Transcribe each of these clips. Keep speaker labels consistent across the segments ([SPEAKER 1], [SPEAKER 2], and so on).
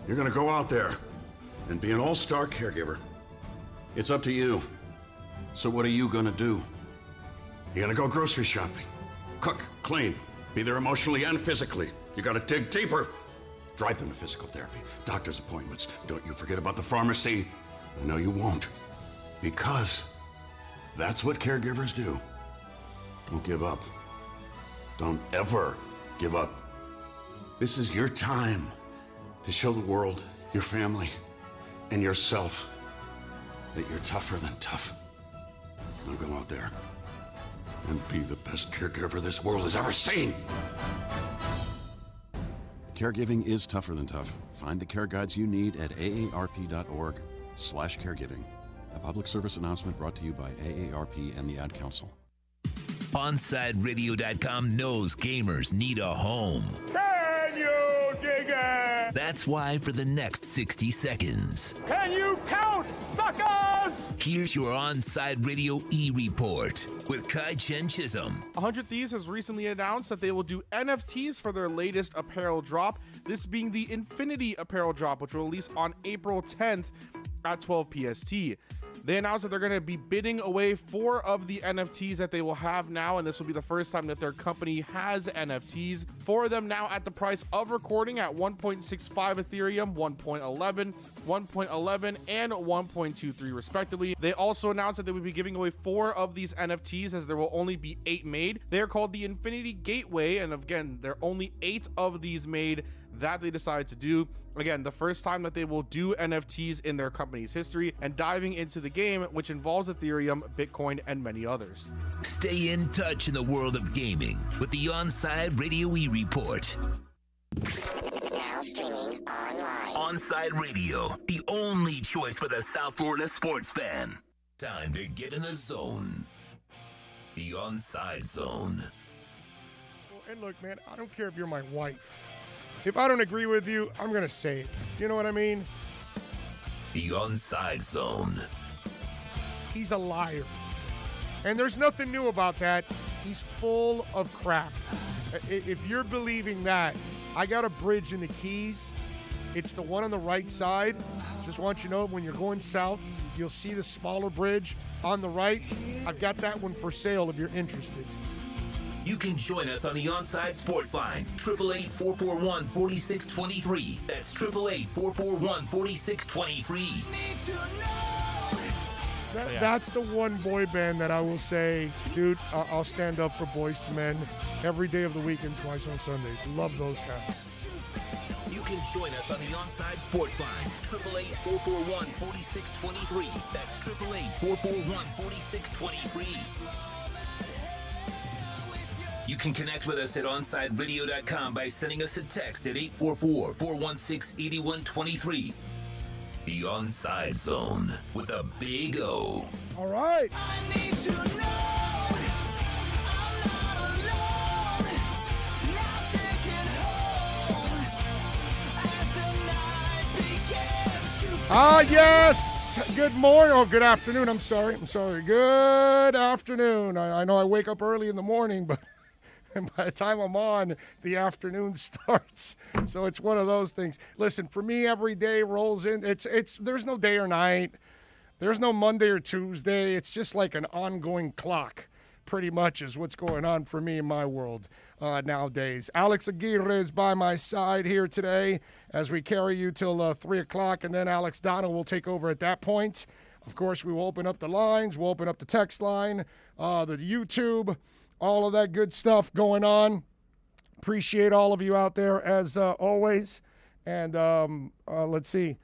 [SPEAKER 1] You're gonna go out there and be an all-star caregiver. It's up to you. So what are you gonna do? You're gonna go grocery shopping, cook, clean, be there emotionally and physically. You gotta dig deeper. Drive them to physical therapy, doctor's appointments. Don't you forget about the pharmacy. I know you won't. Because that's what caregivers do. Don't give up. Don't ever give up. This is your time to show the world, your family, and yourself that you're tougher than tough. Now go out there and be the best caregiver this world has ever seen.
[SPEAKER 2] Caregiving is tougher than tough. Find the care guides you need at aarp.org/caregiving. A public service announcement brought to you by AARP and the Ad Council.
[SPEAKER 3] OnSideRadio.com knows gamers need a home.
[SPEAKER 4] Can you dig it?
[SPEAKER 3] That's why for the next 60 seconds,
[SPEAKER 4] Can you count, suckers?
[SPEAKER 3] here's your OnSide Radio E-Report with Kai Chen Chisholm.
[SPEAKER 5] 100 Thieves has recently announced that they will do NFTs for their latest apparel drop, this being the Infinity apparel drop, which will release on April 10th at 12 PST. They announced that they're going to be bidding away 4 of the NFTs that they will have now, and this will be the first time that their company has NFTs. 4 of them now at the price of recording at 1.65 Ethereum, 1.11, 1.11, and 1.23 respectively. They also announced that they would be giving away 4 of these NFTs as there will only be 8 made. They are called the Infinity Gateway, and again, there are only 8 of these made that they decided to do. Again, the first time that they will do NFTs in their company's history, and diving into the game, which involves Ethereum, Bitcoin, and many others.
[SPEAKER 3] Stay in touch in the world of gaming with the OnSide Radio E-Report.
[SPEAKER 6] Now streaming online.
[SPEAKER 3] OnSide Radio, the only choice for the South Florida sports fan. Time to get in the zone. The OnSide Zone.
[SPEAKER 7] And look, man, I don't care if you're my wife. If I don't agree with you, I'm going to say it. You know what I mean?
[SPEAKER 3] The OnSide Zone.
[SPEAKER 7] He's a liar. And there's nothing new about that. He's full of crap. If you're believing that, I got a bridge in the Keys. It's the one on the right side. Just want you to know, when you're going south, you'll see the smaller bridge on the right. I've got that one for sale if you're interested.
[SPEAKER 3] You can join us on the OnSide Sports Line, 888-441-4623. That's 888-441-4623.
[SPEAKER 7] That's the one boy band that I will say, dude, I'll stand up for Boys to Men every day of the week and twice on Sundays. Love those guys.
[SPEAKER 3] You can join us on the OnSide Sports Line, 888-441-4623. That's 888-441-4623. You can connect with us at OnSideRadio.com by sending us a text at 844-416-8123. The OnSide Zone with a big O.
[SPEAKER 7] All right.
[SPEAKER 4] I need to know I'm not alone. Now take it home as the night begins to
[SPEAKER 7] Yes. Good morning. Oh, good afternoon. I'm sorry. Good afternoon. I know I wake up early in the morning, but by the time I'm on, the afternoon starts. So it's one of those things. Listen, for me, every day rolls in. There's no day or night. There's no Monday or Tuesday. It's just like an ongoing clock, pretty much, is what's going on for me in my world nowadays. Alex Aguirre is by my side here today as we carry you till 3 o'clock, and then Alex Donna will take over at that point. Of course, we will open up the lines. We'll open up the text line, the YouTube, all of that good stuff going on. Appreciate all of you out there as always. And let's see.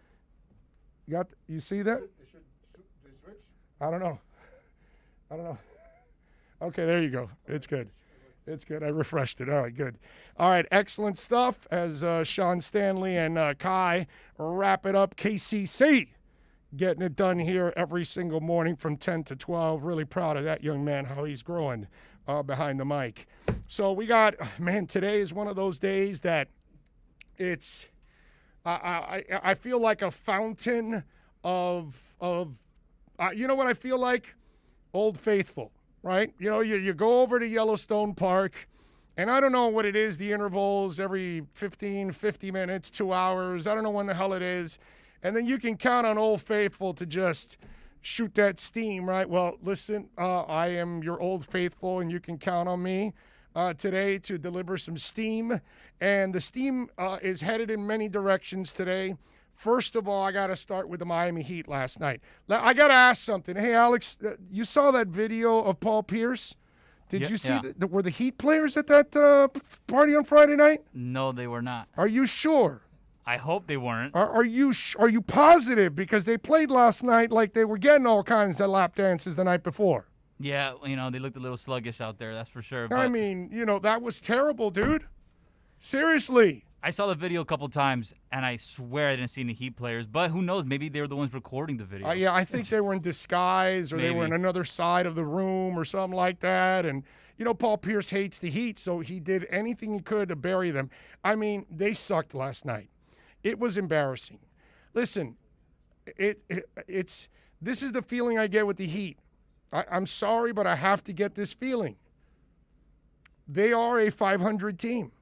[SPEAKER 7] You see that? They switch? I don't know. Okay, there you go. It's good. I refreshed it. All right, good. All right, excellent stuff as Sean Stanley and Kai wrap it up. KCC getting it done here every single morning from 10 to 12. Really proud of that young man, how he's growing behind the mic. So we got, man, today is one of those days that it's, I feel like a fountain of you know what I feel like? Old Faithful, right? You know, you go over to Yellowstone Park And I don't know what it is, the intervals every 15, 50 minutes, 2 hours. I don't know when the hell it is. And then you can count on Old Faithful to just shoot that steam, right? Well, listen, I am your Old Faithful, and you can count on me today to deliver some steam. And the steam is headed in many directions today. First of all, I got to start with the Miami Heat last night. I got to ask something. Hey, Alex, you saw that video of Paul Pierce? Did you see, were the Heat players at that party on Friday night?
[SPEAKER 8] No, they were not.
[SPEAKER 7] Are you sure?
[SPEAKER 8] I hope they weren't.
[SPEAKER 7] Are you positive? Because they played last night like they were getting all kinds of lap dances the night before.
[SPEAKER 8] Yeah, they looked a little sluggish out there, that's for sure.
[SPEAKER 7] I mean, that was terrible, dude. Seriously.
[SPEAKER 8] I saw the video a couple times, and I swear I didn't see any Heat players. But who knows? Maybe they were the ones recording the video.
[SPEAKER 7] Yeah, I think they were in disguise, or they were in
[SPEAKER 8] Maybe.
[SPEAKER 7] another side of the room or something like that. And, Paul Pierce hates the Heat, so he did anything he could to bury them. I mean, they sucked last night. It was embarrassing. Listen, this is the feeling I get with the Heat. I'm sorry, but I have to get this feeling. They are a 500 team.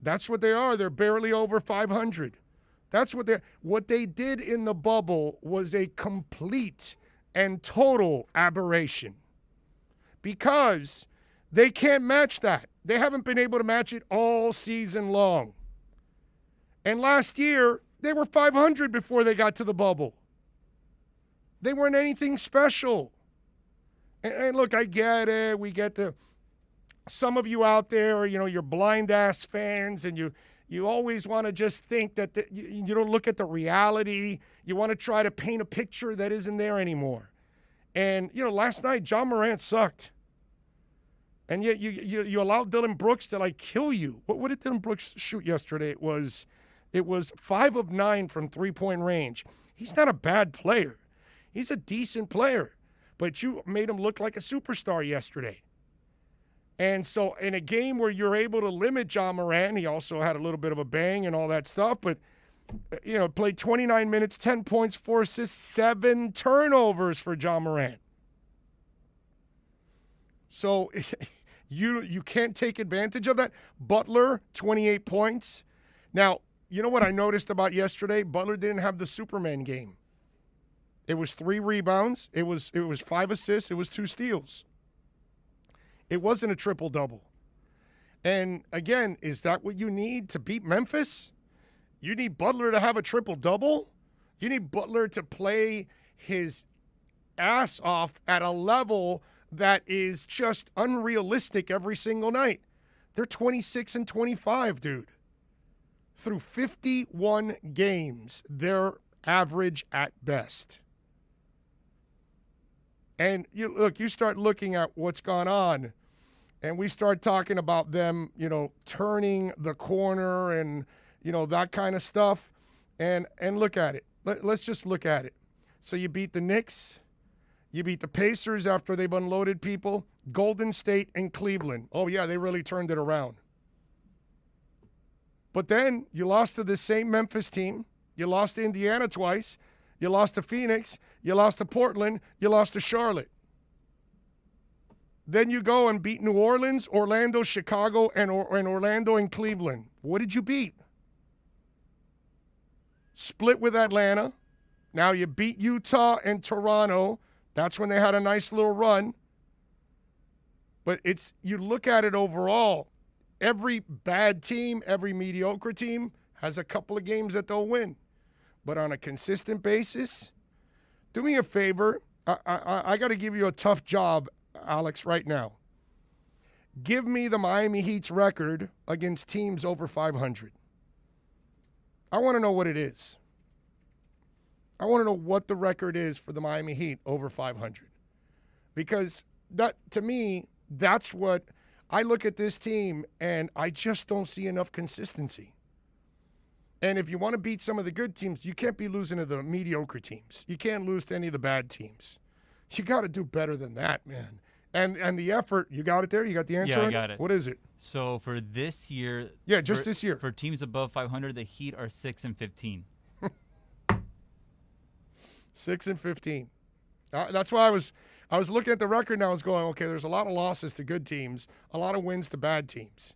[SPEAKER 7] That's what they are. They're barely over 500. That's what they did in the bubble was a complete and total aberration. Because they can't match that. They haven't been able to match it all season long. And last year, they were 500 before they got to the bubble. They weren't anything special. And look, I get it. We get some of you out there, you're blind-ass fans, and you always want to just think that you don't look at the reality. You want to try to paint a picture that isn't there anymore. And, last night, John Morant sucked. And yet you allowed Dylan Brooks to, kill you. What did Dylan Brooks shoot yesterday? It was 5 of 9 from three-point range. He's not a bad player. He's a decent player. But you made him look like a superstar yesterday. And so in a game where you're able to limit John Morant, he also had a little bit of a bang and all that stuff, but, played 29 minutes, 10 points, 4 assists, 7 turnovers for John Morant. So you can't take advantage of that. Butler, 28 points. Now, you know what I noticed about yesterday? Butler didn't have the Superman game. It was 3 rebounds. It was 5 assists. It was 2 steals. It wasn't a triple-double. And, again, is that what you need to beat Memphis? You need Butler to have a triple-double? You need Butler to play his ass off at a level that is just unrealistic every single night. They're 26 and 25, dude. Through 51 games, they're average at best. And you start looking at what's gone on, and we start talking about them, turning the corner and, that kind of stuff. And look at it. Let's just look at it. So you beat the Knicks. You beat the Pacers after they've unloaded people. Golden State and Cleveland. Oh, yeah, they really turned it around. But then you lost to the same Memphis team. You lost to Indiana twice. You lost to Phoenix. You lost to Portland. You lost to Charlotte. Then you go and beat New Orleans, Orlando, Chicago, and Orlando and Cleveland. What did you beat? Split with Atlanta. Now you beat Utah and Toronto. That's when they had a nice little run. But you look at it overall, every bad team, every mediocre team has a couple of games that they'll win. But on a consistent basis, do me a favor. I got to give you a tough job, Alex, right now. Give me the Miami Heat's record against teams over 500. I want to know what it is. I want to know what the record is for the Miami Heat over 500. Because that, to me, that's what I look at this team, and I just don't see enough consistency. And if you want to beat some of the good teams, you can't be losing to the mediocre teams. You can't lose to any of the bad teams. You got to do better than that, man. And the effort, you got it there? You got the answer?
[SPEAKER 8] Yeah, I got it.
[SPEAKER 7] What is it?
[SPEAKER 8] So for this year,
[SPEAKER 7] Yeah, just this year.
[SPEAKER 8] For teams above 500, the Heat are 6-15.
[SPEAKER 7] 6-15. That's why I was looking at the record now. I was going, okay, there's a lot of losses to good teams, a lot of wins to bad teams.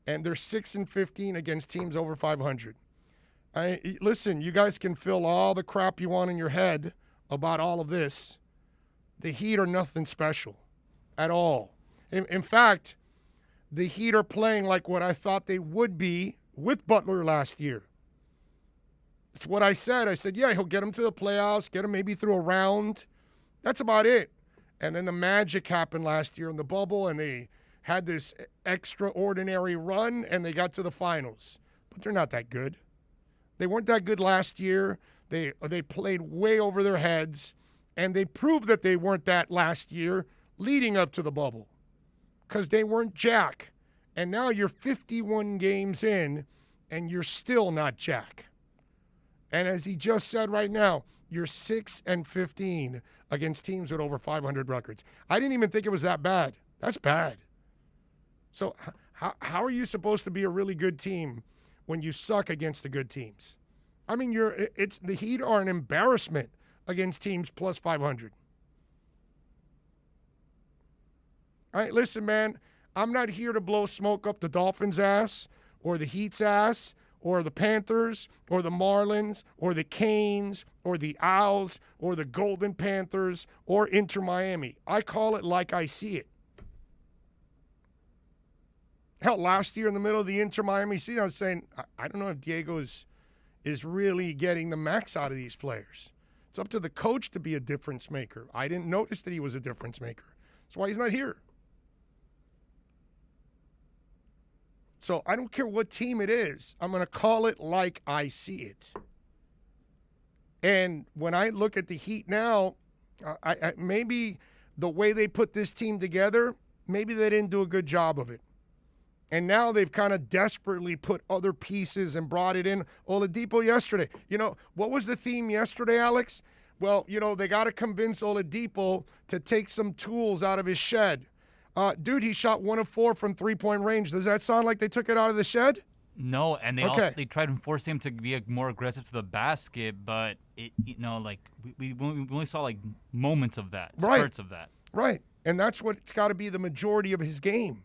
[SPEAKER 7] And they're 6-15 against teams over 500. Listen, you guys can fill all the crap you want in your head about all of this. The Heat are nothing special at all. In fact, the Heat are playing like what I thought they would be with Butler last year. It's what I said. I said, yeah, he'll get him to the playoffs, get him maybe through a round. That's about it. And then the magic happened last year in the bubble, and they had this extraordinary run, and they got to the finals. But they're not that good. They weren't that good last year. They played way over their heads, and they proved that they weren't that last year leading up to the bubble because they weren't jack. And now you're 51 games in, and you're still not jack. And as he just said right now, you're 6-15 against teams with over 500 records. I didn't even think it was that bad. That's bad. So how are you supposed to be a really good team when you suck against the good teams? I mean, the Heat are an embarrassment against teams plus 500. All right, listen, man, I'm not here to blow smoke up the Dolphins' ass or the Heat's ass or the Panthers or the Marlins or the Canes or the Owls or the Golden Panthers or Inter Miami. I call it like I see it. Hell, last year in the middle of the Inter Miami season, I was saying, I don't know if Diego is really getting the max out of these players. It's up to the coach to be a difference maker. I didn't notice that he was a difference maker. That's why he's not here. So I don't care what team it is. I'm going to call it like I see it. And when I look at the Heat now, I maybe the way they put this team together, maybe they didn't do a good job of it. And now they've kind of desperately put other pieces and brought it in. Oladipo yesterday. You know, what was the theme yesterday, Alex? Well, you know, they got to convince Oladipo to take some tools out of his shed. Dude, he shot 1 of 4 from three-point range. Does that sound like they took it out of the shed?
[SPEAKER 8] No, and they tried to force him to be more aggressive to the basket, but we only saw like moments of that, spurts of that.
[SPEAKER 7] Right, and that's what it's got to be the majority of his game.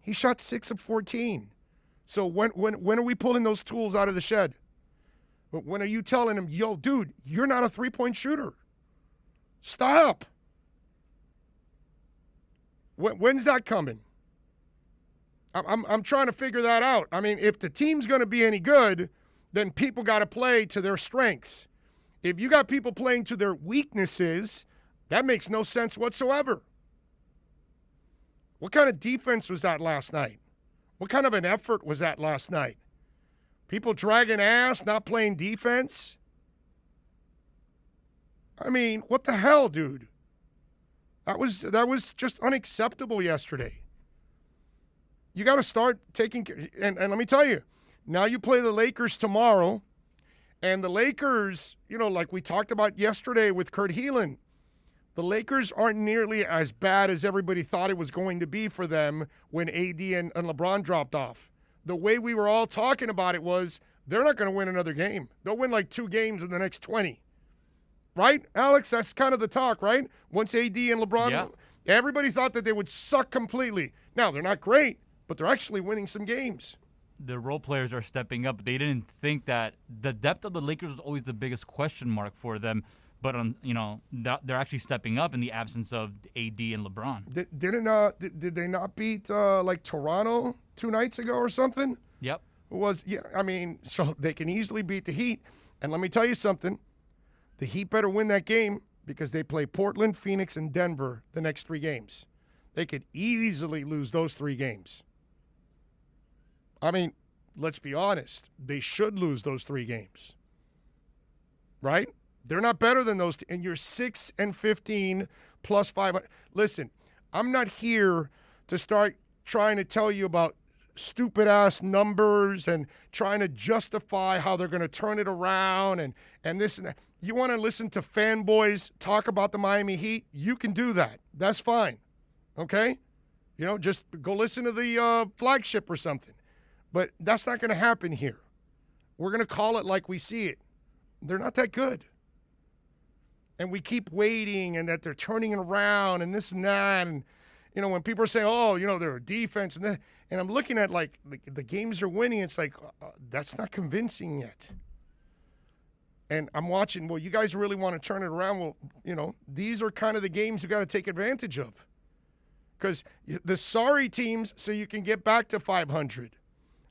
[SPEAKER 7] He shot 6 of 14. So when are we pulling those tools out of the shed? When are you telling him, yo, dude, you're not a three-point shooter. Stop. When's that coming? I'm trying to figure that out. I mean, if the team's going to be any good, then people got to play to their strengths. If you got people playing to their weaknesses, that makes no sense whatsoever. What kind of defense was that last night? What kind of an effort was that last night? People dragging ass, not playing defense? I mean, what the hell, dude? That was just unacceptable yesterday. You got to start taking – and let me tell you, now you play the Lakers tomorrow, and the Lakers, you know, like we talked about yesterday with Kurt Helin, the Lakers aren't nearly as bad as everybody thought it was going to be for them when AD and LeBron dropped off. The way we were all talking about it was they're not going to win another game. They'll win like 2 games in the next 20. Right, Alex? That's kind of the talk, right? Once AD and LeBron, everybody thought that they would suck completely. Now, they're not great, but they're actually winning some games.
[SPEAKER 8] The role players are stepping up. They didn't think that the depth of the Lakers was always the biggest question mark for them. But they're actually stepping up in the absence of AD and LeBron.
[SPEAKER 7] Did they not beat like Toronto 2 nights ago or something?
[SPEAKER 8] Yep.
[SPEAKER 7] So they can easily beat the Heat. And let me tell you something. The Heat better win that game because they play Portland, Phoenix, and Denver the next 3 games. They could easily lose those 3 games. I mean, let's be honest. They should lose those 3 games. Right? They're not better than those. And you're 6-15 plus 500. Listen, I'm not here to start trying to tell you about stupid-ass numbers and trying to justify how they're going to turn it around and this and that. You want to listen to fanboys talk about the Miami Heat? You can do that. That's fine. Okay? You know, just go listen to the flagship or something. But that's not going to happen here. We're going to call it like we see it. They're not that good. and we keep waiting, and that they're turning it around and this and that. And, when people are saying, oh, they're a defense, and I'm looking at, like, the games are winning, it's like, that's not convincing yet. And I'm watching, well, you guys really want to turn it around. Well, these are kind of the games you got to take advantage of. Because the sorry teams, so you can get back to 500.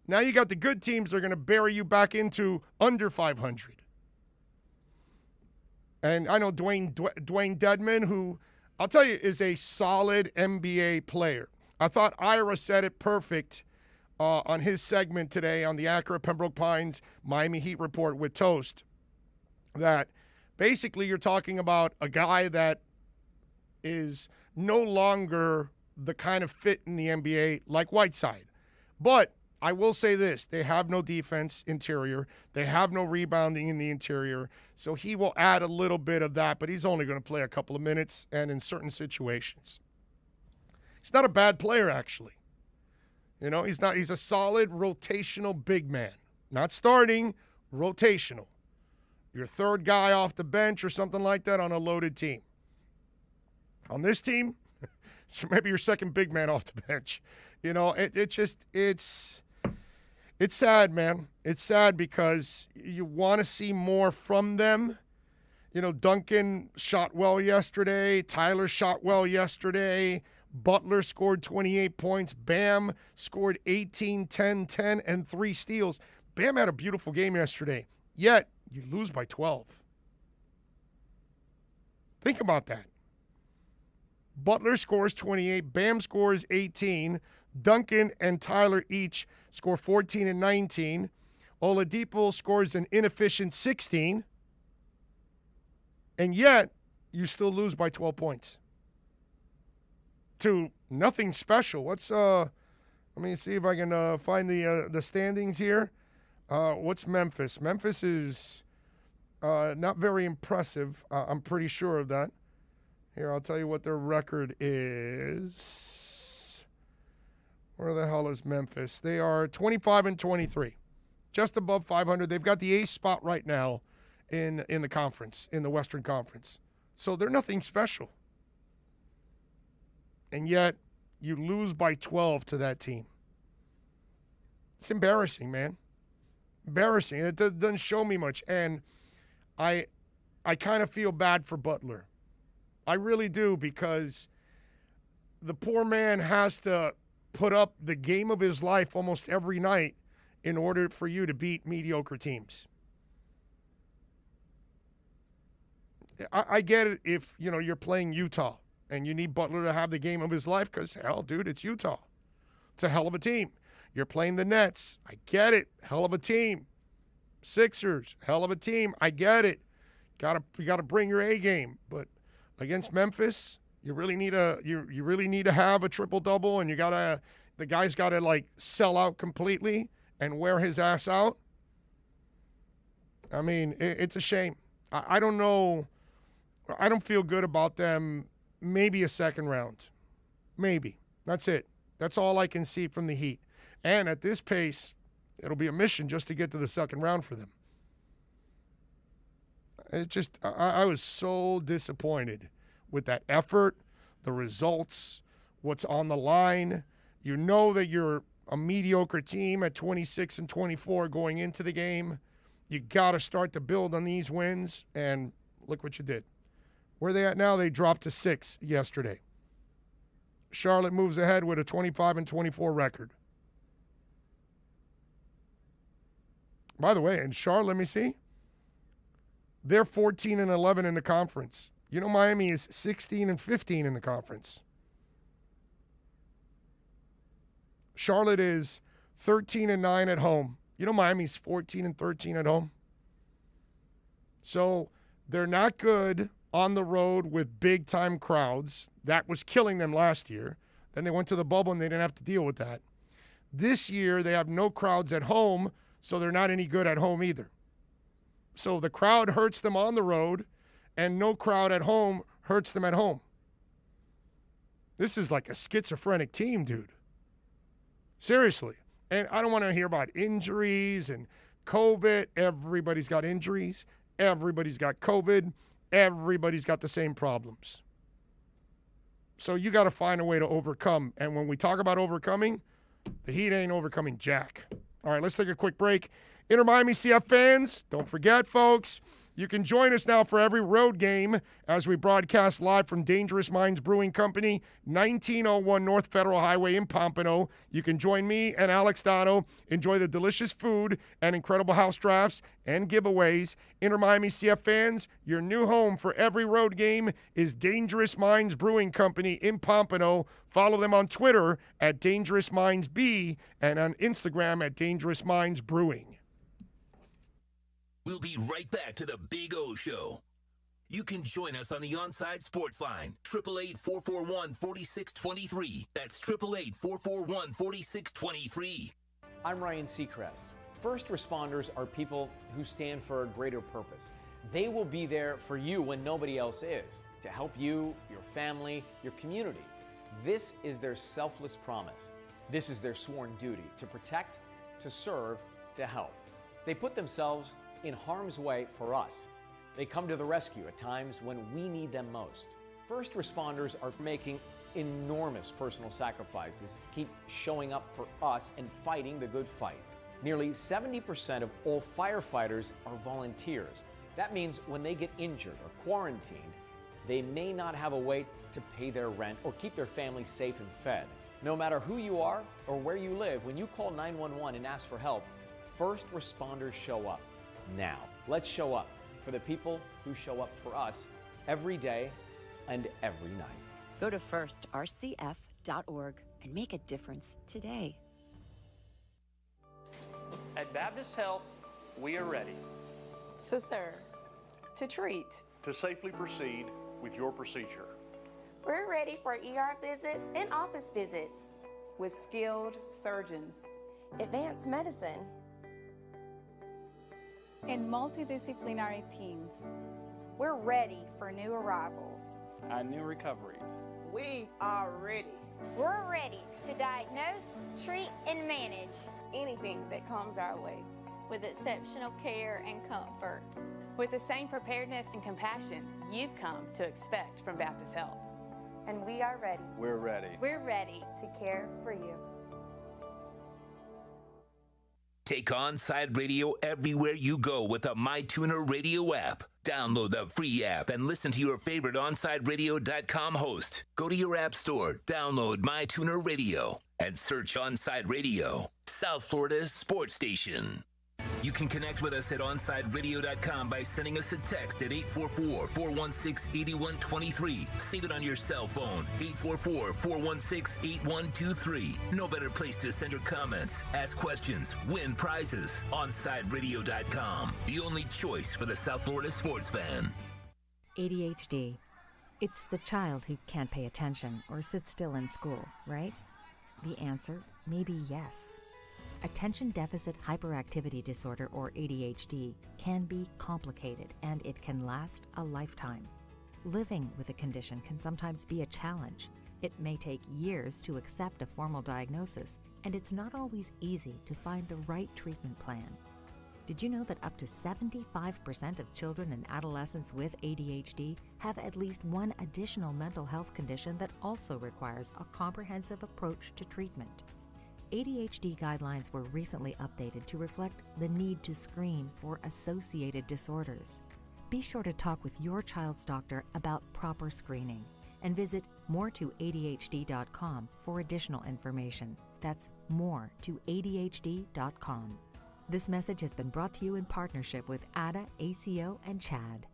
[SPEAKER 7] Now you got the good teams that are going to bury you back into under 500. And I know Dwayne Dedman, who I'll tell you is a solid NBA player. I thought Ira said it perfect on his segment today on the Acura Pembroke Pines Miami Heat Report with Toast. That basically you're talking about a guy that is no longer the kind of fit in the NBA like Whiteside. But I will say this, they have no defense interior. They have no rebounding in the interior. So he will add a little bit of that, but he's only going to play a couple of minutes and in certain situations. He's not a bad player, actually. He's a solid rotational big man. Not starting, rotational. Your third guy off the bench or something like that on a loaded team. On this team, so maybe your second big man off the bench. It's sad, man. It's sad because you want to see more from them. Duncan shot well yesterday. Tyler shot well yesterday. Butler scored 28 points. Bam scored 18, 10, 10, and 3 steals. Bam had a beautiful game yesterday. Yet, you lose by 12. Think about that. Butler scores 28. Bam scores 18. Duncan and Tyler each score 14 and 19. Oladipo scores an inefficient 16. And yet, you still lose by 12 points. To nothing special. Let me see if I can find the standings here. What's Memphis? Memphis is not very impressive. I'm pretty sure of that. Here, I'll tell you what their record is. Where the hell is Memphis? They are 25 and 23, just above 500. They've got the ace spot right now in the conference, in the Western Conference. So they're nothing special. And yet, you lose by 12 to that team. It's embarrassing, man. Embarrassing. It doesn't show me much. And I kind of feel bad for Butler. I really do, because the poor man has to put up the game of his life almost every night in order for you to beat mediocre teams. I get it if, you're playing Utah and you need Butler to have the game of his life because, hell, dude, it's Utah. It's a hell of a team. You're playing the Nets. I get it. Hell of a team. Sixers, hell of a team. I get it. You gotta bring your A game. But against Memphis, you really need to have a triple double, and the guy's gotta like sell out completely and wear his ass out. I mean, it's a shame. I don't know. I don't feel good about them. Maybe a second round. Maybe. That's it. That's all I can see from the Heat. And at this pace, it'll be a mission just to get to the second round for them. I was so disappointed with that effort, the results, what's on the line. You know that you're a mediocre team at 26 and 24 going into the game. You got to start to build on these wins, and look what you did. Where are they at now? They dropped to 6 yesterday. Charlotte moves ahead with a 25 and 24 record. By the way, in Charlotte, let me see. They're 14 and 11 in the conference. Miami is 16 and 15 in the conference. Charlotte is 13 and 9 at home. Miami's 14 and 13 at home. So they're not good on the road with big-time crowds. That was killing them last year. Then they went to the bubble and they didn't have to deal with that. This year, they have no crowds at home, so they're not any good at home either. So the crowd hurts them on the road, and no crowd at home hurts them at home. This is like a schizophrenic team, dude. Seriously. And I don't want to hear about injuries and COVID. Everybody's got injuries. Everybody's got COVID. everybody's got the same problems. So you got to find a way to overcome. And when we talk about overcoming, the Heat ain't overcoming jack. All right, let's take a quick break. Inter Miami CF fans, don't forget, folks, you can join us now for every road game as we broadcast live from Dangerous Minds Brewing Company, 1901 North Federal Highway in Pompano. You can join me and Alex Dotto, enjoy the delicious food and incredible house drafts and giveaways. Inter Miami CF fans, your new home for every road game is Dangerous Minds Brewing Company in Pompano. Follow them on Twitter at Dangerous Minds B and on Instagram at Dangerous Minds Brewing.
[SPEAKER 3] We'll be right back to the Big O Show. You can join us on the OnSide Sports Line, 888-441-4623. That's 888-441-4623.
[SPEAKER 9] I'm Ryan Seacrest. First responders are people who stand for a greater purpose. They will be there for you when nobody else is, to help you, your family, your community. This is their selfless promise. This is their sworn duty to protect, to serve, to help. They put themselves in harm's way for us. They come to the rescue at times when we need them most. First responders are making enormous personal sacrifices to keep showing up for us and fighting the good fight. Nearly 70% of all firefighters are volunteers. That means when they get injured or quarantined, they may not have a way to pay their rent or keep their family safe and fed. No matter who you are or where you live, when you call 911 and ask for help, first responders show up. Now, let's show up for the people who show up for us every day and every night.
[SPEAKER 10] Go to firstrcf.org and make a difference today.
[SPEAKER 11] At Baptist Health, we are ready
[SPEAKER 12] to serve, to treat,
[SPEAKER 13] to safely proceed with your procedure.
[SPEAKER 12] We're ready for ER visits and office visits with skilled surgeons,
[SPEAKER 14] advanced medicine,
[SPEAKER 15] and multidisciplinary teams.
[SPEAKER 16] We're ready for new arrivals
[SPEAKER 11] and new recoveries.
[SPEAKER 12] We are ready.
[SPEAKER 17] We're ready to diagnose, treat, and manage
[SPEAKER 12] anything that comes our way
[SPEAKER 17] with exceptional care and comfort.
[SPEAKER 18] With the same preparedness and compassion you've come to expect from Baptist Health.
[SPEAKER 12] And we are ready.
[SPEAKER 11] We're ready.
[SPEAKER 17] We're ready
[SPEAKER 12] to care for you.
[SPEAKER 3] Take OnSide Radio everywhere you go with the MyTuner Radio app. Download the free app and listen to your favorite OnSideRadio.com host. Go to your app store, download MyTuner Radio, and search OnSide Radio, South Florida's sports station. You can connect with us at OnSideRadio.com by sending us a text at 844-416-8123. Save it on your cell phone, 844-416-8123. No better place to send your comments, ask questions, win prizes. OnSideRadio.com, the only choice for the South Florida sports fan.
[SPEAKER 19] ADHD. It's the child who can't pay attention or sit still in school, right? The answer may be yes. Attention Deficit Hyperactivity Disorder, or ADHD, can be complicated and it can last a lifetime. Living with a condition can sometimes be a challenge. It may take years to accept a formal diagnosis, and it's not always easy to find the right treatment plan. Did you know that up to 75% of children and adolescents with ADHD have at least one additional mental health condition that also requires a comprehensive approach to treatment? ADHD guidelines were recently updated to reflect the need to screen for associated disorders. Be sure to talk with your child's doctor about proper screening and visit moretoadhd.com for additional information. That's moretoadhd.com. This message has been brought to you in partnership with ADA, ACO, and CHAD.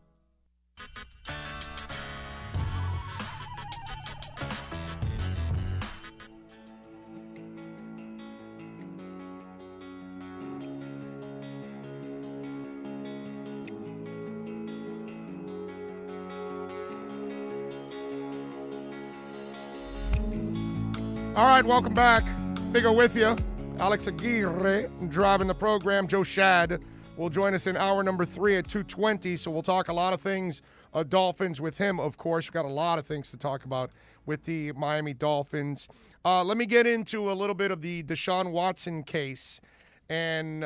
[SPEAKER 7] All right, welcome back. Big O with you. Alex Aguirre driving the program. Joe Shad will join us in hour number 3 at 2:20. So we'll talk a lot of things Dolphins with him, of course. We've got a lot of things to talk about with the Miami Dolphins. Let me get into a little bit of the Deshaun Watson case. And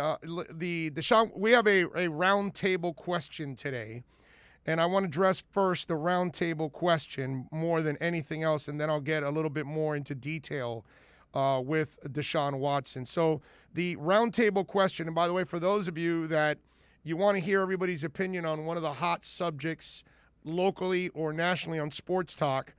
[SPEAKER 7] we have a round table question today. And I want to address first the roundtable question more than anything else, and then I'll get a little bit more into detail with Deshaun Watson. So the roundtable question, and by the way, for those of you that you want to hear everybody's opinion on one of the hot subjects locally or nationally on Sports Talk,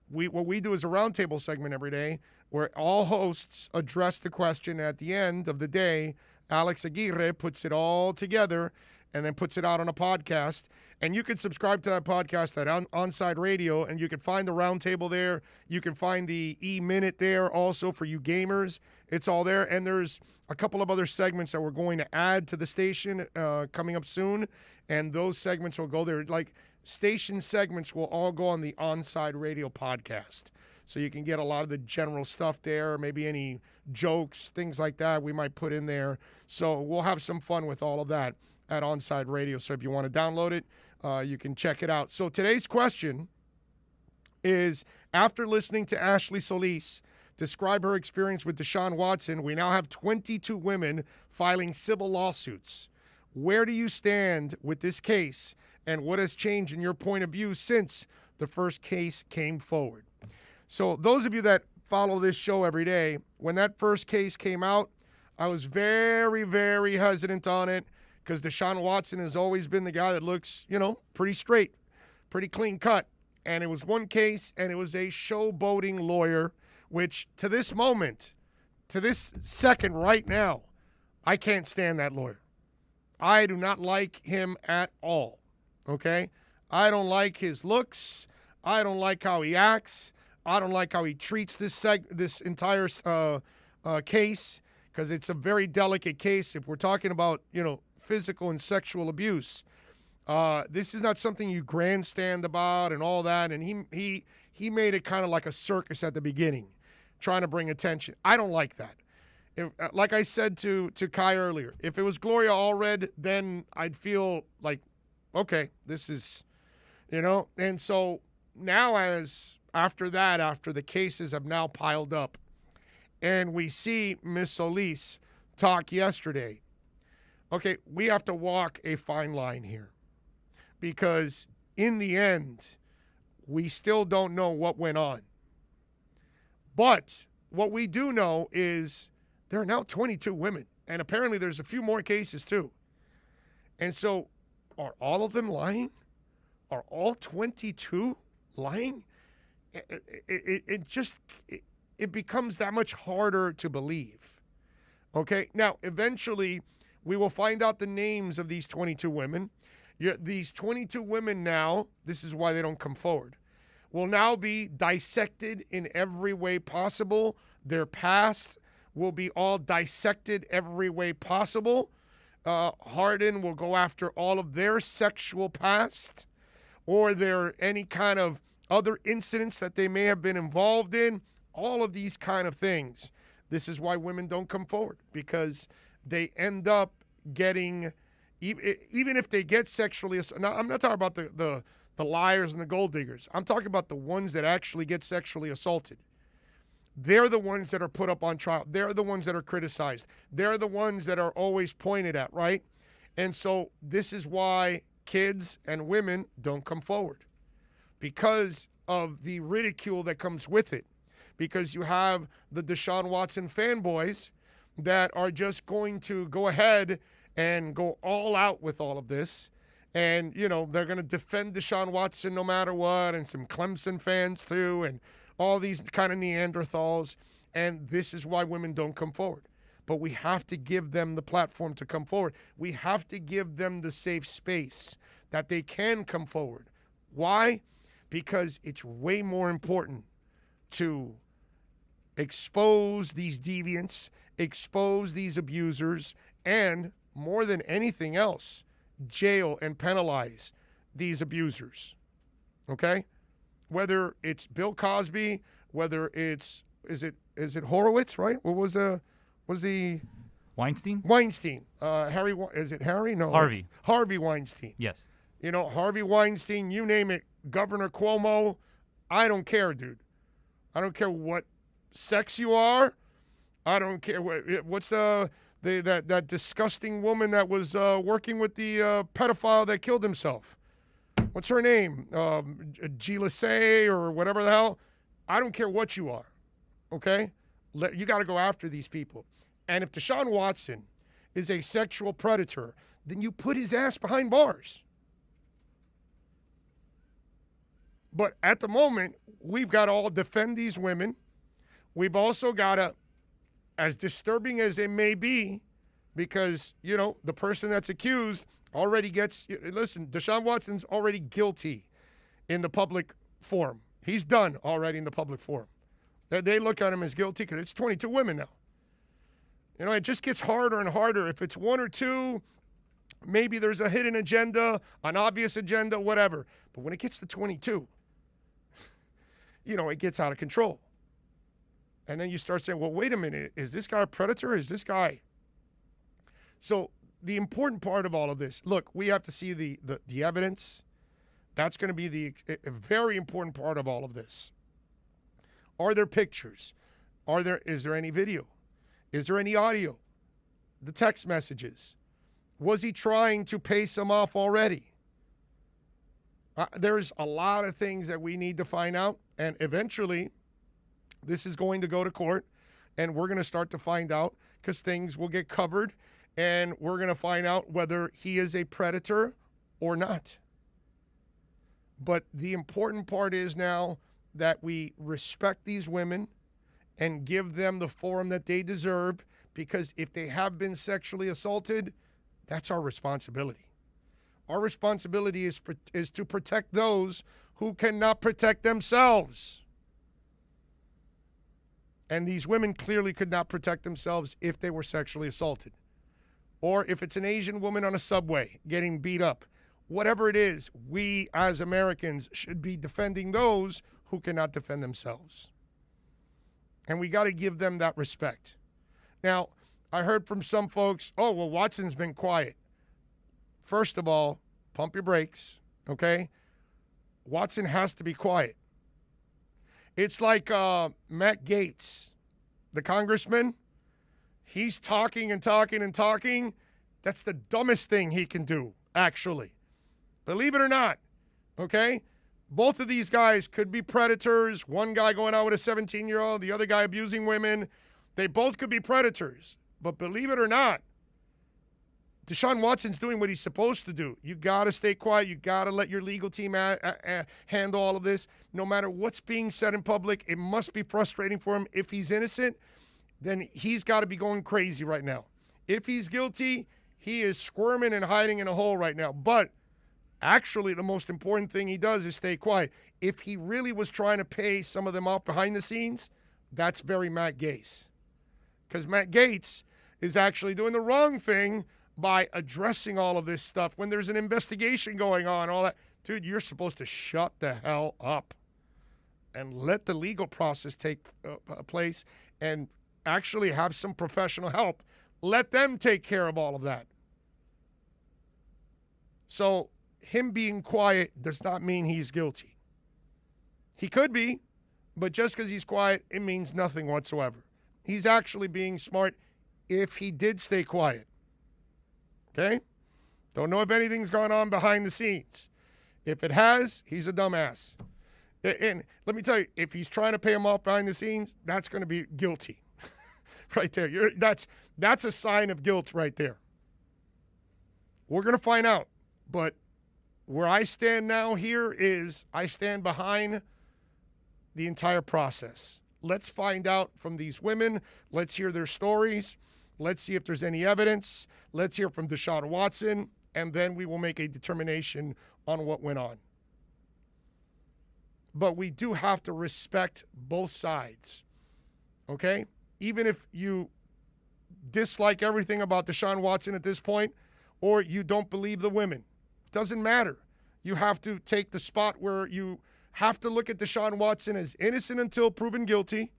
[SPEAKER 7] what we do is a roundtable segment every day where all hosts address the question. At the end of the day, Alex Aguirre puts it all together and then puts it out on a podcast. And you can subscribe to that podcast at OnSide Radio, and you can find the roundtable there. You can find the E-Minute there also for you gamers. It's all there. And there's a couple of other segments that we're going to add to the station coming up soon, and those segments will go there. Like, station segments will all go on the OnSide Radio podcast. So you can get a lot of the general stuff there, maybe any jokes, things like that we might put in there. So we'll have some fun with all of that at OnSide Radio. So if you want to download it, you can check it out. So today's question is, after listening to Ashley Solis describe her experience with Deshaun Watson, we now have 22 women filing civil lawsuits. Where do you stand with this case, and what has changed in your point of view since the first case came forward? So those of you that follow this show every day, when that first case came out, I was very, very hesitant on it because Deshaun Watson has always been the guy that looks, pretty straight, pretty clean cut. And it was one case, and it was a showboating lawyer, which to this moment, to this second right now, I can't stand that lawyer. I do not like him at all, okay? I don't like his looks. I don't like how he acts. I don't like how he treats this entire case, because it's a very delicate case. If we're talking about, physical and sexual abuse, this is not something you grandstand about and all that. And he made it kind of like a circus at the beginning, trying to bring attention. I don't like that. If, like I said to Kai earlier, if it was Gloria Allred, then I'd feel like, okay, this is, And so now after the cases have now piled up, and we see Miss Solis talk yesterday, okay, we have to walk a fine line here, because in the end, we still don't know what went on. But what we do know is there are now 22 women, and apparently there's a few more cases too. And so, are all of them lying? Are all 22 lying? It becomes that much harder to believe. Okay? Now, eventually, we will find out the names of these 22 women. These 22 women now, this is why they don't come forward, will now be dissected in every way possible. Their past will be all dissected every way possible. Hardin will go after all of their sexual past or any kind of other incidents that they may have been involved in, all of these kind of things. This is why women don't come forward, because they end up getting, even if they get sexually, now I'm not talking about the liars and the gold diggers. I'm talking about the ones that actually get sexually assaulted. They're the ones that are put up on trial. They're the ones that are criticized. They're the ones that are always pointed at, right? And so this is why kids and women don't come forward, because of the ridicule that comes with it. Because you have the Deshaun Watson fanboys that are just going to go ahead and go all out with all of this. And, they're going to defend Deshaun Watson no matter what, and some Clemson fans too, and all these kind of Neanderthals. And this is why women don't come forward. But we have to give them the platform to come forward. We have to give them the safe space that they can come forward. Why? Because it's way more important to expose these deviants, expose these abusers, and more than anything else, jail and penalize these abusers. Okay? Whether it's Bill Cosby, whether it's is it Horowitz, right? What was the
[SPEAKER 8] Weinstein?
[SPEAKER 7] Weinstein. Harry, is it Harry? No.
[SPEAKER 8] Harvey.
[SPEAKER 7] Harvey Weinstein.
[SPEAKER 8] Yes.
[SPEAKER 7] Harvey Weinstein, you name it, Governor Cuomo, I don't care, dude. I don't care what sex you are. I don't care what's that disgusting woman that was working with the pedophile that killed himself. what's her name? Gilasay or whatever the hell. I don't care what you are, okay? You got to go after these people. And if Deshaun Watson is a sexual predator, then you put his ass behind bars. But at the moment, we've got to all defend these women. We've also got to, as disturbing as it may be, because, you know, the person that's accused already gets, listen, Deshaun Watson's already guilty in the public forum. He's done already in the public forum. They look at him as guilty because it's 22 women now. You know, it just gets harder and harder. If it's one or two, maybe there's a hidden agenda, an obvious agenda, whatever. But when it gets to 22, you know, it gets out of control. And then you start saying, well, wait a minute, is this guy a predator? Is this guy? So the important part of all of this, look, we have to see the evidence. That's going to be a very important part of all of this. Are there pictures? Is there any video? Is there any audio? The text messages. Was he trying to pay some off already? There's a lot of things that we need to find out, and eventually this is going to go to court, and we're going to start to find out because things will get covered, and we're going to find out whether he is a predator or not. But the important part is now that we respect these women and give them the forum that they deserve, because if they have been sexually assaulted, that's our responsibility. Our responsibility is to protect those who cannot protect themselves. And these women clearly could not protect themselves if they were sexually assaulted. Or if it's an Asian woman on a subway getting beat up. Whatever it is, we as Americans should be defending those who cannot defend themselves. And we got to give them that respect. Now, I heard from some folks, oh, well, Watson's been quiet. First of all, pump your brakes, okay? Watson has to be quiet. It's like Matt Gaetz, the congressman. He's talking and talking and talking. That's the dumbest thing he can do, actually. Believe it or not, okay? Both of these guys could be predators. One guy going out with a 17-year-old, the other guy abusing women. They both could be predators. But believe it or not, Deshaun Watson's doing what he's supposed to do. You got to stay quiet. You got to let your legal team handle all of this. No matter what's being said in public, it must be frustrating for him. If he's innocent, then he's got to be going crazy right now. If he's guilty, he is squirming and hiding in a hole right now. But actually, the most important thing he does is stay quiet. If he really was trying to pay some of them off behind the scenes, that's very Matt Gaetz. Because Matt Gaetz is actually doing the wrong thing by addressing all of this stuff when there's an investigation going on, all that. Dude, you're supposed to shut the hell up and let the legal process take place and actually have some professional help. Let them take care of all of that. So him being quiet does not mean he's guilty. He could be, but just because he's quiet, it means nothing whatsoever. He's actually being smart if he did stay quiet. Okay? Don't know if anything's gone on behind the scenes. If it has, he's a dumbass. And let me tell you, if he's trying to pay him off behind the scenes, that's going to be guilty. Right there. That's a sign of guilt right there. We're going to find out. But where I stand now here is I stand behind the entire process. Let's find out from these women. Let's hear their stories. Let's see if there's any evidence. Let's hear from Deshaun Watson, and then we will make a determination on what went on. But we do have to respect both sides, okay? Even if you dislike everything about Deshaun Watson at this point, or you don't believe the women, doesn't matter. You have to take the spot where you have to look at Deshaun Watson as innocent until proven guilty,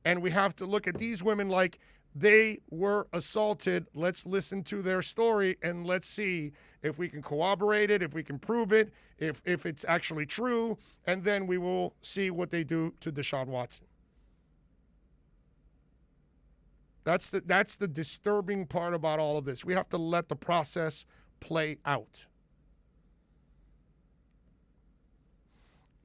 [SPEAKER 7] and we have to look at these women like they were assaulted. Let's listen to their story, and let's see if we can corroborate it, if we can prove it, if it's actually true, and then we will see what they do to Deshaun Watson. That's the disturbing part about all of this. We have to let the process play out.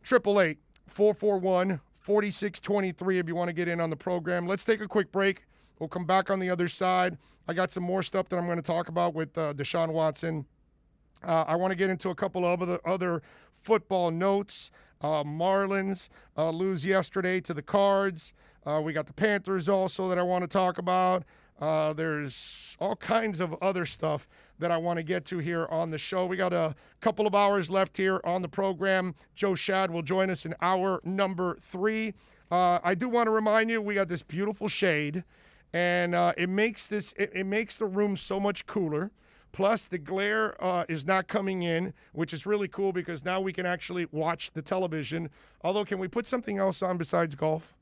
[SPEAKER 7] 888-441-4623 if you want to get in on the program. Let's take a quick break. We'll come back on the other side. I got some more stuff that I'm going to talk about with Deshaun Watson. I want to get into a couple of other football notes. Marlins lose yesterday to the Cards. We got the Panthers also that I want to talk about. There's all kinds of other stuff that I want to get to here on the show. We got a couple of hours left here on the program. Joe Shad will join us in hour number 3. I do want to remind you, we got this beautiful shade, and it makes the room so much cooler. Plus, the glare is not coming in, which is really cool because now we can actually watch the television. Although, can we put something else on besides golf?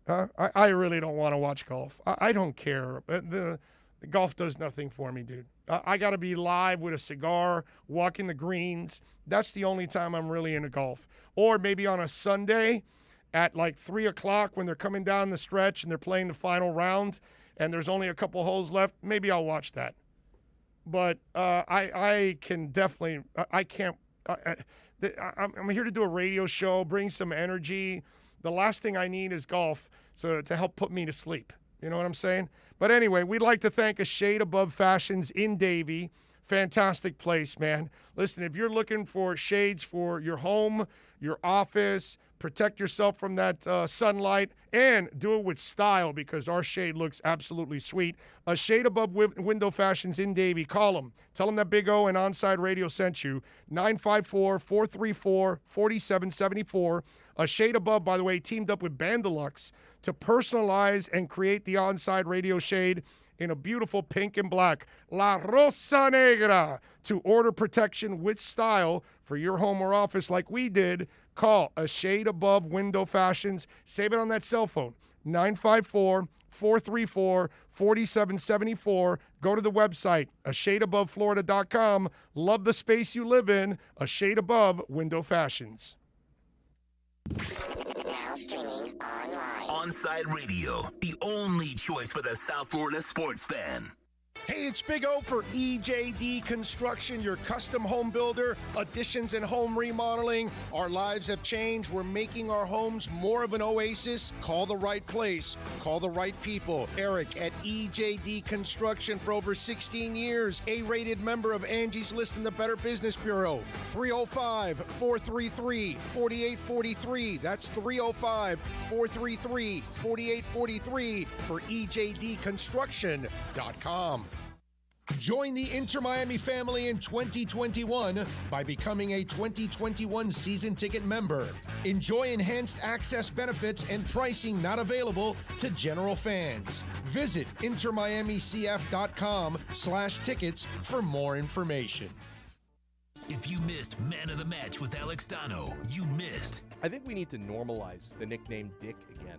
[SPEAKER 7] I really don't want to watch golf. I don't care. The golf does nothing for me, dude. I got to be live with a cigar, walking the greens. That's the only time I'm really into golf. Or maybe on a Sunday at like 3 o'clock when they're coming down the stretch and they're playing the final round and there's only a couple holes left, maybe I'll watch that. But I can definitely – I can't I'm here to do a radio show, bring some energy. The last thing I need is golf to help put me to sleep. You know what I'm saying? But anyway, we'd like to thank A Shade Above Fashions in Davie. Fantastic place, man. Listen, if you're looking for shades for your home, your office, protect yourself from that sunlight, and do it with style because our shade looks absolutely sweet. A Shade Above Window Fashions in Davie. Call them. Tell them that Big O and OnSide Radio sent you. 954-434-4774. A Shade Above, by the way, teamed up with Bandalux to personalize and create the OnSide Radio shade in a beautiful pink and black. La Rosa Negra. To order protection with style for your home or office like we did, call A Shade Above Window Fashions. Save it on that cell phone. 954-434-4774. Go to the website, ashadeaboveflorida.com. Love the space you live in. A Shade Above Window Fashions.
[SPEAKER 6] Now streaming online.
[SPEAKER 3] OnSide Radio, the only choice for the South Florida sports fan.
[SPEAKER 7] Hey, it's Big O for EJD Construction, your custom home builder, additions and home remodeling. Our lives have changed. We're making our homes more of an oasis. Call the right place. Call the right people. Eric at EJD Construction for over 16 years. A-rated member of Angie's List and the Better Business Bureau. 305-433-4843. That's 305-433-4843 for EJDconstruction.com. Join the Inter Miami family in 2021 by becoming a 2021 season ticket member. Enjoy enhanced access benefits and pricing not available to general fans. Visit intermiamicf.com/tickets for more information.
[SPEAKER 3] If you missed Man of the Match with Alex Dano, you missed.
[SPEAKER 20] I think we need to normalize the nickname Dick again.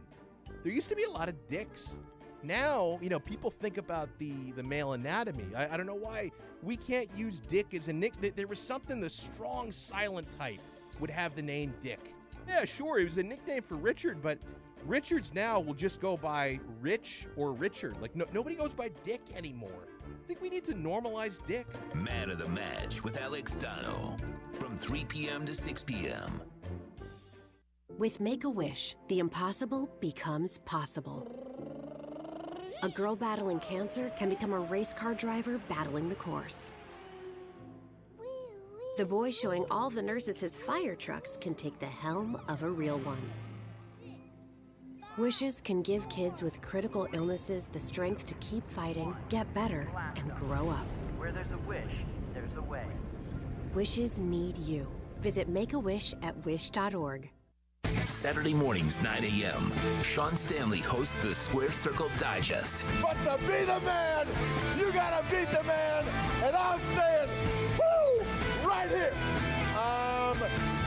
[SPEAKER 20] There used to be a lot of dicks. Now, people think about the male anatomy. I don't know why we can't use Dick as a nickname. There was something the strong, silent type would have the name Dick. Yeah, sure, it was a nickname for Richard, but Richards now will just go by Rich or Richard. Like, nobody goes by Dick anymore. I think we need to normalize Dick.
[SPEAKER 3] Man of the Match with Alex Dano from 3 p.m. to 6 p.m.
[SPEAKER 21] With Make-A-Wish, the impossible becomes possible. A girl battling cancer can become a race car driver battling the course. The boy showing all the nurses his fire trucks can take the helm of a real one. Wishes can give kids with critical illnesses the strength to keep fighting, get better, and grow up.
[SPEAKER 22] Where there's a wish, there's a way.
[SPEAKER 21] Wishes need you. Visit Make-A-Wish at wish.org.
[SPEAKER 3] Saturday mornings, 9 a.m., Sean Stanley hosts the Square Circle Digest.
[SPEAKER 23] But to be the man, you gotta beat the man. And I'm saying, woo, right here, I'm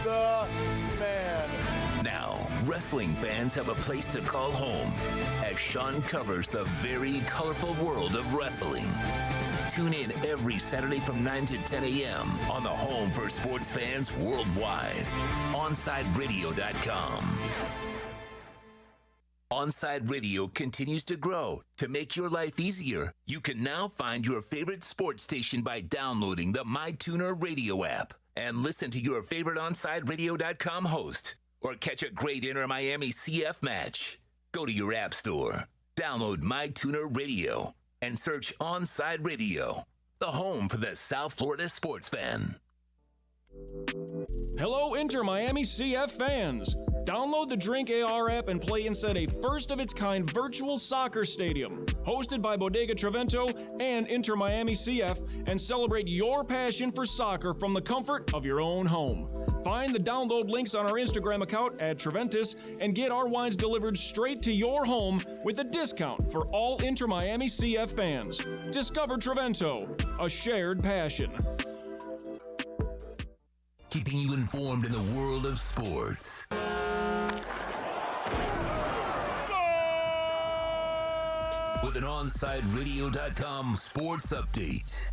[SPEAKER 23] the man.
[SPEAKER 3] Now, wrestling fans have a place to call home as Sean covers the very colorful world of wrestling. Tune in every Saturday from 9 to 10 a.m. on the home for sports fans worldwide, OnSideRadio.com. OnSide Radio continues to grow. To make your life easier, you can now find your favorite sports station by downloading the MyTuner Radio app and listen to your favorite OnSideRadio.com host or catch a great Inter-Miami CF match. Go to your app store, download MyTuner Radio, and search OnSide Radio, the home for the South Florida sports fan.
[SPEAKER 1] Hello, Inter-Miami CF fans. Download the Drink AR app and play inside a first-of-its-kind virtual soccer stadium, hosted by Bodega Trevento and Inter-Miami CF, and celebrate your passion for soccer from the comfort of your own home. Find the download links on our Instagram account at Treventus and get our wines delivered straight to your home with a discount for all Inter-Miami CF fans. Discover Trevento, a shared passion.
[SPEAKER 3] Keeping you informed in the world of sports. With an OnSideRadio.com sports update.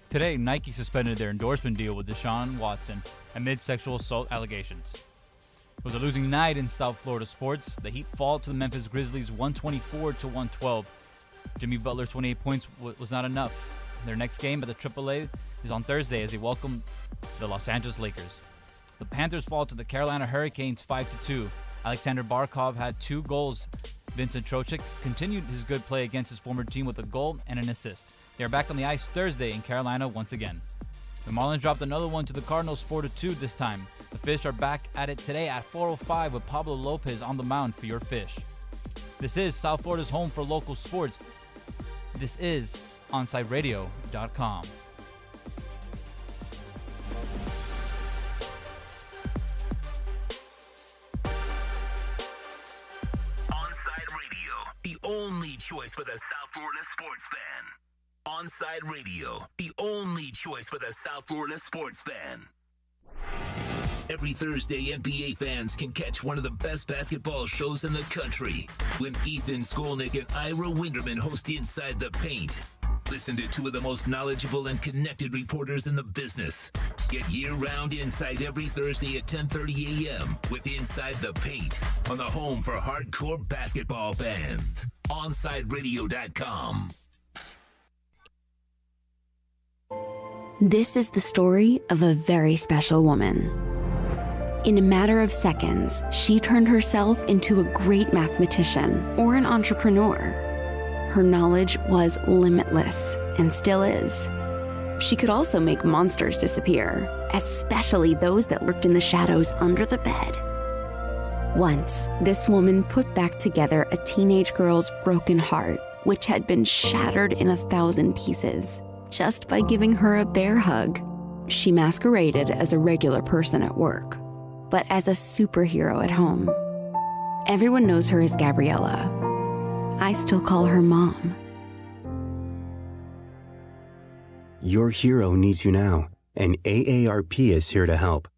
[SPEAKER 8] Today, Nike suspended their endorsement deal with Deshaun Watson amid sexual assault allegations. It was a losing night in South Florida sports. The Heat fall to the Memphis Grizzlies 124-112. Jimmy Butler's 28 points was not enough. Their next game at the AAA is on Thursday as they welcome the Los Angeles Lakers. The Panthers fall to the Carolina Hurricanes 5-2. Alexander Barkov had 2 goals. Vincent Trocheck continued his good play against his former team with a goal and an assist. They are back on the ice Thursday in Carolina once again. The Marlins dropped another one to the Cardinals 4-2 this time. The Fish are back at it today at 4:05 with Pablo Lopez on the mound for your Fish. This is South Florida's home for local sports. This is OnSideRadio.com.
[SPEAKER 3] The only choice for the South Florida sports fan. OnSide Radio, the only choice for the South Florida sports fan. Every Thursday, NBA fans can catch one of the best basketball shows in the country when Ethan Skolnick and Ira Winderman host Inside the Paint. Listen to 2 of the most knowledgeable and connected reporters in the business. Get year-round insight every Thursday at 10:30 a.m. with Inside the Paint on the home for hardcore basketball fans. OnSideRadio.com.
[SPEAKER 2] This is the story of a very special woman. In a matter of seconds, she turned herself into a great mathematician or an entrepreneur. Her knowledge was limitless and still is. She could also make monsters disappear, especially those that lurked in the shadows under the bed. Once, this woman put back together a teenage girl's broken heart, which had been shattered in 1,000 pieces, just by giving her a bear hug. She masqueraded as a regular person at work, but as a superhero at home. Everyone knows her as Gabriella. I still call her Mom.
[SPEAKER 5] Your hero needs you now, and AARP is here to help.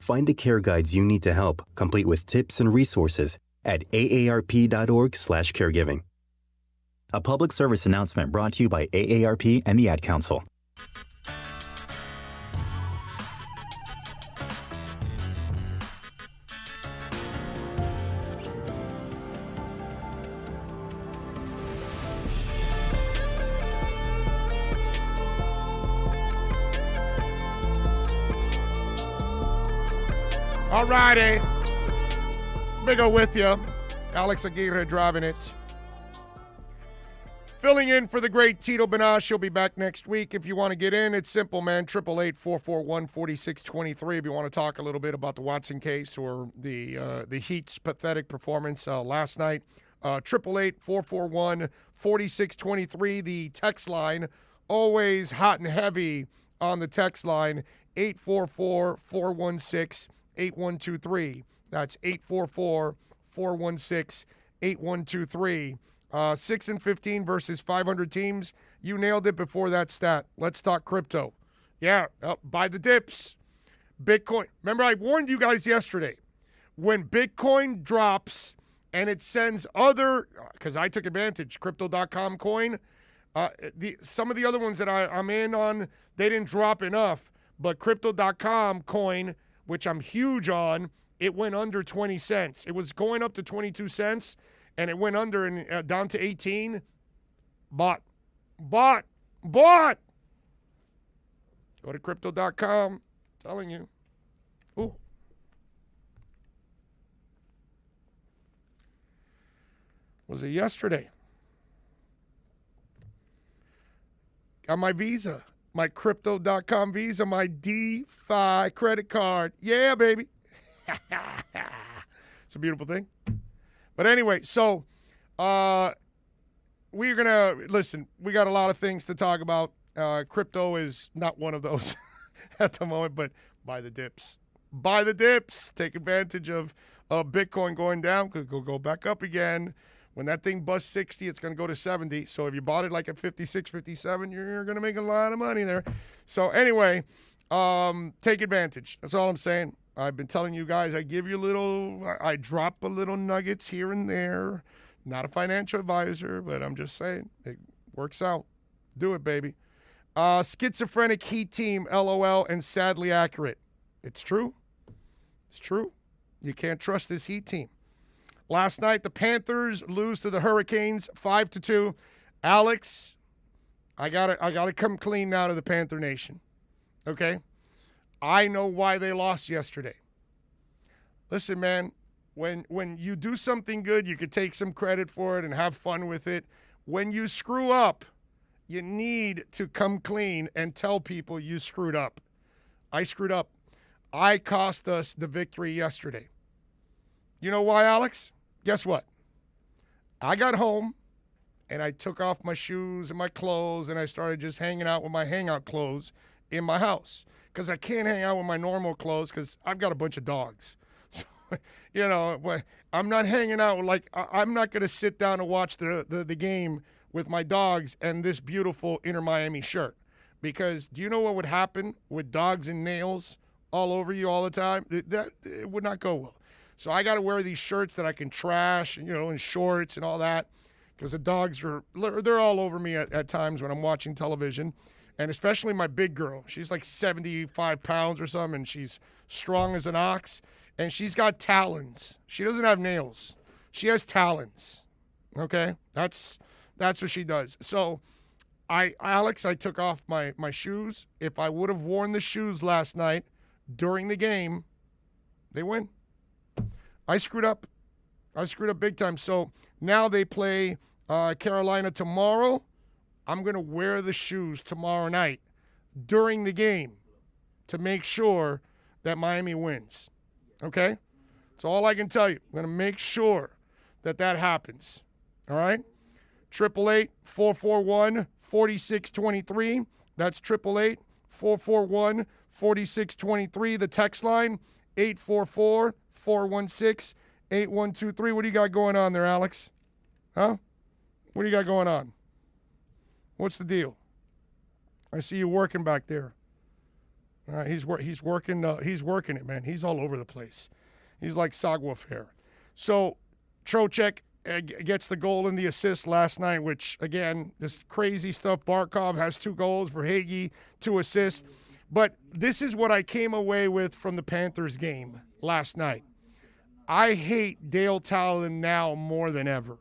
[SPEAKER 5] Find the care guides you need to help, complete with tips and resources at aarp.org/caregiving. A public service announcement brought to you by AARP and the Ad Council.
[SPEAKER 7] All righty. Big O with you. Alex Aguirre driving it. Filling in for the great Tito Benash. He'll be back next week. If you want to get in, it's simple, man. 888-441-4623 if you want to talk a little bit about the Watson case or the Heat's pathetic performance last night. 888-441-4623, the text line. Always hot and heavy on the text line. 844-416-8123. That's 844-416-8123. 6-15 versus 500 teams. You nailed it before that stat. Let's talk crypto. Yeah, buy the dips. Bitcoin. Remember, I warned you guys yesterday. When Bitcoin drops and it sends other, because I took advantage, Crypto.com coin, some of the other ones that I'm in on, they didn't drop enough. But Crypto.com coin, which I'm huge on, it went under 20 cents. It was going up to 22 cents, and it went under and down to 18. Bought. Go to crypto.com. Telling you. Ooh. Was it yesterday? Got my Visa, my crypto.com Visa, my DeFi credit card. Yeah, baby. It's a beautiful thing. But anyway, so we're going to, listen, we got a lot of things to talk about. Crypto is not one of those at the moment, but buy the dips. Buy the dips. Take advantage of Bitcoin going down because it'll go back up again. When that thing busts 60, it's going to go to 70. So if you bought it like at 56, 57, you're going to make a lot of money there. So anyway, take advantage. That's all I'm saying. I've been telling you guys, I drop a little nuggets here and there. Not a financial advisor, but I'm just saying it works out. Do it, baby. Schizophrenic Heat team, LOL, and sadly accurate. It's true. It's true. You can't trust this Heat team. Last night, the Panthers lose to the Hurricanes 5-2. Alex, I gotta come clean now to the Panther Nation. Okay? I know why they lost yesterday. Listen, man, when you do something good, you could take some credit for it and have fun with it. When you screw up, you need to come clean and tell people you screwed up. I screwed up. I cost us the victory yesterday. You know why, Alex? Guess what? I got home, and I took off my shoes and my clothes, and I started just hanging out with my hangout clothes in my house because I can't hang out with my normal clothes because I've got a bunch of dogs. So, you know, I'm not hanging out I'm not going to sit down and watch the game with my dogs and this beautiful Inter Miami shirt because do you know what would happen with dogs and nails all over you all the time? It would not go well. So I got to wear these shirts that I can trash, and shorts and all that because the dogs they're all over me at times when I'm watching television. And especially my big girl. She's like 75 pounds or something, and she's strong as an ox. And she's got talons. She doesn't have nails. She has talons. Okay? That's what she does. So, Alex, I took off my shoes. If I would have worn the shoes last night during the game, they win. I screwed up. I screwed up big time. So now they play Carolina tomorrow. I'm going to wear the shoes tomorrow night during the game to make sure that Miami wins. Okay? That's all I can tell you. I'm going to make sure that happens. All right? 888-441-4623. That's 888-441-4623. The text line, 844-416-8123. What do you got going on there, Alex? Huh? What do you got going on? What's the deal? I see you working back there. All right, he's working. He's working it, man. He's all over the place. He's like Sagwa Fair. So Trocheck gets the goal and the assist last night, which again, just crazy stuff. Barkov has 2 goals for Hagee, 2 assists. But this is what I came away with from the Panthers game last night. I hate Dale Talon now more than ever.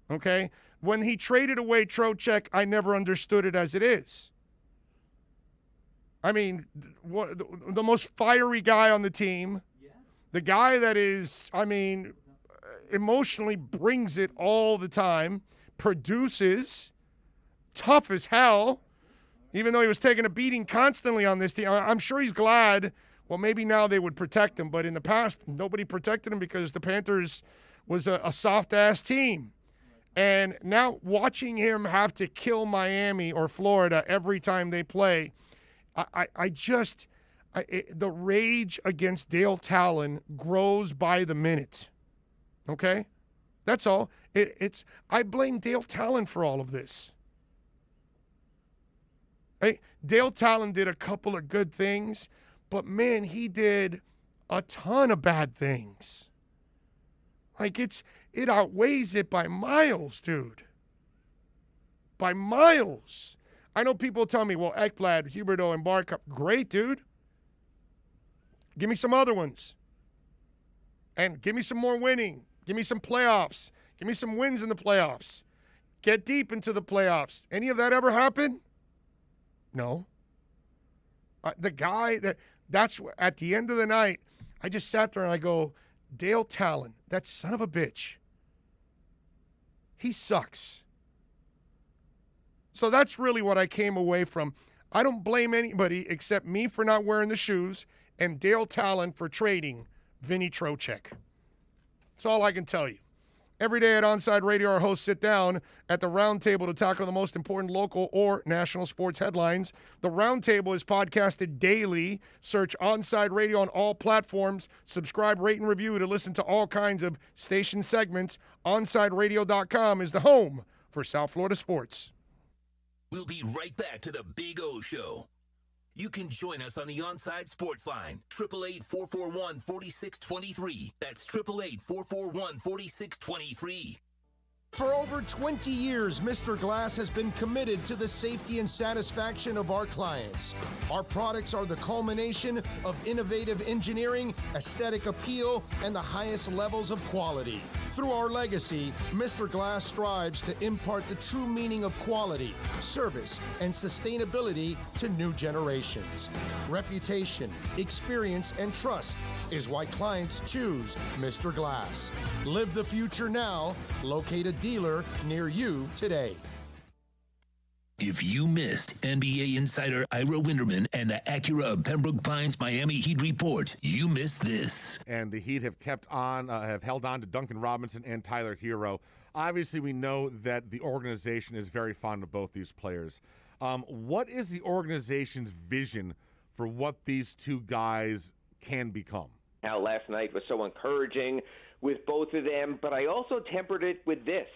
[SPEAKER 7] Okay? When he traded away Trocheck, I never understood it as it is. I mean, the most fiery guy on the team, the guy that is, emotionally brings it all the time, produces, tough as hell, even though he was taking a beating constantly on this team. I'm sure he's glad. Well, maybe now they would protect him, but in the past, nobody protected him because the Panthers was a soft-ass team. And now watching him have to kill Miami or Florida every time they play, the rage against Dale Talon grows by the minute. Okay? That's all. I blame Dale Talon for all of this. Hey, Dale Talon did a couple of good things, but man, he did a ton of bad things. Like it outweighs it by miles, dude. By miles. I know people tell me, well, Ekblad, Huberdeau, and Barkov, great, dude. Give me some other ones. And give me some more winning. Give me some playoffs. Give me some wins in the playoffs. Get deep into the playoffs. Any of that ever happen? No. The guy that's at the end of the night, I just sat there and I go, Dale Talon, that son of a bitch. He sucks. So that's really what I came away from. I don't blame anybody except me for not wearing the shoes and Dale Talon for trading Vinny Trocheck. That's all I can tell you. Every day at OnSide Radio, our hosts sit down at the round table to tackle the most important local or national sports headlines. The round table is podcasted daily. Search OnSide Radio on all platforms. Subscribe, rate, and review to listen to all kinds of station segments. OnSideRadio.com is the home for South Florida sports.
[SPEAKER 3] We'll be right back to the Big O Show. You can join us on the OnSide Sports Line, 888-441-4623. That's 888-441-4623.
[SPEAKER 4] For over 20 years, Mr. Glass has been committed to the safety and satisfaction of our clients. Our products are the culmination of innovative engineering, aesthetic appeal, and the highest levels of quality. Through our legacy, Mr. Glass strives to impart the true meaning of quality, service, and sustainability to new generations. Reputation, experience, and trust is why clients choose Mr. Glass. Live the future now. Locate a dealer near you today.
[SPEAKER 3] If you missed NBA insider Ira Winderman and the Acura of Pembroke Pines Miami Heat report, you missed this.
[SPEAKER 9] And the Heat have have held on to Duncan Robinson and Tyler Hero. Obviously, we know that the organization is very fond of both these players. What is the organization's vision for what these two guys can become?
[SPEAKER 10] Now, last night was so encouraging with both of them, but I also tempered it with this.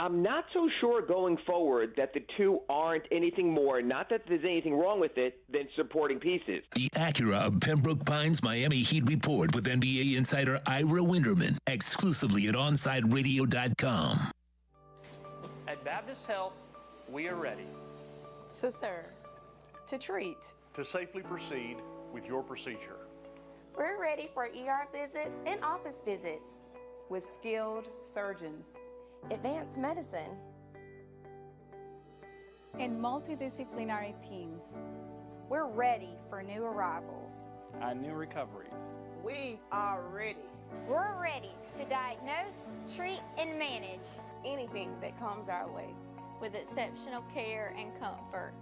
[SPEAKER 10] I'm not so sure going forward that the two aren't anything more, not that there's anything wrong with it, than supporting pieces.
[SPEAKER 3] The Acura of Pembroke Pines Miami Heat report with NBA insider Ira Winderman, exclusively at OnSideRadio.com.
[SPEAKER 11] At Baptist Health, we are ready.
[SPEAKER 18] To serve. To treat.
[SPEAKER 13] To safely proceed with your procedure.
[SPEAKER 12] We're ready for ER visits and office visits with skilled surgeons.
[SPEAKER 14] Advanced medicine.
[SPEAKER 15] And multidisciplinary teams. We're ready for new arrivals.
[SPEAKER 11] And new recoveries.
[SPEAKER 6] We are ready.
[SPEAKER 17] We're ready to diagnose, treat, and manage
[SPEAKER 18] anything that comes our way.
[SPEAKER 17] With exceptional care and comfort.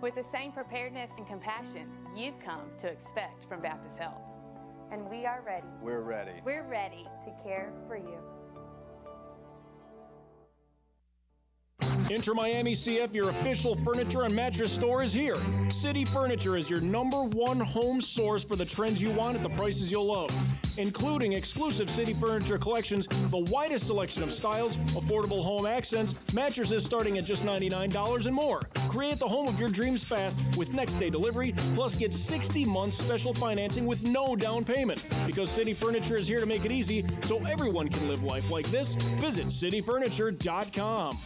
[SPEAKER 18] With the same preparedness and compassion you've come to expect from Baptist Health.
[SPEAKER 12] And we are ready.
[SPEAKER 6] We're ready.
[SPEAKER 17] We're ready
[SPEAKER 12] to care for you.
[SPEAKER 1] Inter Miami CF, your official furniture and mattress store, is here. City Furniture is your #1 home source for the trends you want at the prices you'll love, including exclusive City Furniture collections, the widest selection of styles, affordable home accents, mattresses starting at just $99 and more. Create the home of your dreams fast with next-day delivery, plus get 60 months special financing with no down payment. Because City Furniture is here to make it easy so everyone can live life like this, visit cityfurniture.com.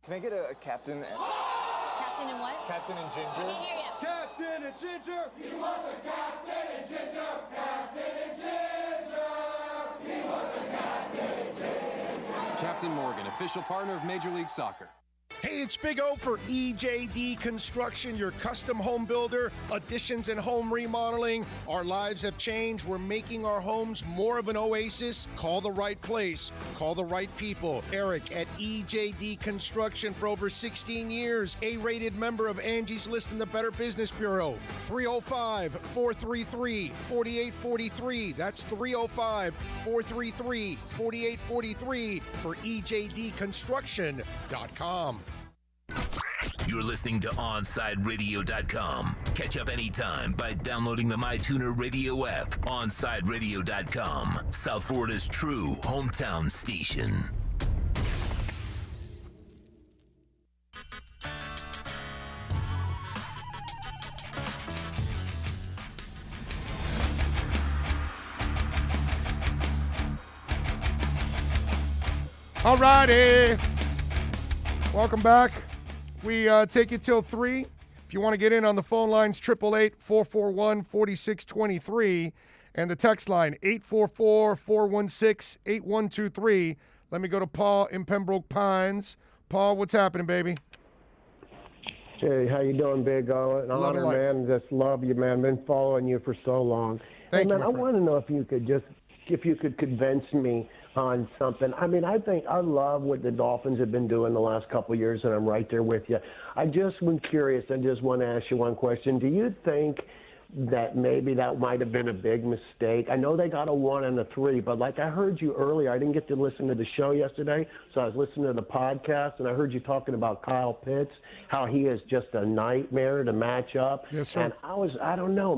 [SPEAKER 24] Can I get a captain?
[SPEAKER 17] Captain and what?
[SPEAKER 24] Captain and Ginger.
[SPEAKER 17] I can't hear you.
[SPEAKER 23] Captain and Ginger. He was a Captain and Ginger. Captain and Ginger. He was a Captain and Ginger.
[SPEAKER 25] Captain Morgan, official partner of Major League Soccer.
[SPEAKER 4] Hey, it's Big O for EJD Construction, your custom home builder, additions and home remodeling. Our lives have changed. We're making our homes more of an oasis. Call the right place. Call the right people. Eric at EJD Construction for over 16 years. A-rated member of Angie's List in the Better Business Bureau. 305-433-4843. That's 305-433-4843 for EJDConstruction.com.
[SPEAKER 3] You're listening to OnSideRadio.com. Catch up anytime by downloading the MyTuner Radio app. OnSideRadio.com, South Florida's true hometown station.
[SPEAKER 7] All righty. Welcome back. We take you till 3. If you want to get in on the phone lines, 888-441-4623. And the text line, 844-416-8123. Let me go to Paul in Pembroke Pines. Paul, what's happening, baby?
[SPEAKER 16] Hey, how you doing, Big O? An
[SPEAKER 7] Love
[SPEAKER 16] honor,
[SPEAKER 7] life.
[SPEAKER 16] man. Just love you, man. Been following you for so long.
[SPEAKER 7] Thank
[SPEAKER 16] hey,
[SPEAKER 7] you,
[SPEAKER 16] man,
[SPEAKER 7] my
[SPEAKER 16] I
[SPEAKER 7] friend.
[SPEAKER 16] want to know if you could convince me on something. I mean, I think I love what the Dolphins have been doing the last couple of years, and I'm right there with you. I just was curious. I just want to ask you one question. Do you think that maybe that might have been a big mistake? I know they got a 1 and a 3, but like I heard you earlier, I didn't get to listen to the show yesterday, so I was listening to the podcast, and I heard you talking about Kyle Pitts, how he is just a nightmare to match up.
[SPEAKER 7] Yes, sir.
[SPEAKER 16] And I don't know,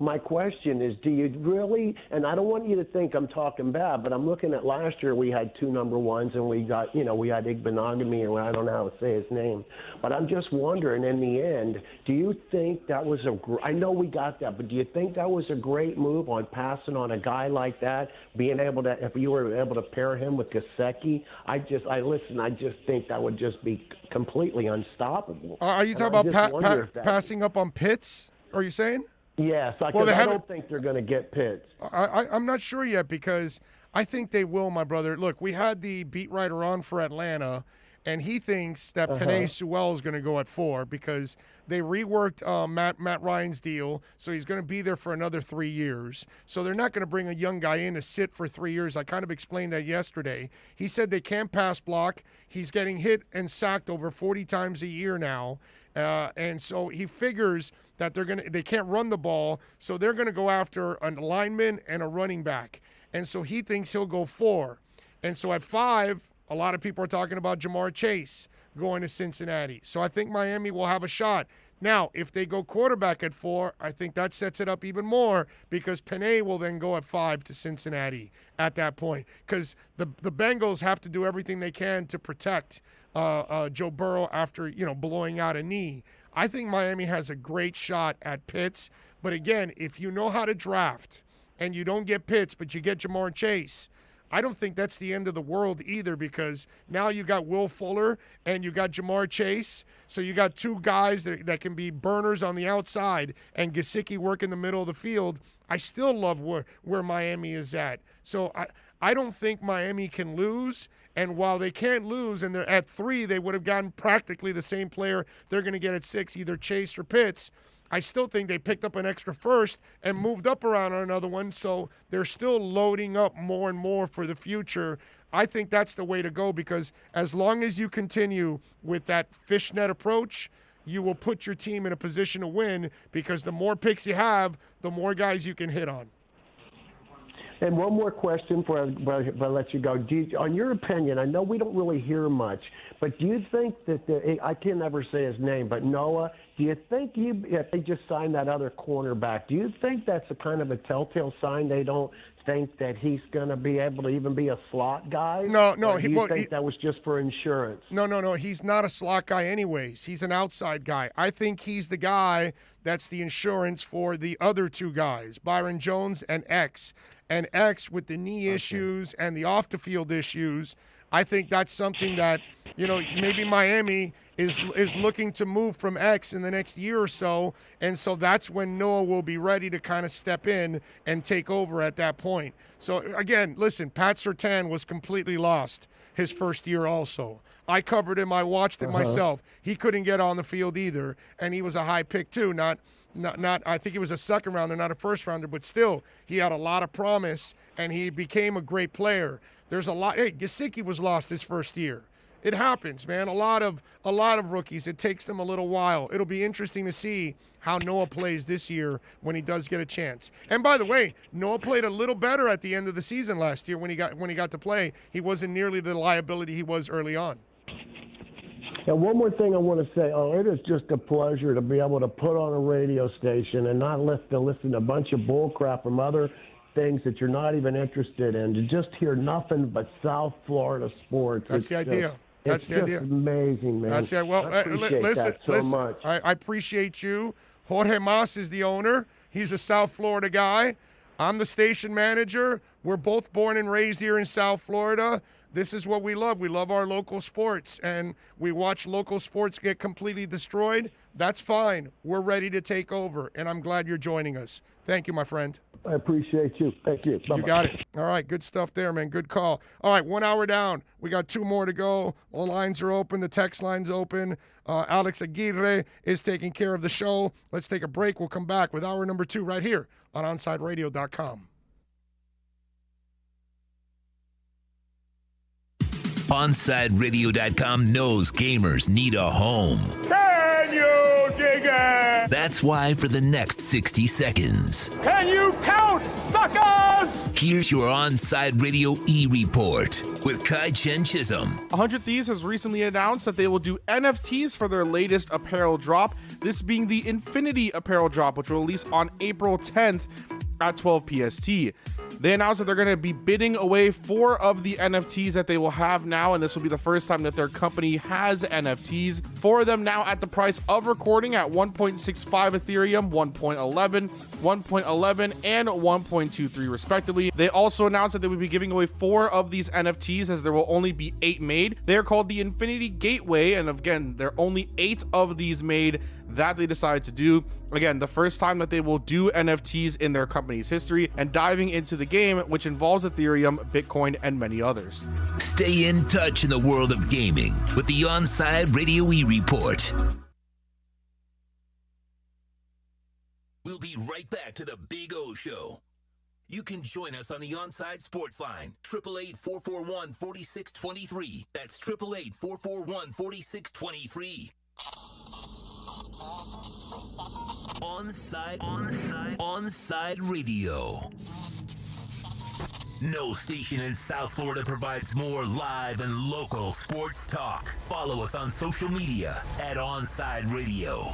[SPEAKER 16] my question is, do you really, and I don't want you to think I'm talking bad, but I'm looking at last year we had 2 number ones, and we got, we had Igbenogany, or I don't know how to say his name. But I'm just wondering, in the end, do you think that was I know we got that, but do you think that was a great move on passing on a guy like that, being able to, if you were able to pair him with Gesicki? I just think that would just be completely unstoppable.
[SPEAKER 7] Are you talking about passing up on Pitts, are you saying?
[SPEAKER 16] Yes, I don't think they're going to get Pitts.
[SPEAKER 7] I'm not sure yet, because I think they will, my brother. Look, we had the beat writer on for Atlanta, and he thinks that Penei Sewell is going to go at 4 because they reworked Matt Ryan's deal, so he's going to be there for another 3 years. So they're not going to bring a young guy in to sit for 3 years. I kind of explained that yesterday. He said they can't pass block. He's getting hit and sacked over 40 times a year now. And so he figures that they can't run the ball, so they're going to go after an lineman and a running back. And so he thinks he'll go 4. And so at 5, a lot of people are talking about Jamar Chase going to Cincinnati. So I think Miami will have a shot. Now, if they go quarterback at 4, I think that sets it up even more, because Penei will then go at 5 to Cincinnati at that point, because the Bengals have to do everything they can to protect Joe Burrow after, blowing out a knee. I think Miami has a great shot at Pitts. But again, if you know how to draft and you don't get Pitts, but you get Jamar Chase, I don't think that's the end of the world either, because now you got Will Fuller and you got Jamar Chase. So you got 2 guys that can be burners on the outside, and Gesicki work in the middle of the field. I still love where Miami is at. So I don't think Miami can lose. And while they can't lose, and they're at 3, they would have gotten practically the same player they're going to get at 6, either Chase or Pitts. I still think they picked up an extra first and moved up around on another one, so they're still loading up more and more for the future. I think that's the way to go, because as long as you continue with that fishnet approach, you will put your team in a position to win, because the more picks you have, the more guys you can hit on.
[SPEAKER 16] And one more question before I let you go. On your opinion, I know we don't really hear much, but do you think that I can never say his name, but Noah, do you think if they just signed that other cornerback, do you think that's a kind of a telltale sign they don't think that he's going to be able to even be a slot guy?
[SPEAKER 7] No.
[SPEAKER 16] Or do you think that was just for insurance?
[SPEAKER 7] No. He's not a slot guy anyways. He's an outside guy. I think he's the guy that's the insurance for the other 2 guys, Byron Jones and X. And X, with the knee issues and the off-the-field issues, I think that's something that, maybe Miami is looking to move from X in the next year or so. And so that's when Noah will be ready to kind of step in and take over at that point. So, again, listen, Pat Surtain was completely lost his first year also. I covered him. I watched it myself. He couldn't get on the field either, and he was a high pick too, not I think he was a second rounder, not a first rounder, but still, he had a lot of promise, and he became a great player. There's a lot. Hey, Gesicki was lost his first year. It happens, man. A lot of rookies, it takes them a little while. It'll be interesting to see how Noah plays this year when he does get a chance. And by the way, Noah played a little better at the end of the season last year when he got to play. He wasn't nearly the liability he was early on.
[SPEAKER 16] And one more thing I want to say. It is just a pleasure to be able to put on a radio station and not listen to a bunch of bull crap from other things that you're not even interested in, to just hear nothing but South Florida sports.
[SPEAKER 7] That's the idea. That's the idea.
[SPEAKER 16] It's amazing, man.
[SPEAKER 7] That's it. Well, listen.
[SPEAKER 16] Much.
[SPEAKER 7] I appreciate you. Jorge Mas is the owner. He's a South Florida guy. I'm the station manager. We're both born and raised here in South Florida. This is what we love. We love our local sports, and we watch local sports get completely destroyed. That's fine. We're ready to take over, and I'm glad you're joining us. Thank you, my friend.
[SPEAKER 16] I appreciate you. Thank you. Bye-bye.
[SPEAKER 7] You got it. All right, good stuff there, man. Good call. All right, 1 hour down. We got 2 more to go. All lines are open. The text line's open. Alex Aguirre is taking care of the show. Let's take a break. We'll come back with hour number 2 right here on OnSideRadio.com.
[SPEAKER 3] OnSideRadio.com knows gamers need a home.
[SPEAKER 23] Can you dig it?
[SPEAKER 3] That's why for the next 60 seconds,
[SPEAKER 23] Can you count, suckers?
[SPEAKER 3] here's your OnSide Radio E-Report with Kai Chen Chisholm.
[SPEAKER 8] 100 Thieves has recently announced that they will do NFTs for their latest apparel drop, this being the Infinity apparel drop, which will release on April 10th at 12 PST. They announced that they're going to be bidding away 4 of the NFTs that they will have now, and this will be the first time that their company has NFTs. 4 of them now at the price of recording at 1.65 Ethereum, 1.11, 1.11, and 1.23 respectively. They also announced that they would be giving away 4 of these NFTs as there will only be 8 made. They are called the Infinity Gateway, and again, there are only 8 of these made that they decided to do. Again, the first time that they will do NFTs in their company's history, and diving into the game, which involves Ethereum, Bitcoin, and many others.
[SPEAKER 3] Stay in touch in the world of gaming with the OnSide Radio E-Report. We'll be right back to the Big O Show. You can join us on the OnSide Sports Line, 888-441-4623. That's 888-441-4623. OnSide Radio. No station in South Florida provides more live and local sports talk. Follow us on social media at OnSide Radio.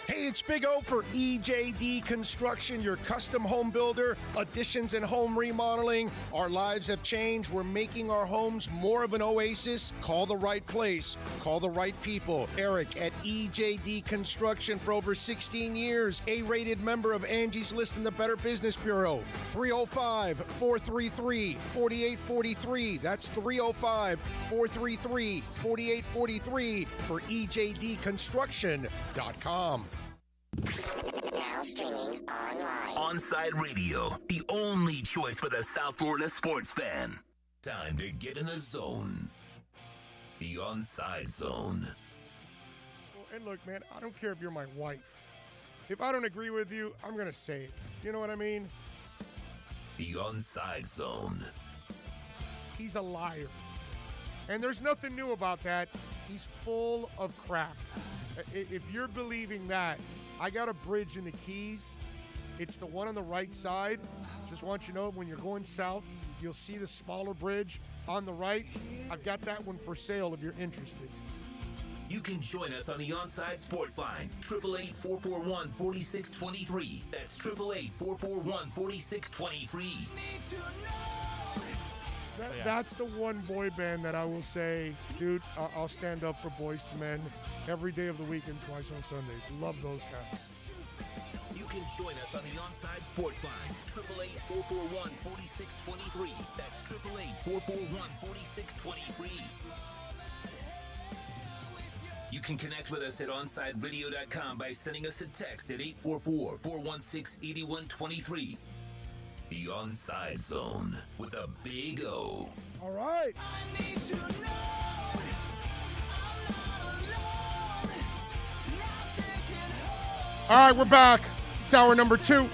[SPEAKER 4] Hey, it's Big O for EJD Construction, your custom home builder, additions and home remodeling. Our lives have changed. We're making our homes more of an oasis. Call the right place. Call the right people. Eric at EJD Construction for over 16 years. A-rated member of Angie's List in the Better Business Bureau. 305-433-4843. That's 305-433-4843 for EJDConstruction.com.
[SPEAKER 3] Now streaming online. OnSide Radio, the only choice for the South Florida sports fan. Time to get in the zone. The OnSide Zone.
[SPEAKER 7] And look, man, I don't care if you're my wife. If I don't agree with you, I'm going to say it. You know what I mean?
[SPEAKER 3] The OnSide Zone.
[SPEAKER 7] He's a liar. And there's nothing new about that. He's full of crap. If you're believing that, I got a bridge in the Keys. It's the one on the right side. Just want you to know, when you're going south, you'll see the smaller bridge on the right. I've got that one for sale if you're interested.
[SPEAKER 3] You can join us on the OnSide Sports Line, 888-441-4623. That's 888-441-4623.
[SPEAKER 7] That's the one boy band that I will say, dude, I'll stand up for Boys to Men every day of the week and twice on Sundays. Love those guys.
[SPEAKER 3] You can join us on the OnSide Sports Line, 888-441-4623. That's 888-441-4623. You can connect with us at OnSideRadio.com by sending us a text at 844-416-8123. The OnSide Zone with a Big O.
[SPEAKER 7] All right. All right, we're back. It's hour number 2.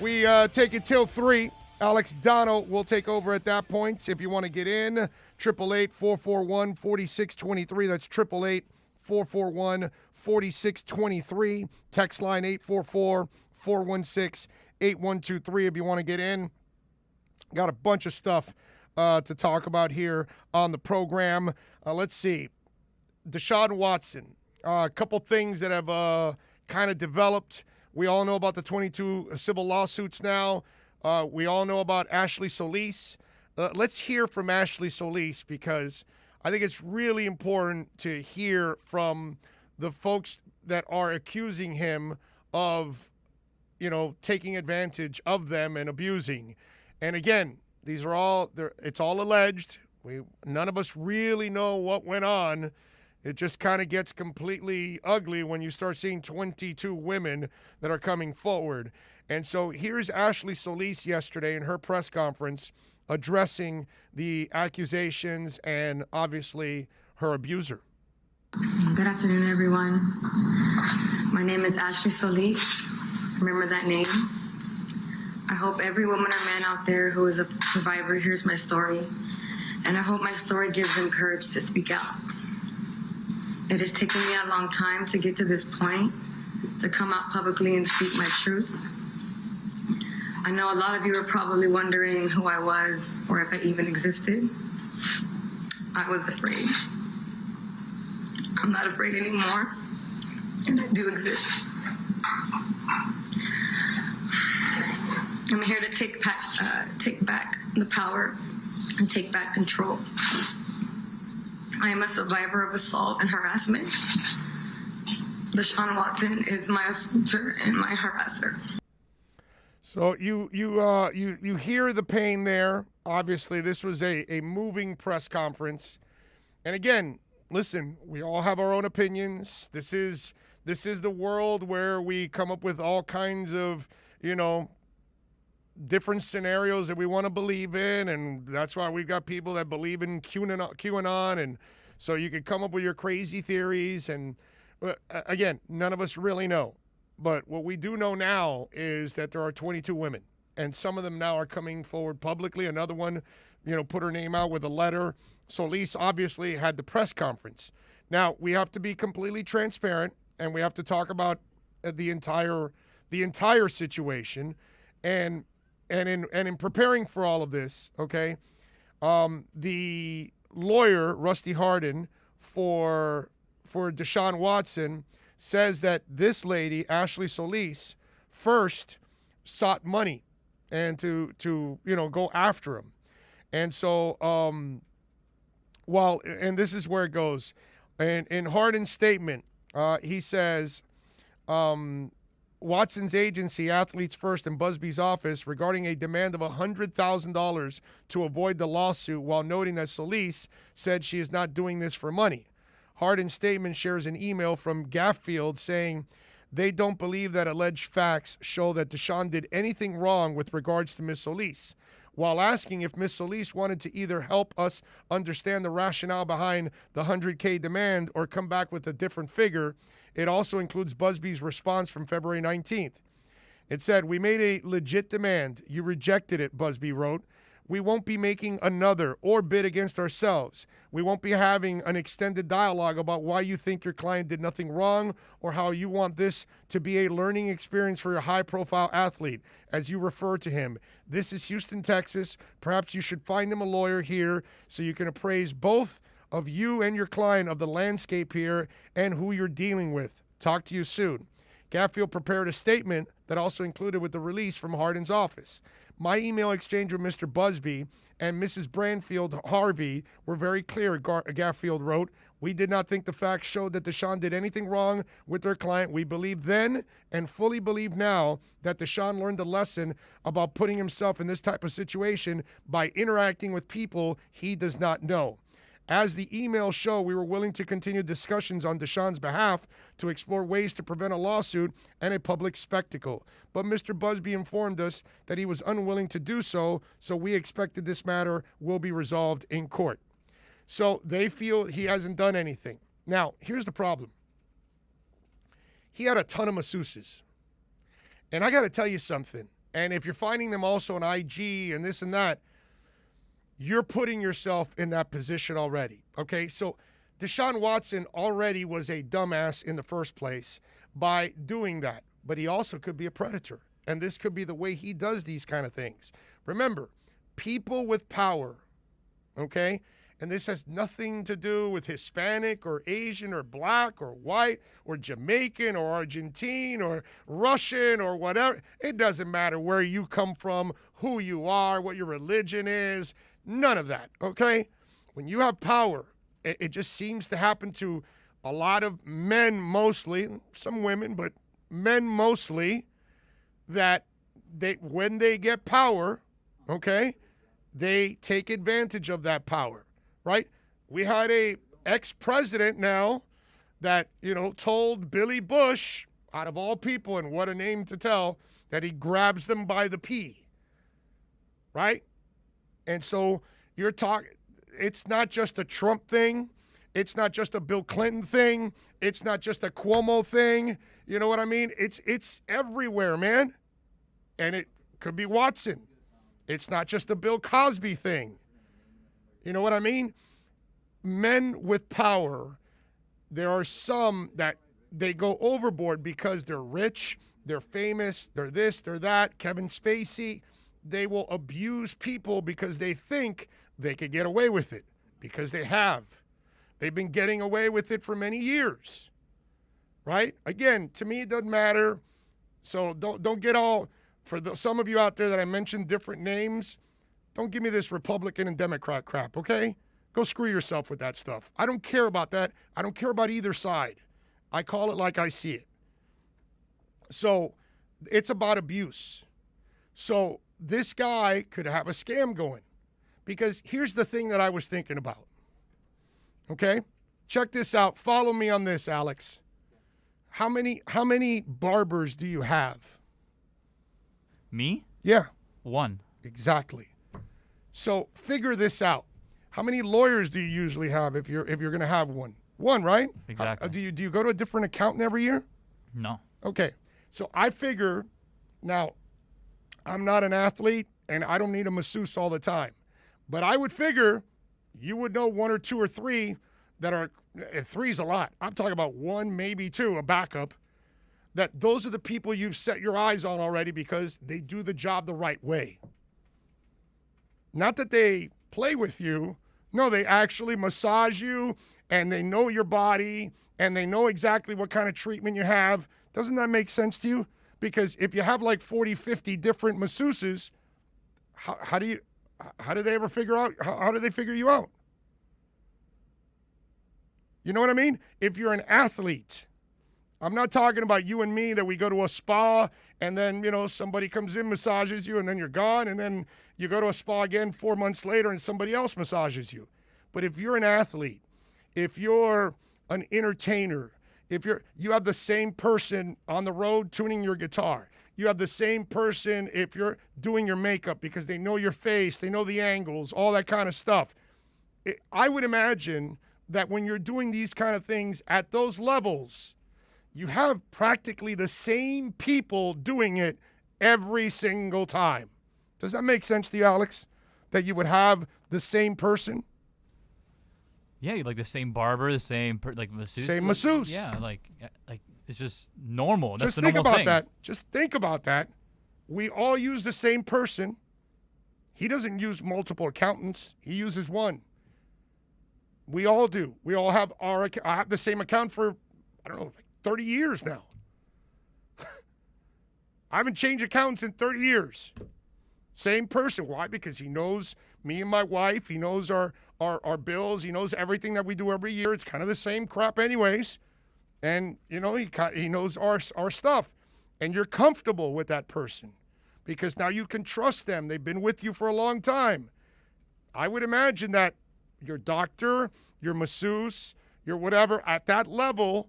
[SPEAKER 7] We take it till 3. Alex Dono will take over at that point. If you want to get in, 888-441-4623. That's 888-441-4623. Text line 844-416-8123 if you want to get in. Got a bunch of stuff to talk about here on the program. Let's see. Deshaun Watson. A couple things that have kind of developed. We all know about the 22 civil lawsuits now. We all know about Ashley Solis. Let's hear from Ashley Solis, because I think it's really important to hear from the folks that are accusing him of, taking advantage of them and abusing. And again, it's all alleged. None of us really know what went on. It just kind of gets completely ugly when you start seeing 22 women that are coming forward. And so here's Ashley Solis yesterday in her press conference addressing the accusations and obviously her abuser.
[SPEAKER 2] Good afternoon, everyone. My name is Ashley Solis. Remember that name. I hope every woman or man out there who is a survivor hears my story, and I hope my story gives them courage to speak out. It has taken me a long time to get to this point, to come out publicly and speak my truth. I know a lot of you are probably wondering who I was or if I even existed. I was afraid. I'm not afraid anymore, and I do exist. I'm here to take back the power and take back control. I am a survivor of assault and harassment. Deshaun Watson is my assaulter and my harasser.
[SPEAKER 7] So you hear the pain there. Obviously, this was a moving press conference. And again, listen, we all have our own opinions. This is the world where we come up with all kinds of, different scenarios that we want to believe in, and that's why we've got people that believe in QAnon, and so you could come up with your crazy theories, and again, none of us really know. But what we do know now is that there are 22 women, and some of them now are coming forward publicly. Another one, put her name out with a letter. Solis obviously had the press conference. Now, we have to be completely transparent, and we have to talk about the entire situation. And in preparing for all of this, okay, the lawyer, Rusty Hardin, for Deshaun Watson says that this lady, Ashley Solis, first sought money and to go after him. And so and this is where it goes. And in Hardin's statement, he says, Watson's agency, Athletes First, and Busby's office regarding a demand of $100,000 to avoid the lawsuit, while noting that Solis said she is not doing this for money. Hardin's statement shares an email from Gaffield saying they don't believe that alleged facts show that Deshaun did anything wrong with regards to Ms. Solis. While asking if Ms. Solis wanted to either help us understand the rationale behind the $100K demand or come back with a different figure, it also includes Busby's response from February 19th. It said, "We made a legit demand. You rejected it," Busby wrote. "We won't be making another or bid against ourselves. We won't be having an extended dialogue about why you think your client did nothing wrong or how you want this to be a learning experience for your high-profile athlete, as you refer to him. This is Houston, Texas. Perhaps you should find him a lawyer here so you can appraise both of you and your client of the landscape here and who you're dealing with. Talk to you soon." Gaffield prepared a statement that also included with the release from Hardin's office. "My email exchange with Mr. Busby and Mrs. Branfield Harvey were very clear," Gaffield wrote. "We did not think the facts showed that Deshaun did anything wrong with their client. We believed then and fully believe now that Deshaun learned a lesson about putting himself in this type of situation by interacting with people he does not know. As the emails show, we were willing to continue discussions on Deshaun's behalf to explore ways to prevent a lawsuit and a public spectacle. But Mr. Busby informed us that he was unwilling to do so, so we expected this matter will be resolved in court." So they feel he hasn't done anything. Now, here's the problem. He had a ton of masseuses. And I got to tell you something. And if you're finding them also on IG and this and that, you're putting yourself in that position already, okay? So Deshaun Watson already was a dumbass in the first place by doing that, but he also could be a predator, and this could be the way he does these kind of things. Remember, people with power, okay? And this has nothing to do with Hispanic or Asian or black or white or Jamaican or Argentine or Russian or whatever. It doesn't matter where you come from, who you are, what your religion is. None of that, okay? When you have power, it just seems to happen to a lot of men mostly, some women, but men mostly, that when they get power, okay, they take advantage of that power, right? We had a ex-president now that, told Billy Bush, out of all people, and what a name to tell, that he grabs them by the pee. Right? And so you're talking, it's not just a Trump thing. It's not just a Bill Clinton thing. It's not just a Cuomo thing. You know what I mean? It's everywhere, man. And it could be Watson. It's not just a Bill Cosby thing. You know what I mean? Men with power, there are some that they go overboard because they're rich, they're famous, they're this, they're that. Kevin Spacey, they will abuse people because they think they could get away with it, because they have. They've been getting away with it for many years, right? Again, to me, it doesn't matter. So don't get all, some of you out there that I mentioned different names, don't give me this Republican and Democrat crap, okay? Go screw yourself with that stuff. I don't care about that. I don't care about either side. I call it like I see it. So it's about abuse. So this guy could have a scam going. Because here's the thing that I was thinking about. Okay? Check this out. Follow me on this, Alex. How many barbers do you have?
[SPEAKER 5] Me?
[SPEAKER 7] Yeah.
[SPEAKER 5] 1.
[SPEAKER 7] Exactly. So figure this out. How many lawyers do you usually have if you're going to have one? 1, right?
[SPEAKER 5] Exactly.
[SPEAKER 7] Do you go to a different accountant every year?
[SPEAKER 5] No.
[SPEAKER 7] Okay. So I figure, now, I'm not an athlete and I don't need a masseuse all the time. But I would figure you would know 1 or 2 or 3 that are, and 3's a lot. I'm talking about 1, maybe 2, a backup, that those are the people you've set your eyes on already because they do the job the right way. Not that they play with you. No, they actually massage you and they know your body and they know exactly what kind of treatment you have. Doesn't that make sense to you? Because if you have like 40, 50 different masseuses, how do they ever figure out, how do they figure you out? You know what I mean? If you're an athlete, I'm not talking about you and me that we go to a spa and then, somebody comes in, massages you, and then you're gone, and then you go to a spa again 4 months later and somebody else massages you. But if you're an athlete, if you're an entertainer, if you have the same person on the road tuning your guitar, you have the same person if you're doing your makeup because they know your face, they know the angles, all that kind of stuff. I would imagine that when you're doing these kind of things at those levels, you have practically the same people doing it every single time. Does that make sense to you, Alex? That you would have the same person?
[SPEAKER 5] Yeah, like the same barber, the same masseuse.
[SPEAKER 7] Same masseuse.
[SPEAKER 5] Yeah, like it's just normal. That's
[SPEAKER 7] just
[SPEAKER 5] the
[SPEAKER 7] think
[SPEAKER 5] normal
[SPEAKER 7] about
[SPEAKER 5] thing.
[SPEAKER 7] that. Just think about that. We all use the same person. He doesn't use multiple accountants. He uses one. We all do. We all have I have the same account for, 30 years now. I haven't changed accounts in 30 years. Same person. Why? Because he knows me and my wife. He knows our bills. He knows everything that we do every year. It's kind of the same crap anyways. And, he knows our stuff. And you're comfortable with that person because now you can trust them. They've been with you for a long time. I would imagine that your doctor, your masseuse, your whatever, at that level,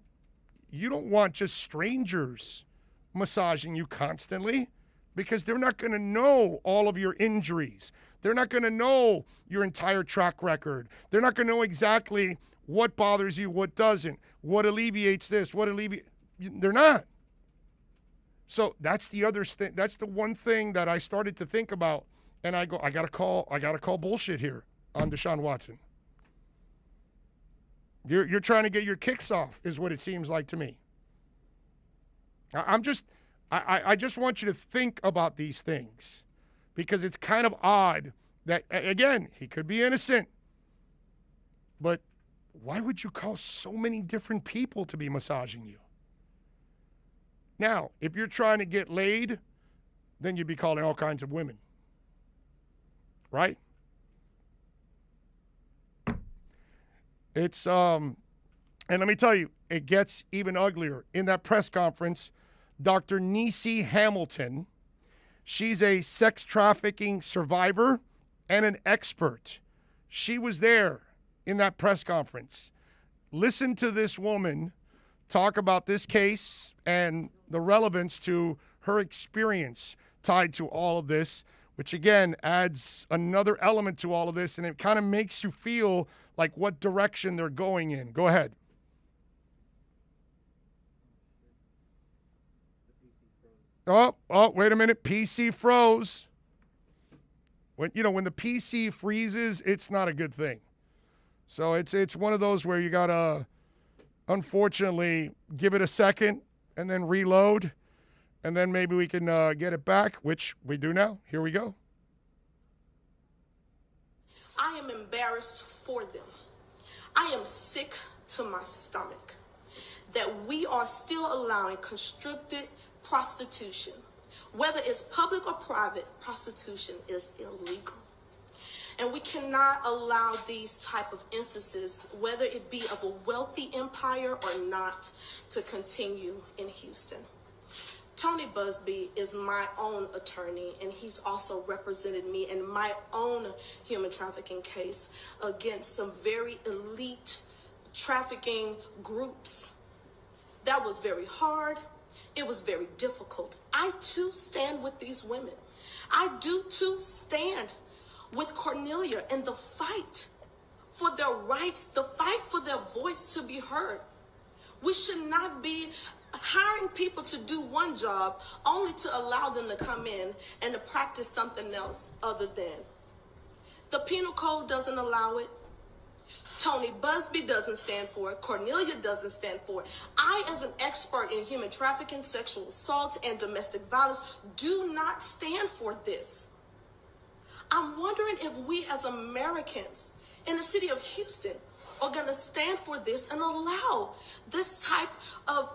[SPEAKER 7] you don't want just strangers massaging you constantly because they're not going to know all of your injuries. They're not going to know your entire track record. They're not going to know exactly what bothers you, what doesn't, what alleviates this, they're not. So that's the other thing. That's the one thing that I started to think about, and I gotta call bullshit here on Deshaun Watson. You're trying to get your kicks off, is what it seems like to me. I just want you to think about these things because it's kind of odd that, again, he could be innocent, but why would you call so many different people to be massaging you? Now, if you're trying to get laid, then you'd be calling all kinds of women, right? It's, and let me tell you, it gets even uglier. In that press conference, Dr. Niecy Hamilton, she's a sex trafficking survivor and an expert. She was there in that press conference. listen to this woman talk about this case and the relevance to her experience tied to all of this, which again adds another element to all of this, and it kind of makes you feel like what direction they're going in. Go ahead. Oh, wait a minute. PC froze. When the PC freezes, it's not a good thing. So it's one of those where you gotta, unfortunately, give it a second and then reload, and then maybe we can get it back, which we do now. Here we go.
[SPEAKER 9] I am embarrassed for them. I am sick to my stomach that we are still allowing constricted prostitution. Whether it's public or private, prostitution is illegal. And we cannot allow these type of instances, whether it be of a wealthy empire or not, to continue in Houston. Tony Busby is my own attorney, and he's also represented me in my own human trafficking case against some very elite trafficking groups. That was very hard. It was very difficult. I too stand with these women. I do too stand with Cornelia in the fight for their rights, the fight for their voice to be heard. We should not be hiring people to do one job only to allow them to come in and to practice something else other than. The penal code doesn't allow it. Tony Busby doesn't stand for it. Cornelia doesn't stand for it. I, as an expert in human trafficking, sexual assault, and domestic violence, do not stand for this. I'm wondering if we as Americans in the city of Houston are going to stand for this and allow this type of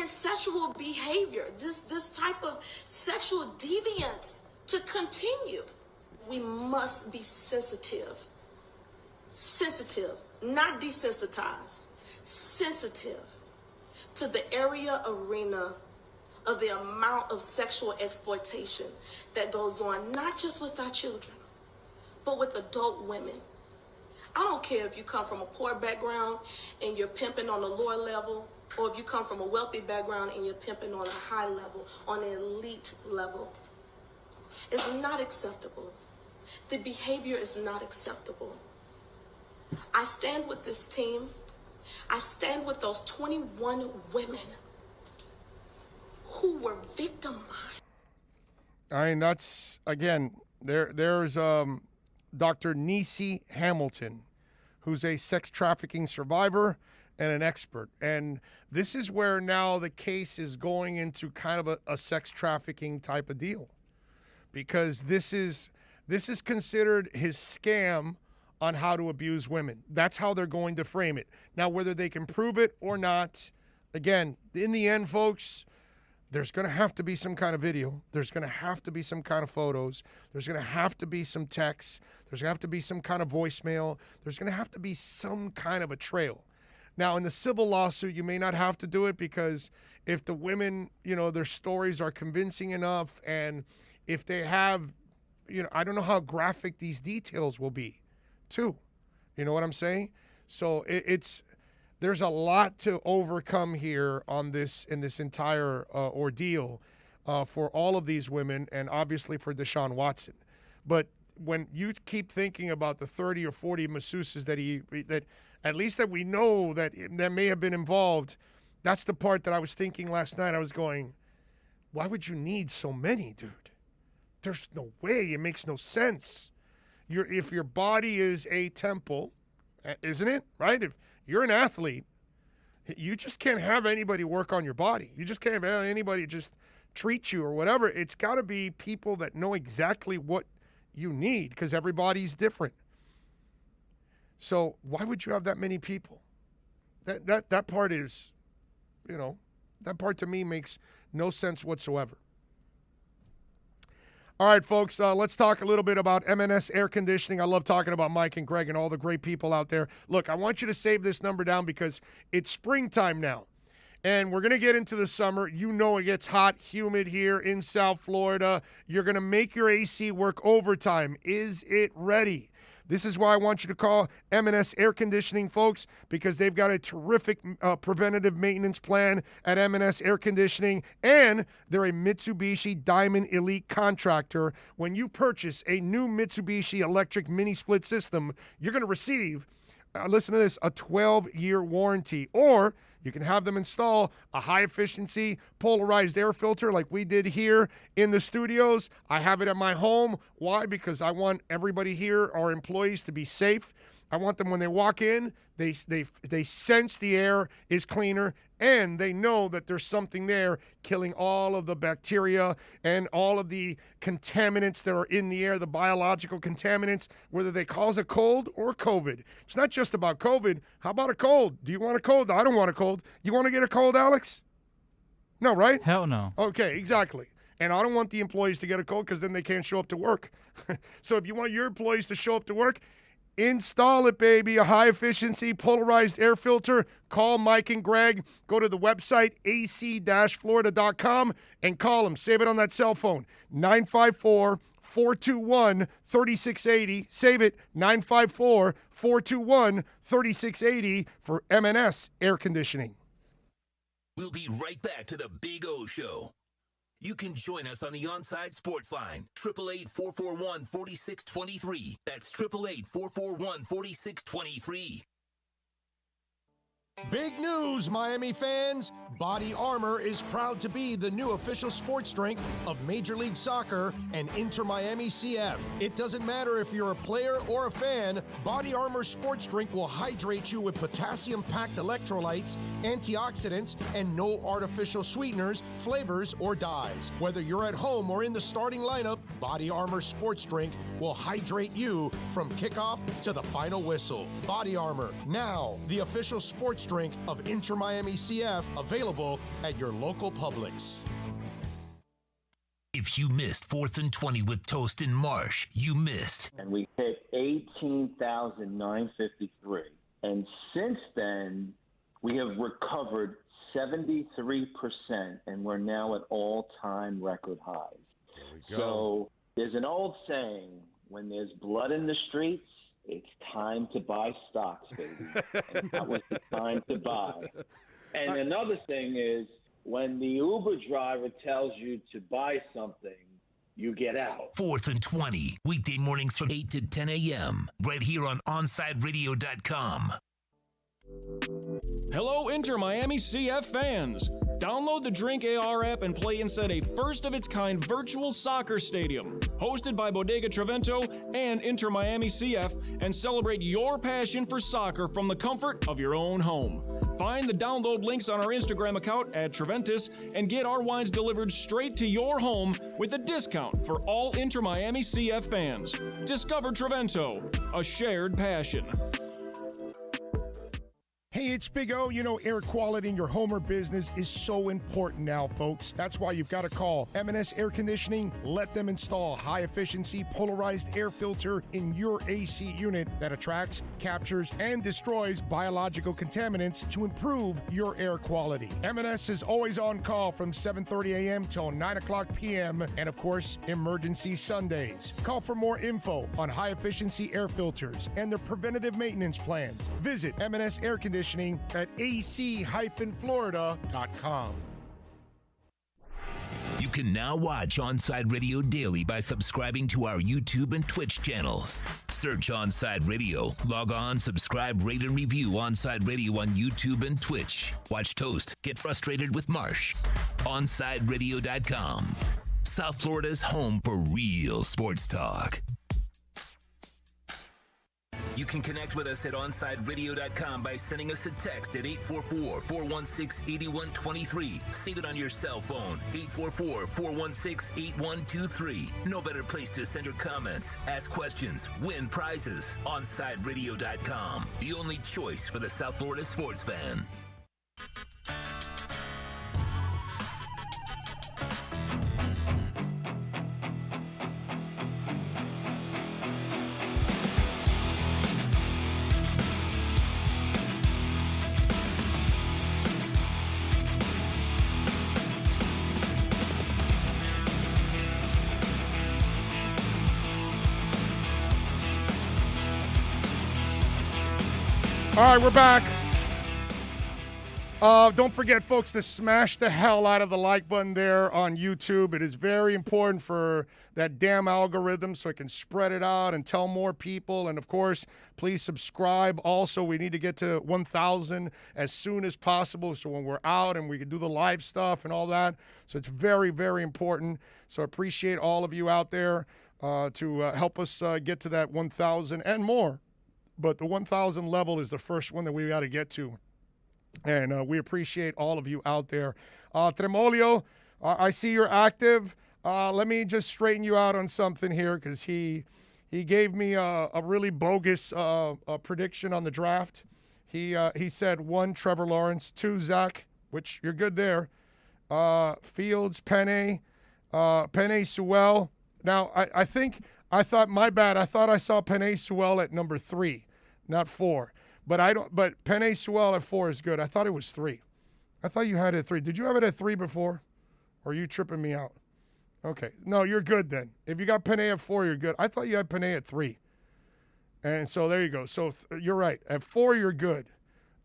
[SPEAKER 9] sexual behavior, this type of sexual deviance to continue. We must be sensitive, not desensitized, sensitive to the arena of the amount of sexual exploitation that goes on, not just with our children, but with adult women. I don't care if you come from a poor background and you're pimping on a lower level, or if you come from a wealthy background and you're pimping on a high level, on an elite level. It's not acceptable. The behavior is not acceptable. I stand with this team. I stand with those 21 women who were victimized.
[SPEAKER 7] I mean, that's, again, there's Dr. Niecy Hamilton, who's a sex trafficking survivor and an expert. And this is where now the case is going into kind of a sex trafficking type of deal, because this is considered his scam on how to abuse women. That's how they're going to frame it. Now, whether they can prove it or not, again, in the end, folks, there's going to have to be some kind of video. There's going to have to be some kind of photos. There's going to have to be some texts. There's going to have to be some kind of voicemail. There's going to have to be some kind of a trail. Now, in the civil lawsuit, you may not have to do it, because if the women, their stories are convincing enough, and if they have, I don't know how graphic these details will be, too. You know what I'm saying? So there's a lot to overcome here in this entire ordeal for all of these women, and obviously for Deshaun Watson. But when you keep thinking about the 30 or 40 masseuses that at least that we know that may have been involved, that's the part that I was thinking last night. I was going, why would you need so many, dude? There's no way. It makes no sense. If your body is a temple, isn't it? Right? If you're an athlete, you just can't have anybody work on your body. You just can't have anybody just treat you or whatever. It's got to be people that know exactly what you need, because everybody's different. So why would you have that many people? That part is, that part to me makes no sense whatsoever. All right, folks, let's talk a little bit about M&S Air Conditioning. I love talking about Mike and Greg and all the great people out there. Look, I want you to save this number down, because it's springtime now, and we're going to get into the summer. It gets hot, humid here in South Florida. You're going to make your AC work overtime. Is it ready? This is why I want you to call M&S Air Conditioning, folks, because they've got a terrific preventative maintenance plan at M&S Air Conditioning, and they're a Mitsubishi Diamond Elite contractor. When you purchase a new Mitsubishi electric mini split system, you're going to receive, listen to this, a 12-year warranty, or you can have them install a high-efficiency polarized air filter like we did here in the studios. I have it at my home. Why? Because I want everybody here, our employees, to be safe. I want them when they walk in, they sense the air is cleaner, and they know that there's something there killing all of the bacteria and all of the contaminants that are in the air, the biological contaminants, whether they cause a cold or COVID. It's not just about COVID. How about a cold? Do you want a cold? I don't want a cold. You want to get a cold, Alex? No, right?
[SPEAKER 5] Hell no.
[SPEAKER 7] Okay, exactly. And I don't want the employees to get a cold because then they can't show up to work. So if you want your employees to show up to work, install it, baby. A high-efficiency polarized air filter. Call Mike and Greg. Go to the website, ac-florida.com, and call them. Save it on that cell phone, 954-421-3680. Save it, 954-421-3680 for M&S Air Conditioning.
[SPEAKER 3] We'll be right back to the Big O Show. You can join us on the OnSide Sports Line, 888-441-4623. That's 888-441-4623.
[SPEAKER 4] Big news, Miami fans! Body Armor is proud to be the new official sports drink of Major League Soccer and Inter Miami CF. It doesn't matter if you're a player or a fan, Body Armor sports drink will hydrate you with potassium-packed electrolytes, antioxidants, and no artificial sweeteners, flavors, or dyes. Whether you're at home or in the starting lineup, Body Armor sports drink will hydrate you from kickoff to the final whistle. Body Armor, now the official sports drink of Inter Miami CF, available at your local Publix.
[SPEAKER 3] If you missed 4th and 20 with Toast and Marsh, you missed.
[SPEAKER 10] And we hit 18,953. And since then, we have recovered 73%, and we're now at all-time record highs. So there's an old saying, when there's blood in the streets, it's time to buy stocks, baby. And that was the time to buy. And another thing is, when the Uber driver tells you to buy something, you get out.
[SPEAKER 3] 4th and 20, weekday mornings from 8 to 10 a.m. right here on OnSideRadio.com.
[SPEAKER 1] Hello, Inter Miami CF fans. Download the Drink AR app and play inside a first-of-its-kind virtual soccer stadium, hosted by Bodega Trevento and Inter Miami CF, and celebrate your passion for soccer from the comfort of your own home. Find the download links on our Instagram account at Treventus and get our wines delivered straight to your home with a discount for all Inter Miami CF fans. Discover Trevento, a shared passion.
[SPEAKER 7] Hey, it's Big O. You know, air quality in your home or business is so important now, folks. That's why you've got to call M&S Air Conditioning. Let them install a high-efficiency polarized air filter in your AC unit that attracts, captures, and destroys biological contaminants to improve your air quality. M&S is always on call from 7:30 a.m. till 9 o'clock p.m. and, of course, emergency Sundays. Call for more info on high-efficiency air filters and their preventative maintenance plans. Visit M&S Air Conditioning at ac-florida.com.
[SPEAKER 3] You can now watch OnSide Radio daily by subscribing to our YouTube and Twitch channels. Search OnSide Radio. Log on, subscribe, rate, and review OnSide Radio on YouTube and Twitch. Watch Toast get frustrated with Marsh. OnSideRadio.com. South Florida's home for real sports talk. You can connect with us at OnSideRadio.com by sending us a text at 844-416-8123. Save it on your cell phone, 844-416-8123. No better place to send your comments, ask questions, win prizes. OnSideRadio.com, the only choice for the South Florida sports fan.
[SPEAKER 7] All right, we're back. Don't forget, folks, to smash the hell out of the like button there on YouTube. It is very important for that damn algorithm so it can spread it out and tell more people. And, of course, please subscribe. Also, we need to get to 1,000 as soon as possible so when we're out and we can do the live stuff and all that. So it's very, very important. So I appreciate all of you out there to help us get to that 1,000 and more. But the 1,000 level is the first one that we got to get to. And we appreciate all of you out there. Tremolio, I see you're active. Let me just straighten you out on something here because he gave me a really bogus prediction on the draft. He said 1, Trevor Lawrence, 2, Zach, which you're good there. Fields, Penny Sewell. Now, I thought, my bad, I thought I saw Penny Sewell at number 3, not 4. But Penny Sewell at 4 is good. I thought it was 3. I thought you had it at 3. Did you have it at 3 before? Or are you tripping me out? Okay. No, you're good then. If you got Penny at 4, you're good. I thought you had Penny at 3. And so there you go. So you're right. At 4, you're good.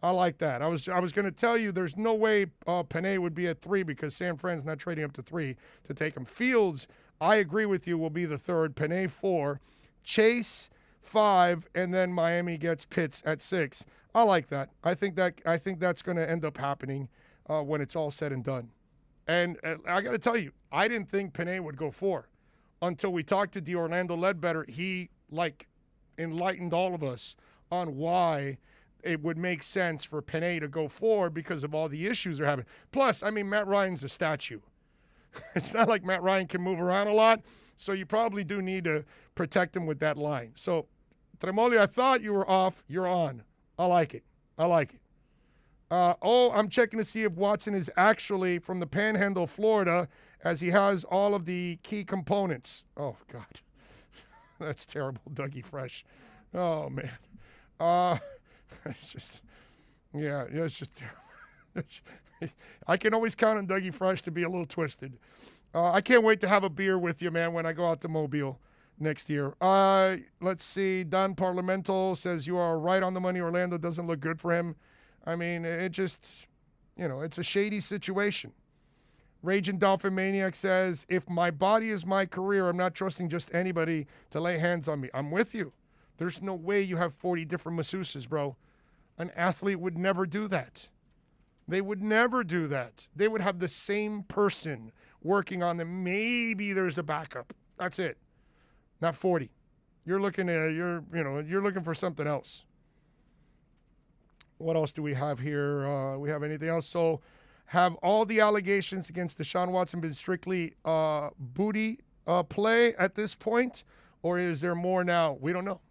[SPEAKER 7] I like that. I was going to tell you there's no way Penny would be at 3 because San Fran's not trading up to 3 to take him. Fields, I agree with you, will be the 3rd. Penny 4. Chase 5, and then Miami gets Pitts at 6. I like that. I think that's going to end up happening when it's all said and done. And I got to tell you, I didn't think Penny would go 4 until we talked to Orlando Ledbetter. He enlightened all of us on why it would make sense for Penny to go 4 because of all the issues they're having. Plus, I mean, Matt Ryan's a statue. It's not like Matt Ryan can move around a lot, so you probably do need to protect him with that line. So, Tremoli, I thought you were off. You're on. I like it. I'm checking to see if Watson is actually from the Panhandle, Florida, as he has all of the key components. Oh, God. That's terrible, Dougie Fresh. Oh, man. It's just terrible. I can always count on Dougie Fresh to be a little twisted. I can't wait to have a beer with you, man, when I go out to Mobile next year. Let's see. Don Parlamento says you are right on the money. Orlando doesn't look good for him. I mean, it just, it's a shady situation. Raging Dolphin Maniac says, if my body is my career, I'm not trusting just anybody to lay hands on me. I'm with you. There's no way you have 40 different masseuses, bro. An athlete would never do that. They would never do that. They would have the same person working on them. Maybe there's a backup. That's it. Not 40. You're looking for something else. What else do we have here? We have anything else? So, have all the allegations against Deshaun Watson been strictly booty play at this point, or is there more now? We don't know.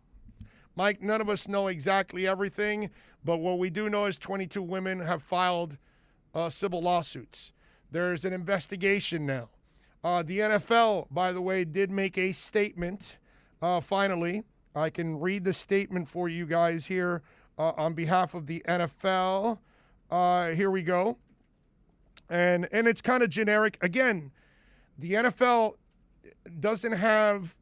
[SPEAKER 7] Mike, none of us know exactly everything, but what we do know is 22 women have filed civil lawsuits. There's an investigation now. The NFL, by the way, did make a statement. Finally, I can read the statement for you guys here on behalf of the NFL. Here we go. And it's kind of generic. Again, the NFL doesn't have,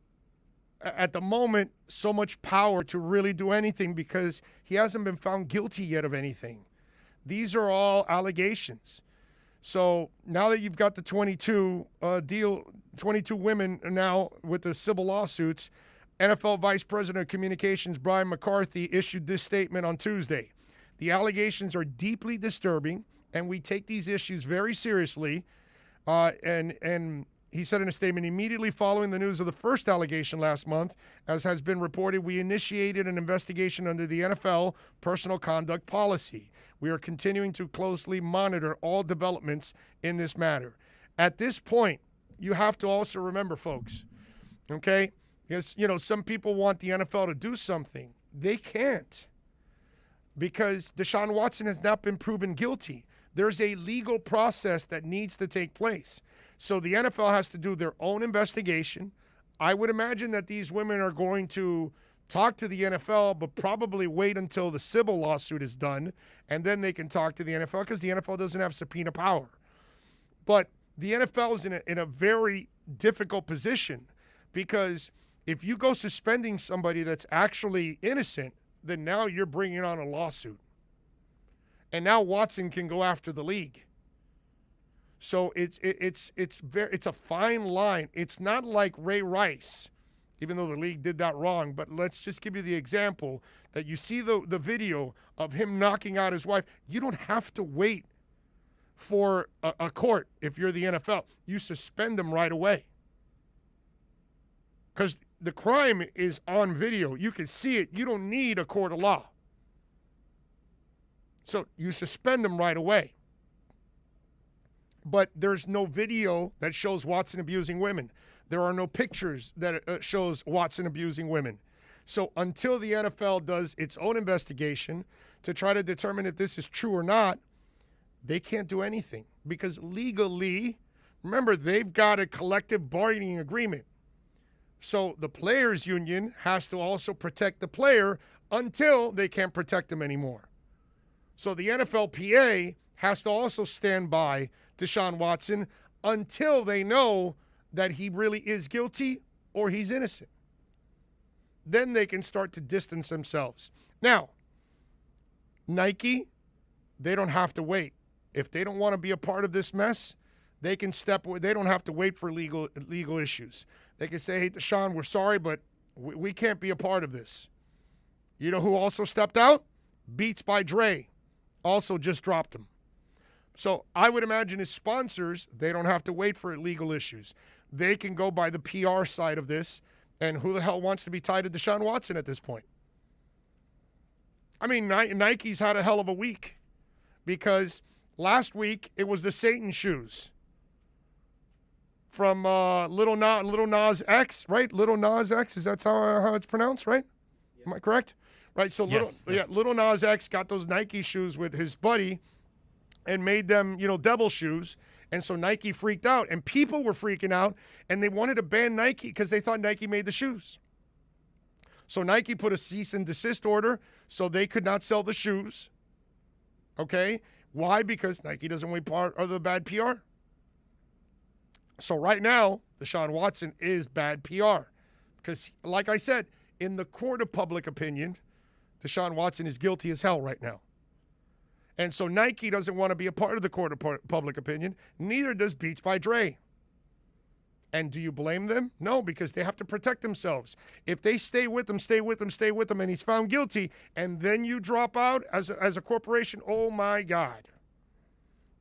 [SPEAKER 7] at the moment, so much power to really do anything because he hasn't been found guilty yet of anything. These are all allegations. So now that you've got the 22 women now with the civil lawsuits, NFL Vice President of Communications Brian McCarthy issued this statement on Tuesday. The allegations are deeply disturbing, and we take these issues very seriously. And he said in a statement, immediately following the news of the first allegation last month, as has been reported, we initiated an investigation under the NFL personal conduct policy. We are continuing to closely monitor all developments in this matter. At this point, you have to also remember, folks, okay? Because, some people want the NFL to do something. They can't because Deshaun Watson has not been proven guilty. There's a legal process that needs to take place. So the NFL has to do their own investigation. I would imagine that these women are going to talk to the NFL, but probably wait until the civil lawsuit is done, and then they can talk to the NFL because the NFL doesn't have subpoena power. But the NFL is in a very difficult position because if you go suspending somebody that's actually innocent, then now you're bringing on a lawsuit. And now Watson can go after the league. So it's a fine line. It's not like Ray Rice, even though the league did that wrong. But let's just give you the example that you see the video of him knocking out his wife. You don't have to wait for a court if you're the NFL. You suspend them right away. Because the crime is on video. You can see it. You don't need a court of law. So you suspend them right away. But there's no video that shows Watson abusing women. There are no pictures that shows Watson abusing women. So until the NFL does its own investigation to try to determine if this is true or not, they can't do anything. Because legally, remember, they've got a collective bargaining agreement. So the players' union has to also protect the player until they can't protect him anymore. So the NFLPA has to also stand by Deshaun Watson until they know that he really is guilty or he's innocent. Then they can start to distance themselves. Now, Nike, they don't have to wait. If they don't want to be a part of this mess, they can step away. They don't have to wait for legal issues. They can say, hey, Deshaun, we're sorry, but we can't be a part of this. You know who also stepped out? Beats by Dre also just dropped him. So I would imagine his sponsors, they don't have to wait for legal issues. They can go by the PR side of this, and who the hell wants to be tied to Deshaun Watson at this point? I mean, Nike's had a hell of a week because last week it was the Satan shoes from Little Nas X, right? Little Nas X, is that how it's pronounced, right? Am I correct? Right, so
[SPEAKER 5] Yes.
[SPEAKER 7] Little Nas X got those Nike shoes with his buddy and made them, devil shoes. And so Nike freaked out, and people were freaking out, and they wanted to ban Nike because they thought Nike made the shoes. So Nike put a cease and desist order so they could not sell the shoes. Okay? Why? Because Nike doesn't want part of the bad PR. So right now, Deshaun Watson is bad PR. Because, like I said, in the court of public opinion, Deshaun Watson is guilty as hell right now. And so Nike doesn't want to be a part of the court of public opinion. Neither does Beats by Dre. And do you blame them? No, because they have to protect themselves. If they stay with him, and he's found guilty, and then you drop out as a corporation, oh my God.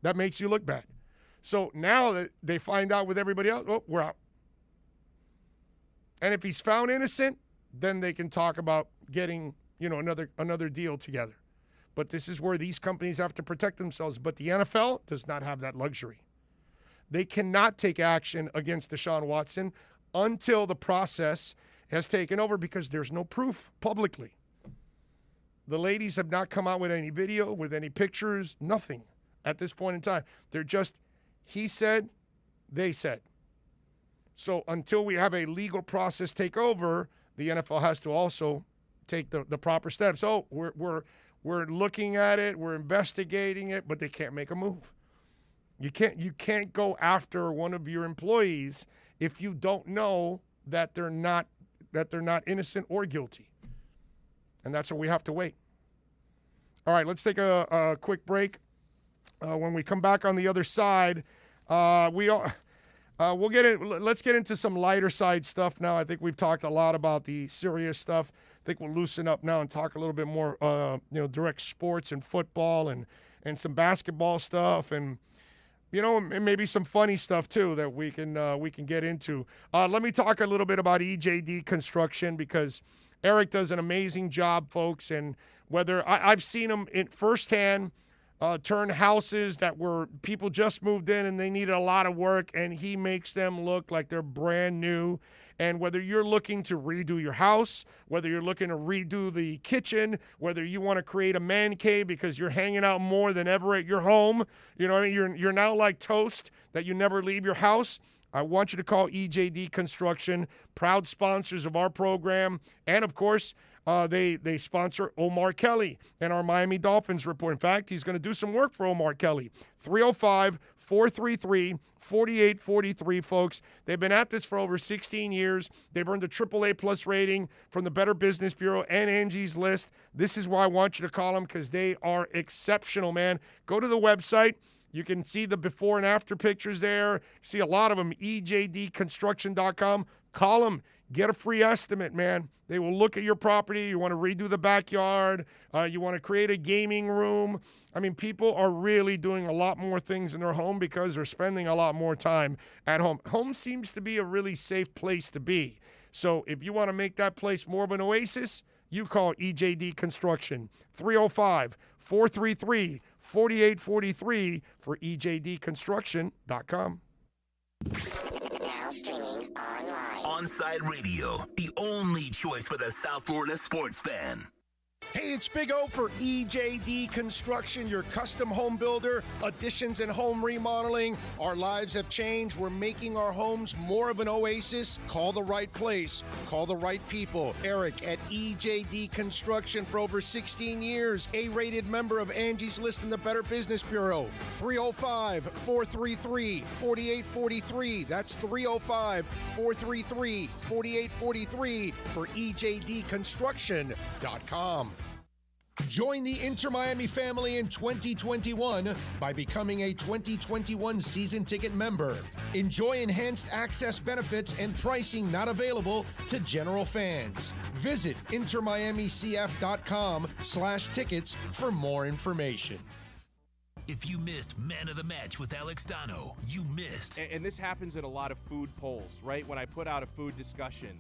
[SPEAKER 7] That makes you look bad. So now that they find out with everybody else, oh, we're out. And if he's found innocent, then they can talk about getting, another deal together. But this is where these companies have to protect themselves. But the NFL does not have that luxury. They cannot take action against Deshaun Watson until the process has taken over because there's no proof publicly. The ladies have not come out with any video, with any pictures, nothing at this point in time. They're just, he said, they said. So until we have a legal process take over, the NFL has to also take the proper steps. Oh, we're looking at it, we're investigating it, but they can't make a move. You can't go after one of your employees if you don't know that they're not innocent or guilty. And that's what we have to wait. All right, let's take a quick break. When we come back on the other side, we'll get in. Let's get into some lighter side stuff now. I think we've talked a lot about the serious stuff. I think we'll loosen up now and talk a little bit more, direct sports and football and some basketball stuff and maybe some funny stuff too that we can get into. Let me talk a little bit about EJD Construction because Eric does an amazing job, folks. And whether I've seen him in firsthand turn houses that were people just moved in and they needed a lot of work, and he makes them look like they're brand new. And whether you're looking to redo your house, whether you're looking to redo the kitchen, whether you want to create a man cave because you're hanging out more than ever at your home, you're now like toast that you never leave your house. I want you to call EJD Construction, proud sponsors of our program. And, of course, they sponsor Omar Kelly and our Miami Dolphins report. In fact, he's going to do some work for Omar Kelly. 305-433-4843, folks. They've been at this for over 16 years. They've earned a AAA plus rating from the Better Business Bureau and Angie's List. This is why I want you to call them, because they are exceptional, man. Go to the website. You can see the before and after pictures there. See a lot of them, ejdconstruction.com. Call them. Get a free estimate, man. They will look at your property. You want to redo the backyard. You want to create a gaming room. I mean, people are really doing a lot more things in their home because they're spending a lot more time at home. Home seems to be a really safe place to be. So if you want to make that place more of an oasis, you call EJD Construction, 305-433-4843 for ejdconstruction.com.
[SPEAKER 3] Now streaming online. OnSide Radio, the only choice for the South Florida sports fan.
[SPEAKER 4] Hey, it's Big O for EJD Construction, your custom home builder, additions and home remodeling. Our lives have changed. We're making our homes more of an oasis. Call the right place. Call the right people. Eric at EJD Construction for over 16 years. A-rated member of Angie's List in the Better Business Bureau. 305-433-4843. That's 305-433-4843 for ejdconstruction.com. Join the Inter Miami family in 2021 by becoming a 2021 season ticket member. Enjoy enhanced access benefits and pricing not available to general fans. Visit intermiamicf.com/tickets for more information.
[SPEAKER 3] If you missed Man of the Match with Alex Dano, you missed.
[SPEAKER 8] And this happens in a lot of food polls, right? When I put out a food discussion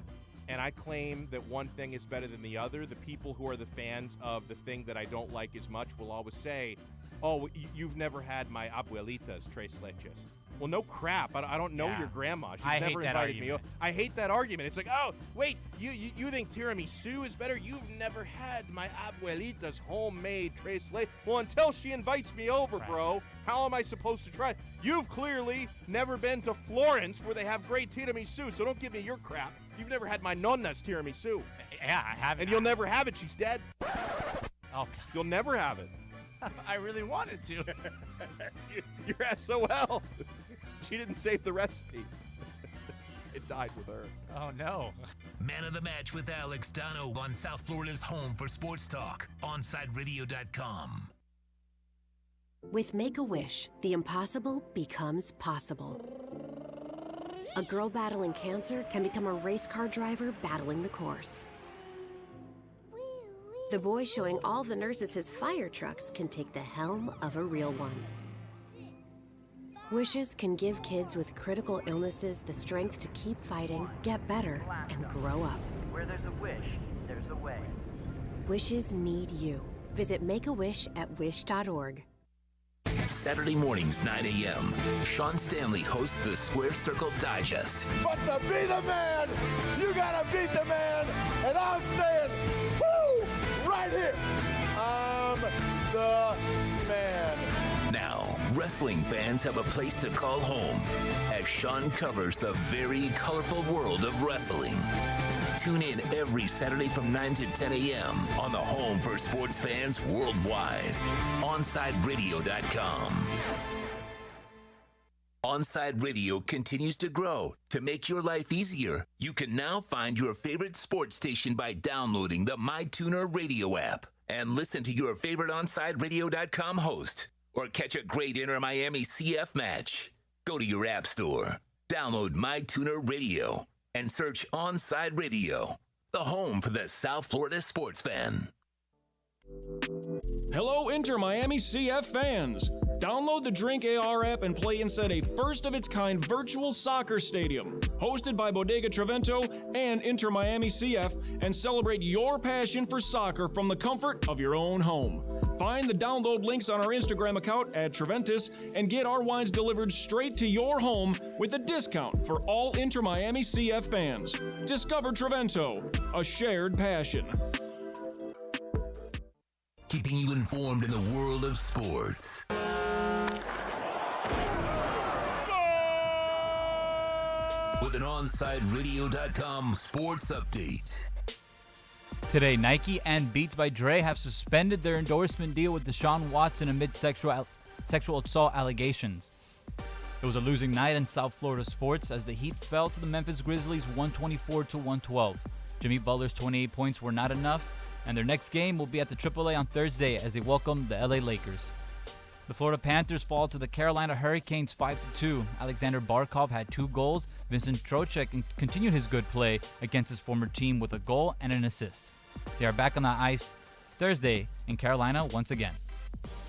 [SPEAKER 8] and I claim that one thing is better than the other, the people who are the fans of the thing that I don't like as much will always say, oh, you've never had my abuelita's tres leches. Well, no crap. I don't know your grandma. She's never invited me. I hate that argument. It's like, oh, wait, you think tiramisu is better? You've never had my abuelita's homemade tres leches. Well, until she invites me over, bro, how am I supposed to try? You've clearly never been to Florence where they have great tiramisu, so don't give me your crap. You've never had my nonna's tiramisu.
[SPEAKER 5] Yeah, I haven't.
[SPEAKER 8] And you'll never have it. She's dead.
[SPEAKER 5] Oh, God.
[SPEAKER 8] You'll never have it.
[SPEAKER 5] I really wanted to.
[SPEAKER 8] You're SOL. She didn't save the recipe. It died with her.
[SPEAKER 5] Oh, no.
[SPEAKER 3] Man of the Match with Alex Dano on South Florida's home for sports talk, OnSideRadio.com.
[SPEAKER 13] With Make-A-Wish, the impossible becomes possible. A girl battling cancer can become a race car driver battling the course. The boy showing all the nurses his fire trucks can take the helm of a real one. Wishes can give kids with critical illnesses the strength to keep fighting, get better, and grow up.
[SPEAKER 19] Where there's a wish, there's a way.
[SPEAKER 13] Wishes need you. Visit Make-A-Wish at wish.org.
[SPEAKER 3] Saturday mornings, 9 a.m., Sean Stanley hosts the Square Circle Digest.
[SPEAKER 23] But to be the man, you gotta beat the man. And I'm saying, woo, right here. I'm the man.
[SPEAKER 3] Now, wrestling fans have a place to call home as Sean covers the very colorful world of wrestling. Tune in every Saturday from 9 to 10 a.m. on the home for sports fans worldwide, OnSideRadio.com. OnSide Radio continues to grow. To make your life easier, you can now find your favorite sports station by downloading the MyTuner radio app and listen to your favorite OnSideRadio.com host or catch a great Inter Miami CF match. Go to your app store, download MyTuner Radio, and search OnSide Radio, the home for the South Florida sports fan.
[SPEAKER 1] Hello, Inter Miami CF fans. Download the Drink AR app and play inside a first-of-its-kind virtual soccer stadium, hosted by Bodega Trevento and Inter Miami CF, and celebrate your passion for soccer from the comfort of your own home. Find the download links on our Instagram account at Treventus and get our wines delivered straight to your home with a discount for all Inter Miami CF fans. Discover Trevento, a shared passion.
[SPEAKER 3] Keeping you informed in the world of sports. with an OnSideRadio.com sports update.
[SPEAKER 5] Today, Nike and Beats by Dre have suspended their endorsement deal with Deshaun Watson amid sexual assault allegations. It was a losing night in South Florida sports as the Heat fell to the Memphis Grizzlies 124-112. Jimmy Butler's 28 points were not enough, and their next game will be at the AAA on Thursday as they welcome the LA Lakers. The Florida Panthers fall to the Carolina Hurricanes 5-2. Alexander Barkov had 2 goals. Vincent Trocheck continued his good play against his former team with a goal and an assist. They are back on the ice Thursday in Carolina once again.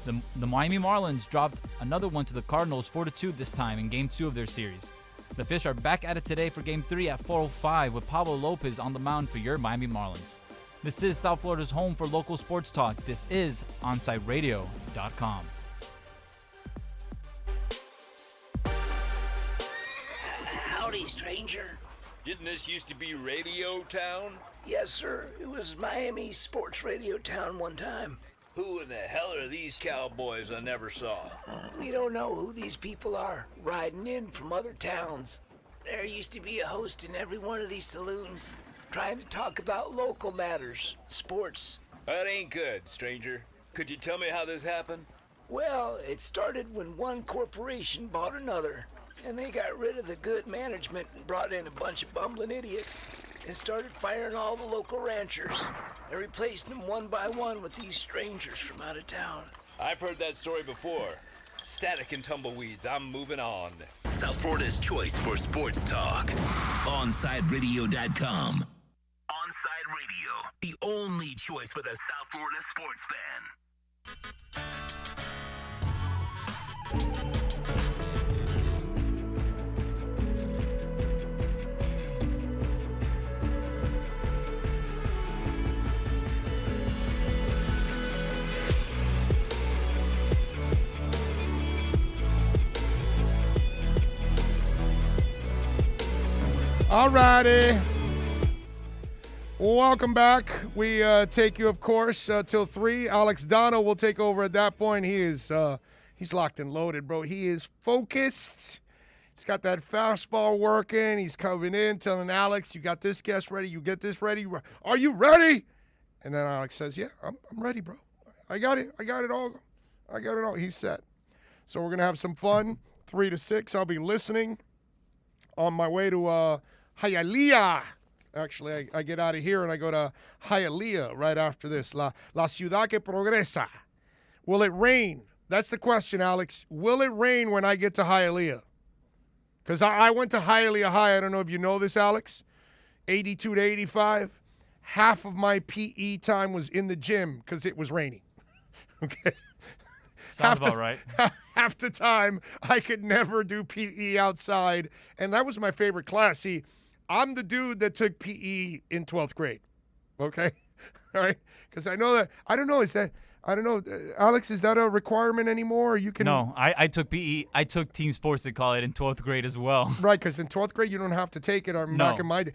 [SPEAKER 5] The Miami Marlins dropped another one to the Cardinals 4-2 this time in Game 2 of their series. The Fish are back at it today for Game 3 at 4:05 with Pablo Lopez on the mound for your Miami Marlins. This is South Florida's home for local sports talk. This is OnSideRadio.com.
[SPEAKER 14] Howdy, stranger.
[SPEAKER 15] Didn't this used to be Radio Town?
[SPEAKER 14] Yes, sir. It was Miami Sports Radio Town one time.
[SPEAKER 15] Who in the hell are these cowboys I never saw?
[SPEAKER 14] We don't know who these people are, riding in from other towns. There used to be a host in every one of these saloons, trying to talk about local matters, sports.
[SPEAKER 15] That ain't good, stranger. Could you tell me how this happened?
[SPEAKER 14] Well, it started when one corporation bought another, and they got rid of the good management and brought in a bunch of bumbling idiots and started firing all the local ranchers. They replaced them one by one with these strangers from out of town.
[SPEAKER 15] I've heard that story before. Static and tumbleweeds, I'm moving on.
[SPEAKER 3] South Florida's choice for sports talk. OnSideRadio.com. OnSide Radio, the only choice for the South Florida sports fan.
[SPEAKER 7] All righty. Welcome back. We take you, of course, till 3. Alex Dono will take over at that point. He is he's locked and loaded, bro. He is focused. He's got that fastball working. He's coming in, telling Alex, you got this guest ready. You get this ready. Are you ready? And then Alex says, yeah, I'm ready, bro. I got it. I got it all. I got it all. He's set. So we're going to have some fun. 3 to 6. I'll be listening on my way to Hialeah. Actually, I get out of here and I go to Hialeah right after this. La ciudad que progresa. Will it rain? That's the question, Alex. Will it rain when I get to Hialeah? Because I went to Hialeah High. I don't know if you know this, Alex. 82 to 85. Half of my PE time was in the gym because it was raining. Okay.
[SPEAKER 5] Sounds about right.
[SPEAKER 7] Half the time, I could never do PE outside. And that was my favorite class. See, I'm the dude that took PE in 12th grade. Okay? All right? Because I know that, I don't know, Alex, is that a requirement anymore? Or you can.
[SPEAKER 5] No, I took PE. I took team sports, they call it, in 12th grade as well.
[SPEAKER 7] Right, because in 12th grade, you don't have to take it. Back in my day.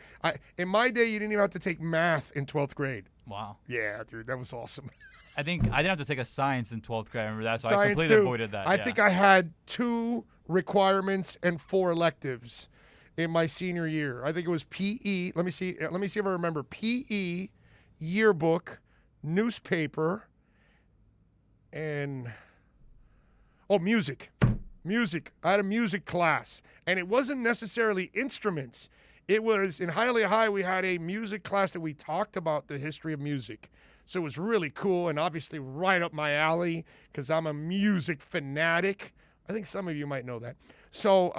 [SPEAKER 7] In my day, you didn't even have to take math in 12th grade.
[SPEAKER 5] Wow.
[SPEAKER 7] Yeah, dude, that was awesome.
[SPEAKER 5] I think I didn't have to take a science in 12th grade. I remember that, so
[SPEAKER 7] Science
[SPEAKER 5] I completely
[SPEAKER 7] too.
[SPEAKER 5] avoided that.
[SPEAKER 7] I think I had 2 requirements and 4 electives in my senior year. I think it was PE. Let me see if I remember. PE, yearbook, newspaper, and music. Music. I had a music class, and it wasn't necessarily instruments. It was in Hialeah High. We had a music class that we talked about the history of music. So it was really cool and obviously right up my alley because I'm a music fanatic. I think some of you might know that. So,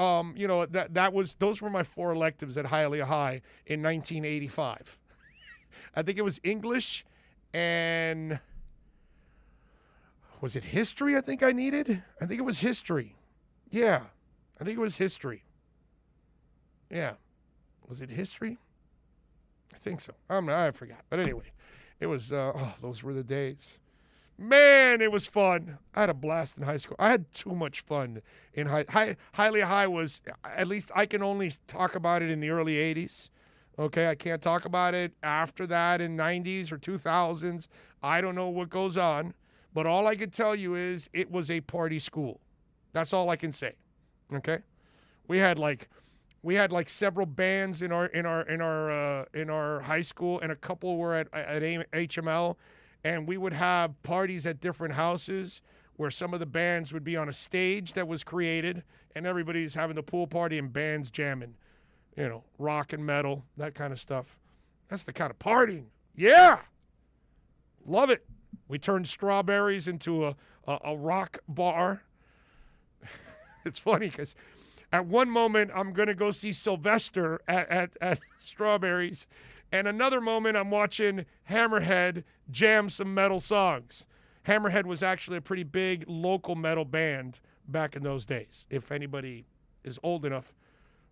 [SPEAKER 7] those were my 4 electives at Hialeah High in 1985. I think it was English and was it history I think I needed? I think it was history. Yeah, I think it was history. Yeah. Was it history? I think so. I forgot. But anyway. It was, those were the days. Man, it was fun. I had a blast in high school. I had too much fun in Hialeah High was, at least I can only talk about it in the early 80s. Okay, I can't talk about it after that in 90s or 2000s. I don't know what goes on. But all I can tell you is it was a party school. That's all I can say. Okay? We had like We had like several bands in our high school, and a couple were at HML, and we would have parties at different houses where some of the bands would be on a stage that was created, and everybody's having the pool party and bands jamming, rock and metal, that kind of stuff. That's the kind of partying. Yeah, love it. We turned Strawberries into a rock bar. It's funny because at one moment I'm going to go see Sylvester at Strawberries, and another moment I'm watching Hammerhead jam some metal songs. Hammerhead was actually a pretty big local metal band back in those days. If anybody is old enough,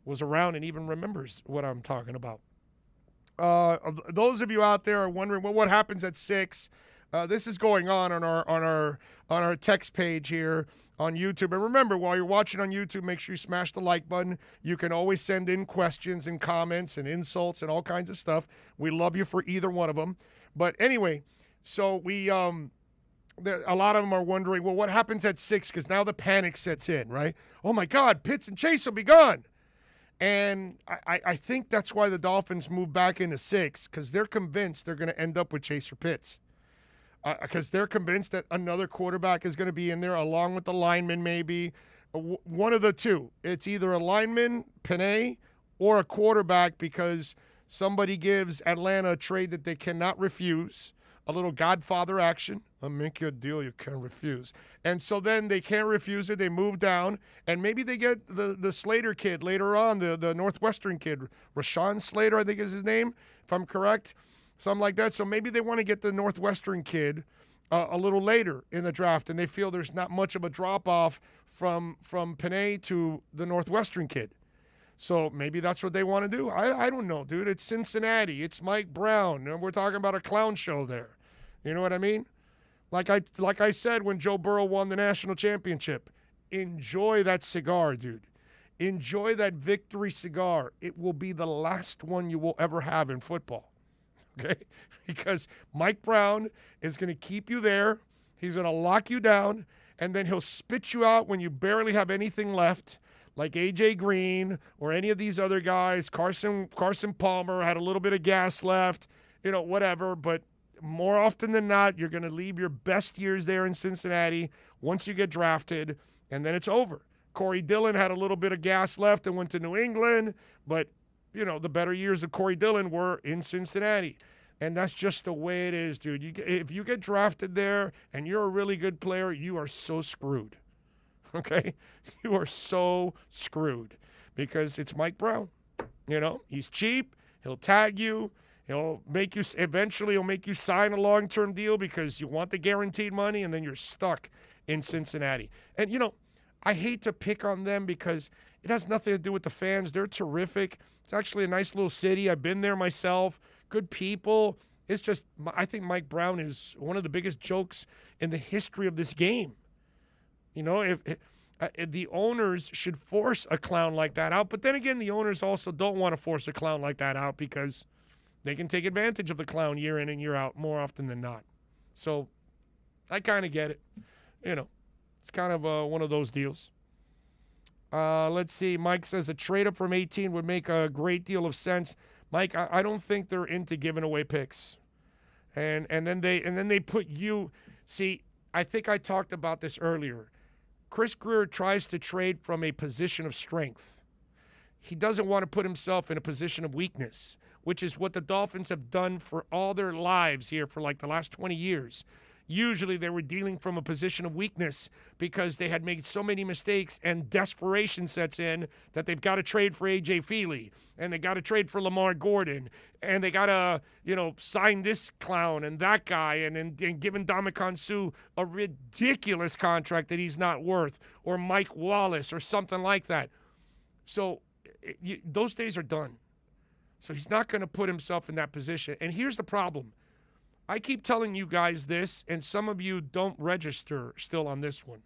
[SPEAKER 7] was around and even remembers what I'm talking about. Those of you out there are wondering, well, what happens at 6? This is going on our text page here on YouTube. And remember, while you're watching on YouTube, make sure you smash the like button. You can always send in questions and comments and insults and all kinds of stuff. We love you for either one of them. But anyway, so we a lot of them are wondering, well, what happens at 6? Because now the panic sets in, right? Oh my God, Pitts and Chase will be gone. And I think that's why the Dolphins moved back into 6, because they're convinced they're going to end up with Chase or Pitts. Because they're convinced that another quarterback is going to be in there along with the lineman maybe. One of the two. It's either a lineman, Panay, or a quarterback, because somebody gives Atlanta a trade that they cannot refuse. A little Godfather action. I'll make you a deal you can't refuse. And so then they can't refuse it. They move down, and maybe they get the Slater kid later on, the Northwestern kid. Rashawn Slater, I think is his name, if I'm correct. Something like that. So maybe they want to get the Northwestern kid a little later in the draft, and they feel there's not much of a drop-off from Panay to the Northwestern kid. So maybe that's what they want to do. I don't know, dude. It's Cincinnati. It's Mike Brown. And we're talking about a clown show there. You know what I mean? Like I said when Joe Burrow won the national championship, enjoy that cigar, dude. Enjoy that victory cigar. It will be the last one you will ever have in football. Okay? Because Mike Brown is going to keep you there. He's going to lock you down, and then he'll spit you out when you barely have anything left, like A.J. Green or any of these other guys. Carson Palmer had a little bit of gas left, whatever. But more often than not, you're going to leave your best years there in Cincinnati once you get drafted, and then it's over. Corey Dillon had a little bit of gas left and went to New England, but the better years of Corey Dillon were in Cincinnati. And that's just the way it is, dude. If you get drafted there and you're a really good player, you are so screwed. Okay? You are so screwed because it's Mike Brown. He's cheap. He'll tag you. He'll make you sign a long-term deal because you want the guaranteed money, and then you're stuck in Cincinnati. And, I hate to pick on them because it has nothing to do with the fans. They're terrific. It's actually a nice little city. I've been there myself. Good people. It's just, I think Mike Brown is one of the biggest jokes in the history of this game. If the owners should force a clown like that out. But then again, the owners also don't want to force a clown like that out because they can take advantage of the clown year in and year out more often than not. So I kind of get it. It's kind of one of those deals. Let's see. Mike says a trade up from 18 would make a great deal of sense. Mike, I don't think they're into giving away picks. And then they put you. See, I think I talked about this earlier. Chris Greer tries to trade from a position of strength. He doesn't want to put himself in a position of weakness, which is what the Dolphins have done for all their lives here for like the last 20 years. Usually they were dealing from a position of weakness because they had made so many mistakes and desperation sets in that they've got to trade for A.J. Feely and they got to trade for Lamar Gordon and they got to, sign this clown and that guy and giving Ndamukong Suh a ridiculous contract that he's not worth, or Mike Wallace or something like that. So those days are done. So he's not going to put himself in that position. And here's the problem. I keep telling you guys this, and some of you don't register still on this one.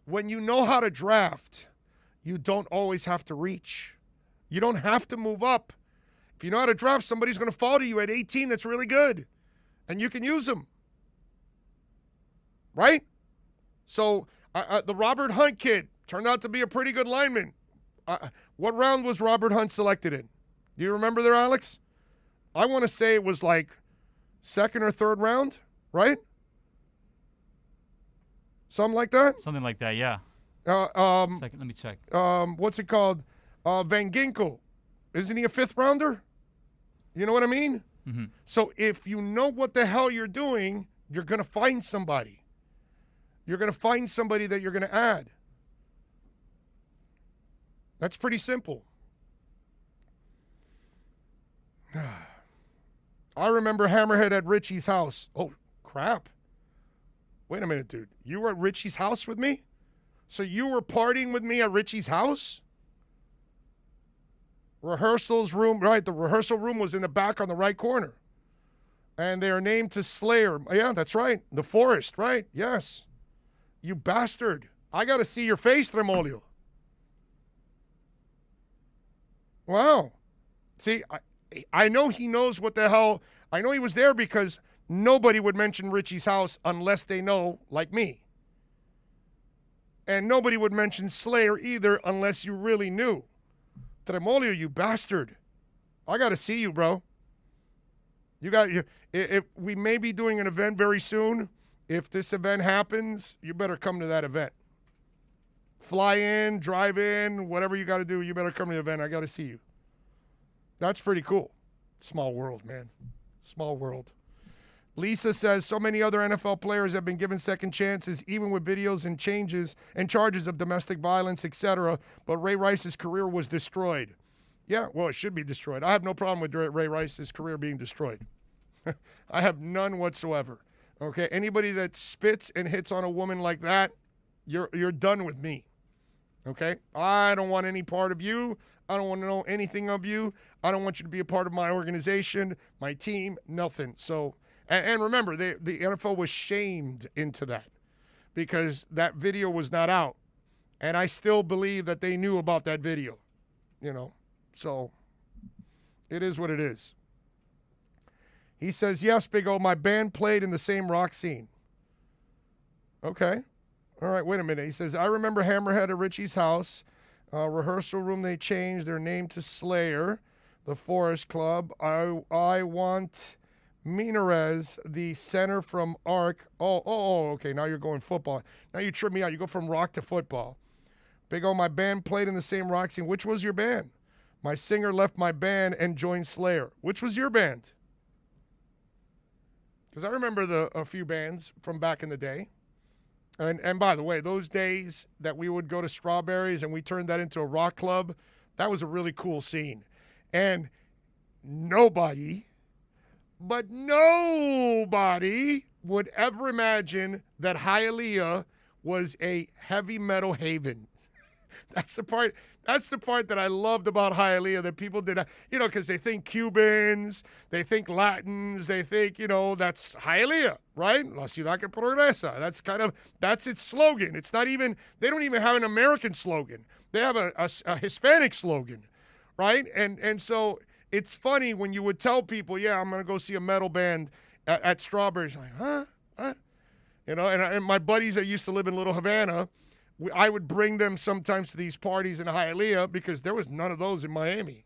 [SPEAKER 7] When you know how to draft, you don't always have to reach. You don't have to move up. If you know how to draft, somebody's going to fall to you at 18 that's really good, and you can use them. Right? So the Robert Hunt kid turned out to be a pretty good lineman. what round was Robert Hunt selected in? Do you remember there, Alex? I want to say it was like second or third round, right? Something like that?
[SPEAKER 5] Something like that, yeah.
[SPEAKER 7] Second,
[SPEAKER 5] let me check.
[SPEAKER 7] What's it called? Van Ginkel. Isn't he a fifth rounder? You know what I mean?
[SPEAKER 5] Mm-hmm.
[SPEAKER 7] So if you know what the hell you're doing, you're going to find somebody. You're going to find somebody that you're going to add. That's pretty simple. I remember Hammerhead at Richie's house. Oh, crap. Wait a minute, dude. You were at Richie's house with me? So you were partying with me at Richie's house? Rehearsals room, right? The rehearsal room was in the back on the right corner. And they are named to Slayer. Yeah, that's right. The Forest, right? Yes. You bastard. I got to see your face, Tremolio. Wow. See, I know he knows what the hell. I know he was there because nobody would mention Richie's house unless they know, like me. And nobody would mention Slayer either unless you really knew. Tremolio, you bastard. I got to see you, bro. If we may be doing an event very soon, if this event happens, you better come to that event. Fly in, drive in, whatever you got to do, you better come to the event. I got to see you. That's pretty cool. Small world, man. Small world. Lisa says so many other NFL players have been given second chances, even with videos and changes and charges of domestic violence, etc. But Ray Rice's career was destroyed. Yeah, well, it should be destroyed. I have no problem with Ray Rice's career being destroyed. I have none whatsoever. Okay, anybody that spits and hits on a woman like that, you're done with me. Okay, I don't want any part of you. I don't want to know anything of you. I don't want you to be a part of my organization, my team, nothing. So. And remember, the NFL was shamed into that because that video was not out. And I still believe that they knew about that video, So it is what it is. He says, yes, Big O, my band played in the same rock scene. Okay. All right, wait a minute. He says, I remember Hammerhead at Richie's house. Rehearsal room, they changed their name to Slayer, the Forest Club. I want... Minarez, the center from Arc. Oh, okay. Now you're going football. Now you trip me out. You go from rock to football. Big O, my band played in the same rock scene. Which was your band? My singer left my band and joined Slayer. Which was your band? Because I remember a few bands from back in the day. And by the way, those days that we would go to Strawberries and we turned that into a rock club, that was a really cool scene. And nobody would ever imagine that Hialeah was a heavy metal haven. That's the part that I loved about Hialeah, that people did, because they think Cubans, they think Latins, they think, that's Hialeah, right? La ciudad que progresa. That's its slogan. It's not even, they don't even have an American slogan. They have a Hispanic slogan, right? And so it's funny when you would tell people, yeah, I'm going to go see a metal band at Strawberries. Like, huh? And my buddies that used to live in Little Havana, I would bring them sometimes to these parties in Hialeah because there was none of those in Miami.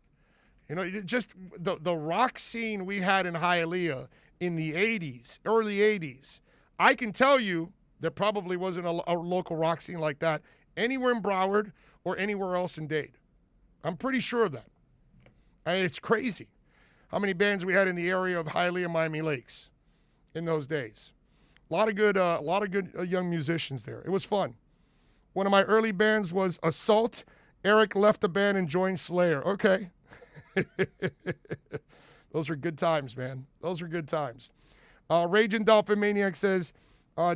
[SPEAKER 7] Just the rock scene we had in Hialeah in the 80s, early 80s. I can tell you there probably wasn't a local rock scene like that anywhere in Broward or anywhere else in Dade. I'm pretty sure of that. I mean, it's crazy how many bands we had in the area of Hialeah, Miami Lakes in those days. A lot of good young musicians there. It was fun. One of my early bands was Assault. Eric left the band and joined Slayer. Okay. Those were good times, man. Those were good times. Raging Dolphin Maniac says,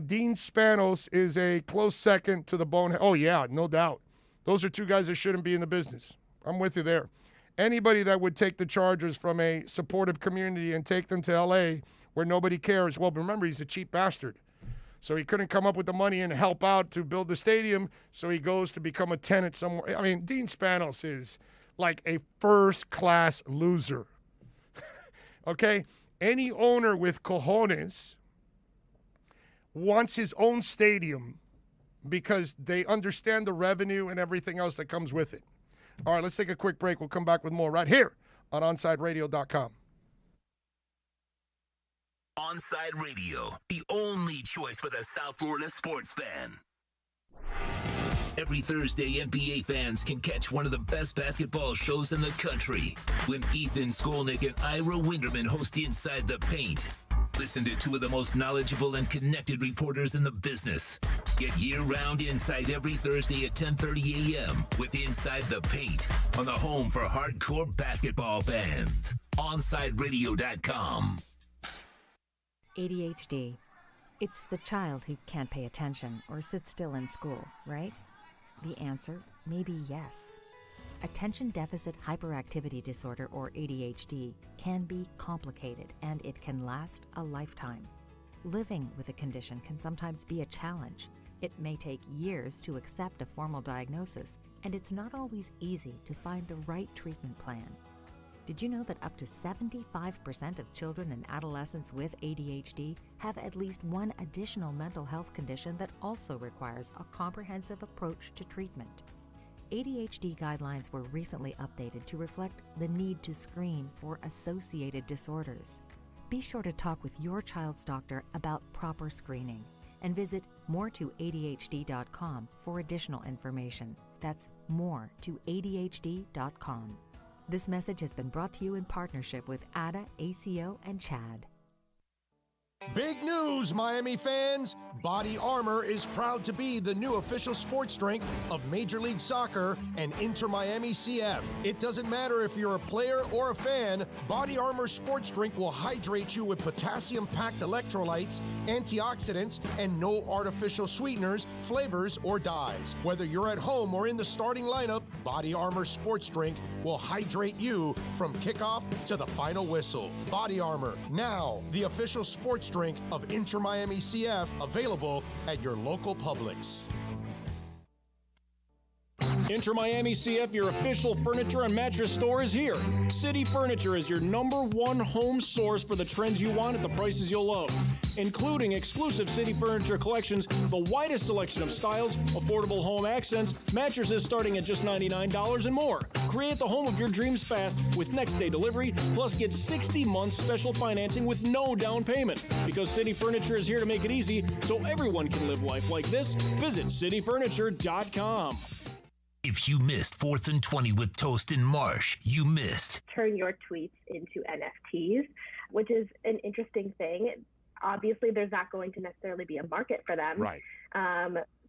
[SPEAKER 7] Dean Spanos is a close second to the Bonehead. Oh, yeah, no doubt. Those are two guys that shouldn't be in the business. I'm with you there. Anybody that would take the Chargers from a supportive community and take them to L.A. where nobody cares, well, remember, he's a cheap bastard. So he couldn't come up with the money and help out to build the stadium, so he goes to become a tenant somewhere. I mean, Dean Spanos is like a first-class loser. Okay? Any owner with cojones wants his own stadium because they understand the revenue and everything else that comes with it. All right, let's take a quick break. We'll come back with more right here on OnSideRadio.com.
[SPEAKER 3] OnSide Radio, the only choice for the South Florida sports fan. Every Thursday, NBA fans can catch one of the best basketball shows in the country when Ethan Skolnick and Ira Winderman host Inside the Paint. Listen to two of the most knowledgeable and connected reporters in the business. Get year-round insight every Thursday at 10:30 a.m. with Inside the Paint on the home for hardcore basketball fans. OnSideRadio.com.
[SPEAKER 11] ADHD. It's the child who can't pay attention or sit still in school, right? The answer may be yes. Attention Deficit Hyperactivity Disorder, or ADHD, can be complicated and it can last a lifetime. Living with a condition can sometimes be a challenge. It may take years to accept a formal diagnosis, and it's not always easy to find the right treatment plan. Did you know that up to 75% of children and adolescents with ADHD have at least one additional mental health condition that also requires a comprehensive approach to treatment? ADHD guidelines were recently updated to reflect the need to screen for associated disorders. Be sure to talk with your child's doctor about proper screening and visit moretoadhd.com for additional information. That's moretoadhd.com. This message has been brought to you in partnership with ADA, ACO, and CHAD.
[SPEAKER 4] Big news, Miami fans! Body Armor is proud to be the new official sports drink of Major League Soccer and Inter Miami CF. It doesn't matter if you're a player or a fan, Body Armor sports drink will hydrate you with potassium-packed electrolytes, antioxidants, and no artificial sweeteners, flavors, or dyes. Whether you're at home or in the starting lineup, Body Armor sports drink will hydrate you from kickoff to the final whistle. Body Armor, now the official sports drink of Inter Miami CF, available at your local Publix.
[SPEAKER 1] Inter Miami CF, your official furniture and mattress store, is here. City Furniture is your #1 home source for the trends you want at the prices you'll love, including exclusive City Furniture collections, the widest selection of styles, affordable home accents, mattresses starting at just $99 and more. Create the home of your dreams fast with next-day delivery, plus get 60 months special financing with no down payment. Because City Furniture is here to make it easy so everyone can live life like this, visit cityfurniture.com.
[SPEAKER 3] If you missed 4th and 20 with Toast and Marsh, you missed.
[SPEAKER 18] Turn your tweets into NFTs, which is an interesting thing. Obviously, there's not going to necessarily be a market for them.
[SPEAKER 8] Right.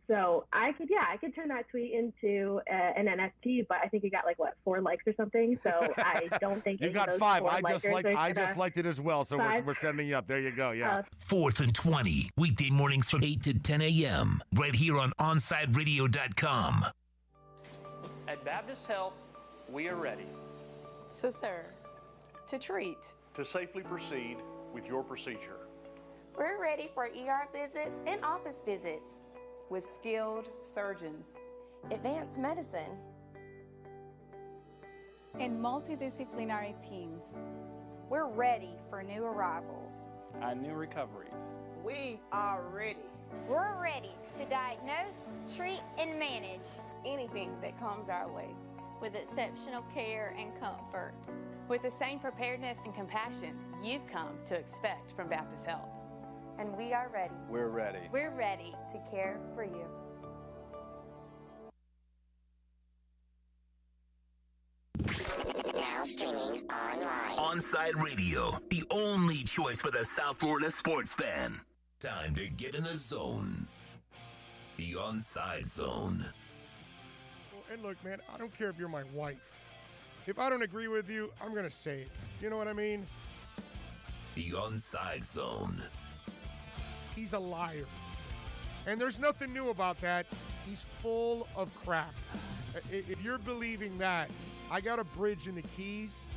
[SPEAKER 18] So I could turn that tweet into an NFT, but I think it got 4 likes or something. So I don't think
[SPEAKER 8] you got 5. I just liked it as well. So we're sending you up. There you go. Yeah.
[SPEAKER 3] 4th and 20, weekday mornings from 8 to 10 a.m. right here on OnSideRadio.com.
[SPEAKER 20] At Baptist Health, we are ready
[SPEAKER 6] to serve, to treat,
[SPEAKER 23] to safely proceed with your procedure.
[SPEAKER 12] We're ready for ER visits and office visits
[SPEAKER 6] with skilled surgeons,
[SPEAKER 17] advanced medicine,
[SPEAKER 21] and multidisciplinary teams.
[SPEAKER 6] We're ready for new arrivals
[SPEAKER 20] and new recoveries.
[SPEAKER 6] We are ready.
[SPEAKER 17] We're ready to diagnose, treat, and manage
[SPEAKER 6] anything that comes our way
[SPEAKER 17] with exceptional care and comfort.
[SPEAKER 22] With the same preparedness and compassion you've come to expect from Baptist Health.
[SPEAKER 12] And we are ready.
[SPEAKER 25] We're ready.
[SPEAKER 17] We're ready
[SPEAKER 12] to care for you.
[SPEAKER 3] Now streaming online. OnSide Radio, the only choice for the South Florida sports fan. Time to get in the zone. The OnSide Zone.
[SPEAKER 7] And look, man, I don't care if you're my wife. If I don't agree with you, I'm going to say it. You know what I mean?
[SPEAKER 3] The OnSide Zone.
[SPEAKER 7] He's a liar. And there's nothing new about that. He's full of crap. If you're believing that, I got a bridge in the Keys.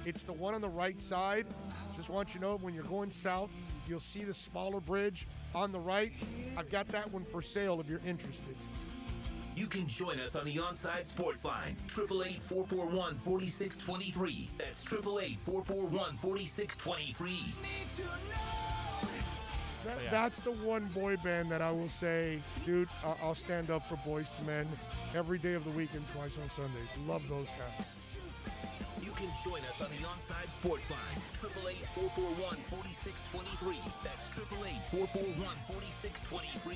[SPEAKER 7] It's the one on the right side. Just want you to know, when you're going south, you'll see the smaller bridge on the right. I've got that one for sale if you're interested.
[SPEAKER 3] You can join us on the OnSide Sports Line, 888-441-4623. That's 888-441-4623.
[SPEAKER 7] That's the one boy band that I will say, dude, I'll stand up for Boys to Men every day of the week and twice on Sundays. Love those guys.
[SPEAKER 3] You can join us on the OnSide Sports Line, 888-441-4623. That's 888-441-4623.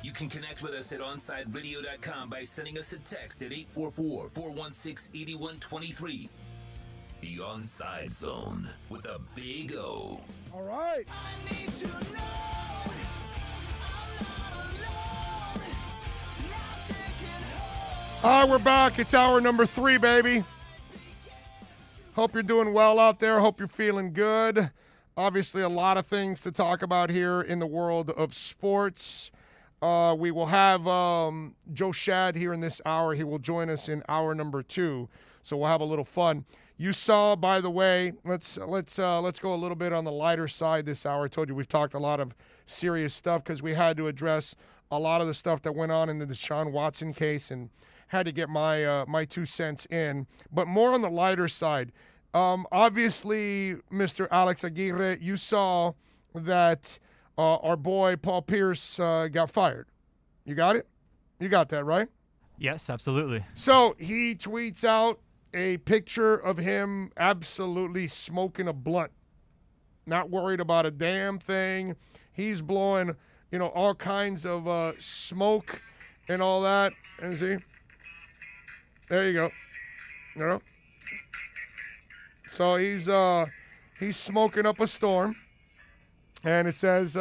[SPEAKER 3] You can connect with us at OnSideRadio.com by sending us a text at 844-416-8123. The OnSide Zone with a big O.
[SPEAKER 7] All right. All right, we're back. It's hour number 3, baby. Hope you're doing well out there. Hope you're feeling good. Obviously, a lot of things to talk about here in the world of sports. We will have Joe Shad here in this hour. He will join us in hour number 2, so we'll have a little fun. You saw, by the way, let's go a little bit on the lighter side this hour. I told you we've talked a lot of serious stuff because we had to address a lot of the stuff that went on in the Deshaun Watson case and had to get my 2 cents in. But more on the lighter side. Obviously, Mr. Alex Aguirre, you saw that our boy Paul Pierce got fired. You got it? You got that, right?
[SPEAKER 5] Yes, absolutely.
[SPEAKER 7] So he tweets out a picture of him absolutely smoking a blunt, not worried about a damn thing. He's blowing, all kinds of smoke and all that. And see, there you go. So he's smoking up a storm, and it says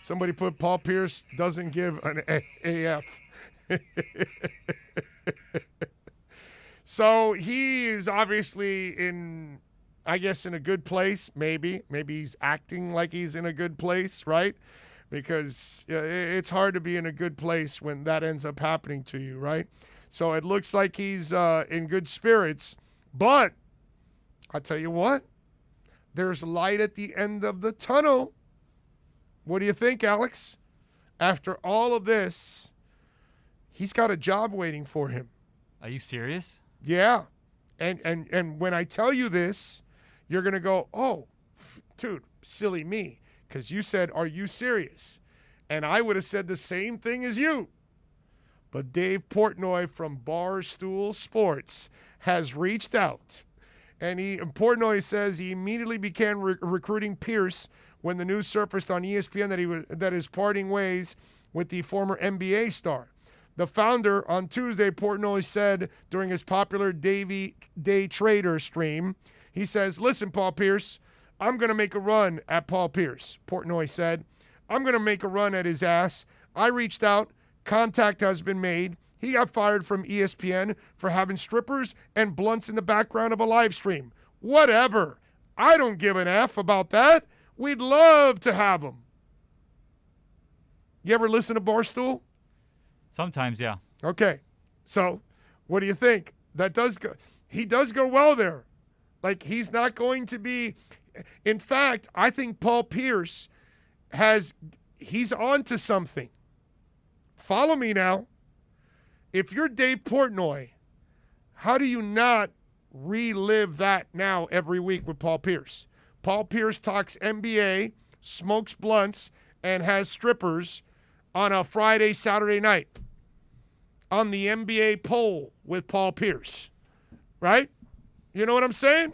[SPEAKER 7] somebody put Paul Pierce doesn't give an AF. So he is obviously in a good place, maybe. Maybe he's acting like he's in a good place, right? Because it's hard to be in a good place when that ends up happening to you, right? So it looks like he's in good spirits. But I'll tell you what, there's light at the end of the tunnel. What do you think, Alex? After all of this, he's got a job waiting for him.
[SPEAKER 5] Are you serious?
[SPEAKER 7] Yeah. And when I tell you this, you're going to go, oh, dude, silly me. Because you said, are you serious? And I would have said the same thing as you. But Dave Portnoy from Barstool Sports has reached out. And Portnoy says he immediately began recruiting Pierce when the news surfaced on ESPN that is parting ways with the former NBA star. The founder on Tuesday, Portnoy said during his popular Day Trader stream, he says, listen, Paul Pierce, I'm going to make a run at Paul Pierce. Portnoy said, I'm going to make a run at his ass. I reached out. Contact has been made. He got fired from ESPN for having strippers and blunts in the background of a live stream. Whatever. I don't give an F about that. We'd love to have him. You ever listen to Barstool?
[SPEAKER 5] Sometimes, yeah.
[SPEAKER 7] Okay. So, what do you think? He does go well there. Like, he's not going to be. In fact, I think Paul Pierce he's on to something. Follow me now. If you're Dave Portnoy, how do you not relive that now every week with Paul Pierce? Paul Pierce talks NBA, smokes blunts, and has strippers on a Friday, Saturday night on the NBA poll with Paul Pierce, right? You know what I'm saying?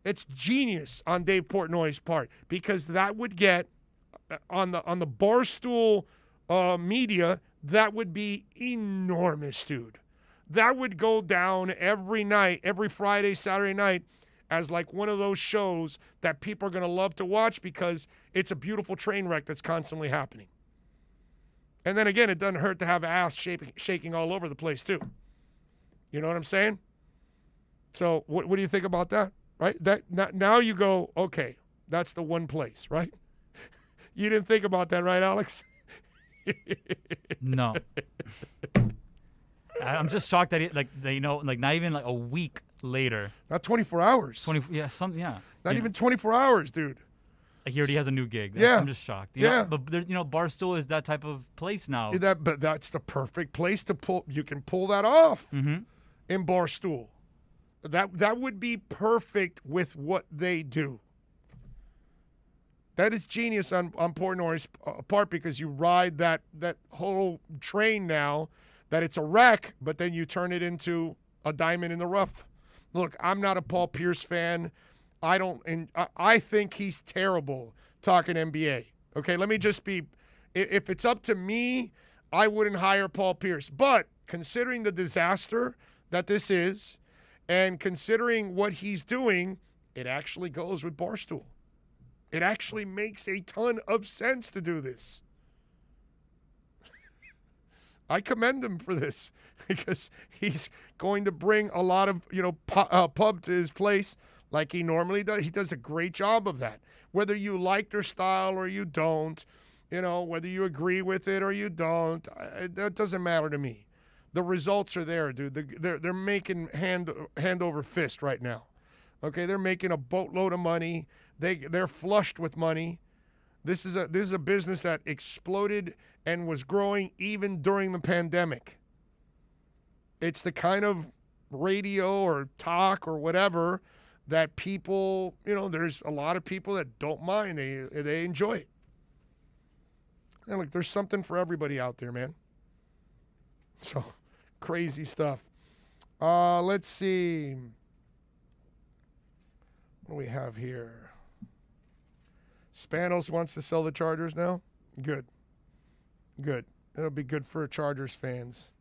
[SPEAKER 7] It's genius on Dave Portnoy's part because that would get on the Barstool media. That would be enormous, dude. That would go down every night, every Friday, Saturday night, as like one of those shows that people are going to love to watch because it's a beautiful train wreck that's constantly happening. And then again, it doesn't hurt to have ass shaking all over the place too. You know what I'm saying? So what do you think about that? Right? Now you go, okay, that's the one place, right? You didn't think about that, right, Alex?
[SPEAKER 5] No. I'm just shocked that not even like a week later.
[SPEAKER 7] Not 24 hours. Not even 24 hours, dude.
[SPEAKER 5] He already has a new gig.
[SPEAKER 7] Yeah.
[SPEAKER 5] I'm just shocked. But Barstool is that type of place now.
[SPEAKER 7] But that's the perfect place to pull. You can pull that off in Barstool. That would be perfect with what they do. That is genius on Portnoy's part, because you ride that whole train now that it's a wreck, but then you turn it into a diamond in the rough. Look, I'm not a Paul Pierce fan. I think he's terrible talking NBA. Okay, let me just be, if it's up to me, I wouldn't hire Paul Pierce. But considering the disaster that this is, and considering what he's doing, it actually goes with Barstool. It actually makes a ton of sense to do this. I commend him for this, because he's going to bring a lot of, pub to his place like he normally does. He does a great job of that. Whether you like their style or you don't, whether you agree with it or you don't, that doesn't matter to me. The results are there, dude. They're making hand over fist right now. Okay, they're making a boatload of money. They're flushed with money. This is a business that exploded and was growing even during the pandemic. It's the kind of radio or talk or whatever that people, there's a lot of people that don't mind. They enjoy it. And look, there's something for everybody out there, man. So, crazy stuff. Let's see. What do we have here? Spanos wants to sell the Chargers now? Good. It'll be good for Chargers fans.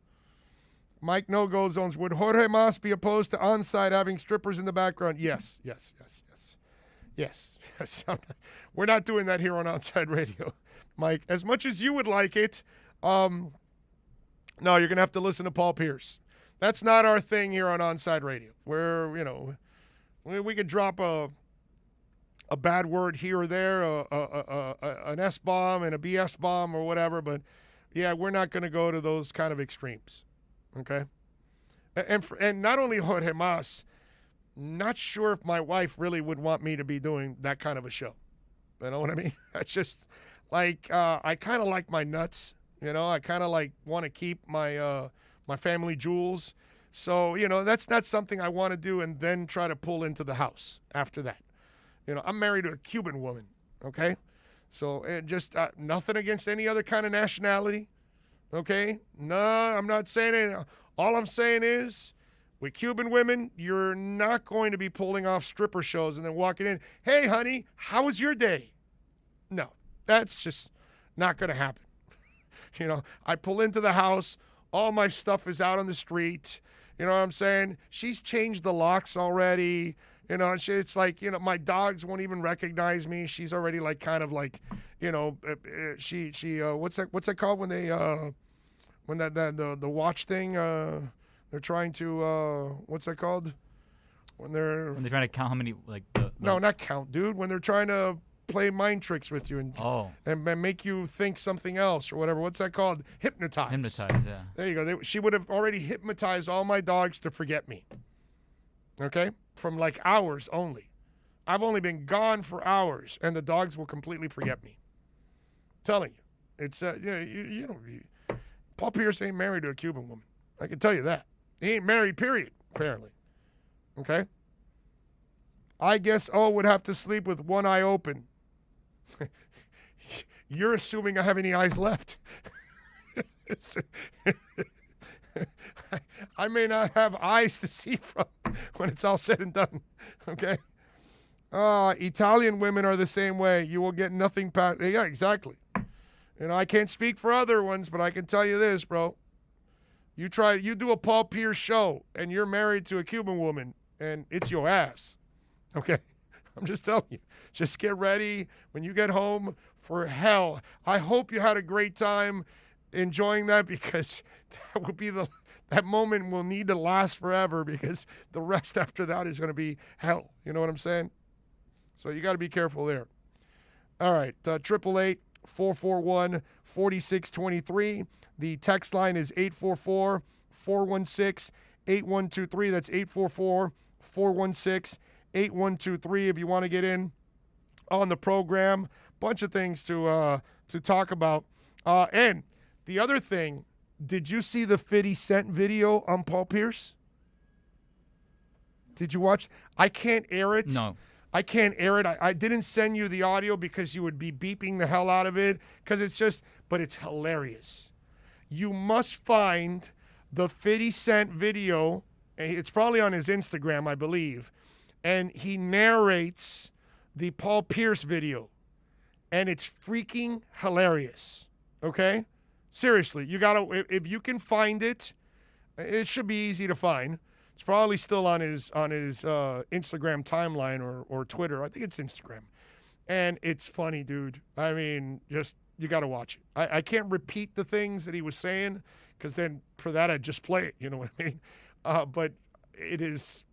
[SPEAKER 7] Mike No-Go Zones. Would Jorge Mas be opposed to OnSide having strippers in the background? Yes. We're not doing that here on OnSide Radio, Mike. As much as you would like it, no, you're going to have to listen to Paul Pierce. That's not our thing here on OnSide Radio. Where, we could drop a bad word here or there, an S-bomb and a BS bomb or whatever, but yeah, we're not going to go to those kind of extremes. Okay? And not only Jorge Mas, not sure if my wife really would want me to be doing that kind of a show. You know what I mean? That's just like, I kind of like my nuts, I kind of like want to keep my my family jewels. So, that's not something I want to do and then try to pull into the house after that. I'm married to a Cuban woman, okay? So, just nothing against any other kind of nationality, okay? No, I'm not saying it. All I'm saying is, with Cuban women, you're not going to be pulling off stripper shows and then walking in, hey, honey, how was your day? No, that's just not going to happen. I pull into the house, all my stuff is out on the street. You know what I'm saying? She's changed the locks already. It's like, my dogs won't even recognize me. She's already like, kind of like, she what's that called when they, when the watch thing, they're trying to, what's that called? When they're
[SPEAKER 5] trying to count how many, like,
[SPEAKER 7] no, not count, dude. When they're trying to play mind tricks with you and make you think something else or whatever. What's that called? Hypnotize, yeah. There you go. She would have already hypnotized all my dogs to forget me. Okay? From like hours only. I've only been gone for hours, and the dogs will completely forget me. I'm telling you. It's, Paul Pierce ain't married to a Cuban woman. I can tell you that. He ain't married, period, apparently. Okay? I guess O would have to sleep with one eye open. You're assuming I have any eyes left. I may not have eyes to see from when it's all said and done. Okay? Italian women are the same way. You will get nothing past. Yeah, exactly. I can't speak for other ones, but I can tell you this, bro. You do a Paul Pierce show, and you're married to a Cuban woman, and it's your ass. Okay? I'm just telling you. Just get ready when you get home for hell. I hope you had a great time enjoying that, because that would be that moment will need to last forever, because the rest after that is going to be hell. You know what I'm saying? So you got to be careful there. All right. 888-441-4623. The text line is 844-416-8123. That's 844-416-8123 if you want to get in on the program. Bunch of things to talk about. And the other thing, did you see the 50 Cent video on Paul Pierce? Did you watch? I can't air it.
[SPEAKER 5] No.
[SPEAKER 7] I can't air it. I didn't send you the audio because you would be beeping the hell out of it because but it's hilarious. You must find the 50 Cent video. It's probably on his Instagram, I believe. And he narrates the Paul Pierce video. And it's freaking hilarious. Okay? Seriously, you gotta, if you can find it, it should be easy to find. It's probably still on his Instagram timeline or Twitter. I think it's Instagram. And it's funny, dude. I mean, just, you got to watch it. I can't repeat the things that he was saying because then for that I'd just play it. You know what I mean? But it's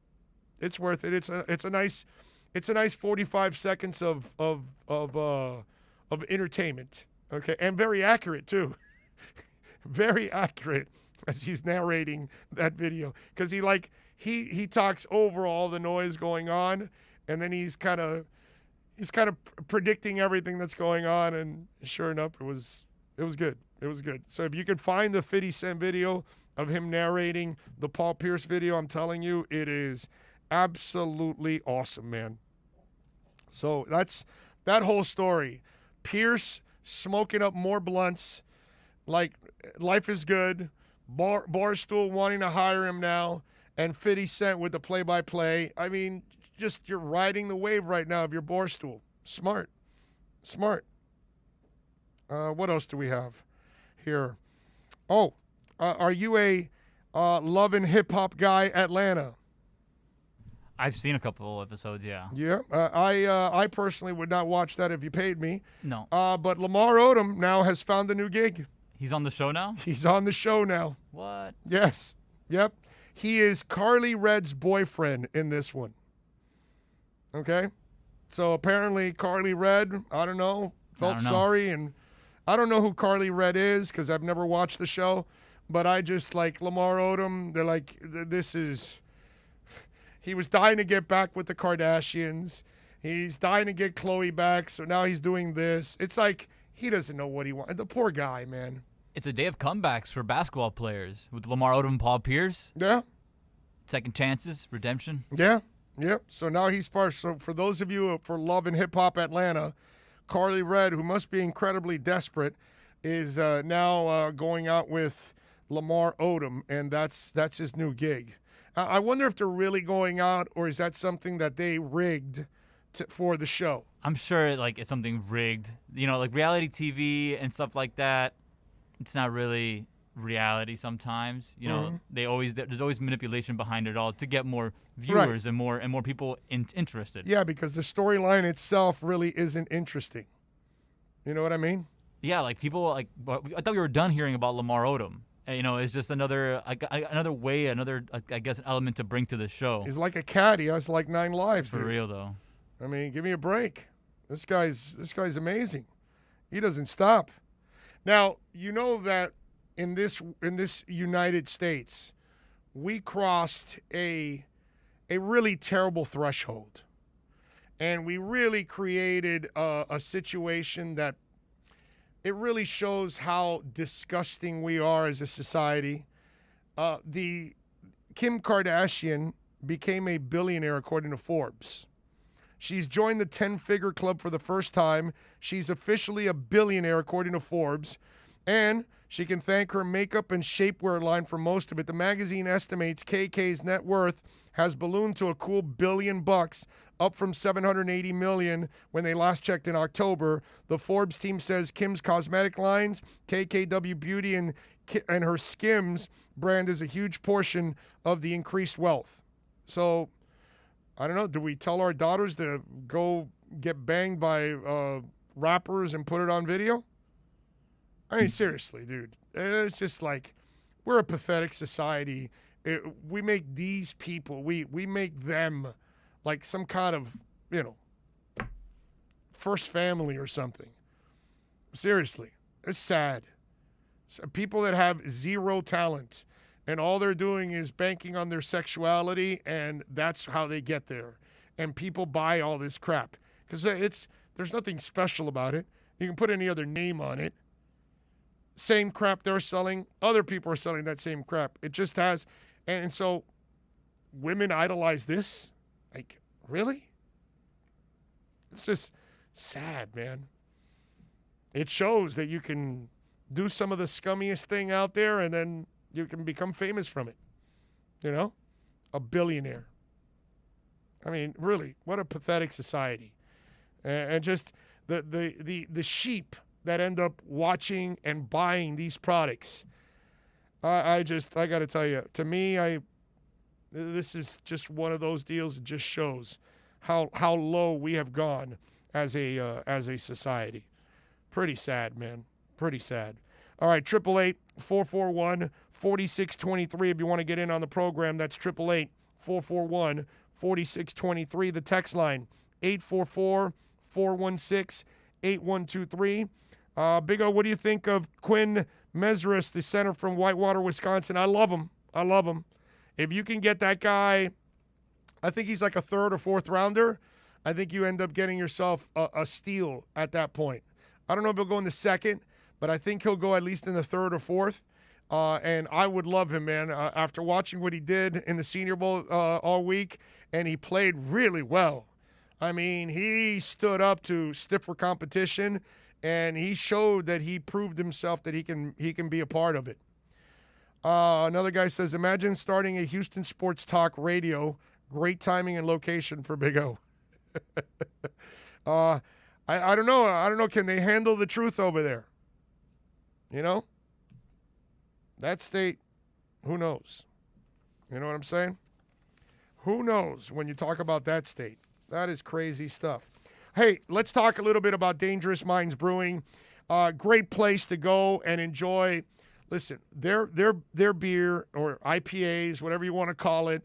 [SPEAKER 7] worth it. It's a nice 45 seconds of entertainment. Okay, and very accurate too. Very accurate as he's narrating that video because he talks over all the noise going on, and then he's kind of predicting everything that's going on, and sure enough, it was good. It was good. So if you could find the 50 Cent video of him narrating the Paul Pierce video, I'm telling you, it is absolutely awesome, man. So that's that whole story. Pierce smoking up more blunts, like life is good. Barstool wanting to hire him now, and 50 Cent with the play-by-play. I mean, just you're riding the wave right now of your Barstool. Smart. What else do we have here? Oh, are you a Love and Hip Hop guy, Atlanta?
[SPEAKER 5] I've seen a couple episodes, yeah.
[SPEAKER 7] Yeah, I personally would not watch that if you paid me.
[SPEAKER 5] No.
[SPEAKER 7] But Lamar Odom now has found a new gig.
[SPEAKER 5] He's on the show now?
[SPEAKER 7] He's on the show now.
[SPEAKER 5] What?
[SPEAKER 7] Yes. Yep. He is Carly Red's boyfriend in this one. Okay? So apparently Carly Red, I don't know, felt sorry. And I don't know who Carly Red is because I've never watched the show. But I just like Lamar Odom. They're like, he was dying to get back with the Kardashians. He's dying to get Khloe back. So now he's doing this. It's like, he doesn't know what he wants. The poor guy, man.
[SPEAKER 5] It's a day of comebacks for basketball players with Lamar Odom and Paul Pierce.
[SPEAKER 7] Yeah.
[SPEAKER 5] Second chances, redemption.
[SPEAKER 7] Yeah. Yep. So now he's part. So for those of you for Love and Hip Hop Atlanta, Carly Red, who must be incredibly desperate, is now going out with Lamar Odom, and that's his new gig. I wonder if they're really going out, or is that something that they rigged for the show?
[SPEAKER 5] I'm sure it's something rigged. You know, like reality TV and stuff like that. It's not really reality sometimes. You know, there's always manipulation behind it all to get more viewers and more people interested.
[SPEAKER 7] Yeah, because the storyline itself really isn't interesting. You know what I mean?
[SPEAKER 5] Yeah, like people I thought we were done hearing about Lamar Odom. You know, it's just another way, I guess, an element to bring to the show.
[SPEAKER 7] He's like a cat. He has like 9 lives.
[SPEAKER 5] For real though.
[SPEAKER 7] I mean, give me a break. This guy's amazing. He doesn't stop. Now, you know that in this United States, we crossed a really terrible threshold. And we really created a situation that it really shows how disgusting we are as a society. The Kim Kardashian became a billionaire according to Forbes. She's joined the 10-figure club for the first time. She's officially a billionaire according to Forbes. And she can thank her makeup and shapewear line for most of it. The magazine estimates KK's net worth has ballooned to a cool $1 billion, up from $780 million when they last checked in October. The Forbes team says Kim's cosmetic lines, KKW Beauty, and her Skims brand is a huge portion of the increased wealth. So, I don't know, do we tell our daughters to go get banged by rappers and put it on video? I mean, seriously, dude. It's just like, we're a pathetic society. We make these people, we make them like some kind of, first family or something. Seriously, it's sad. People that have zero talent and all they're doing is banking on their sexuality, and that's how they get there. And people buy all this crap because there's nothing special about it. You can put any other name on it. Same crap they're selling, other people are selling that same crap. It just has, and so women idolize this. Like, really? It's just sad, man. It shows that you can do some of the scummiest thing out there and then you can become famous from it. You know? A billionaire. I mean, really, what a pathetic society. And just the sheep that end up watching and buying these products. I got to tell you, to me, this is just one of those deals that just shows how low we have gone as a society. Pretty sad, man. Pretty sad. All right, 888-441-4623 if you want to get in on the program. That's 888-441-4623. The text line, 844-416-8123. Big O, what do you think of Quinn Mesris, the center from Whitewater, Wisconsin? I love him. If you can get that guy, I think he's like a third or fourth rounder. I think you end up getting yourself a steal at that point. I don't know if he'll go in the second, but I think he'll go at least in the third or fourth. And I would love him, man. After watching what he did in the Senior Bowl all week, and he played really well. I mean, he stood up to stiffer competition, and he showed that he proved himself that he can be a part of it. Another guy says, imagine starting a Houston sports talk radio. Great timing and location for Big O. I don't know. I don't know. Can they handle the truth over there? You know? That state, who knows? You know what I'm saying? Who knows when you talk about that state? That is crazy stuff. Hey, let's talk a little bit about Dangerous Minds Brewing. Great place to go and enjoy. Listen, their beer or IPAs, whatever you want to call it,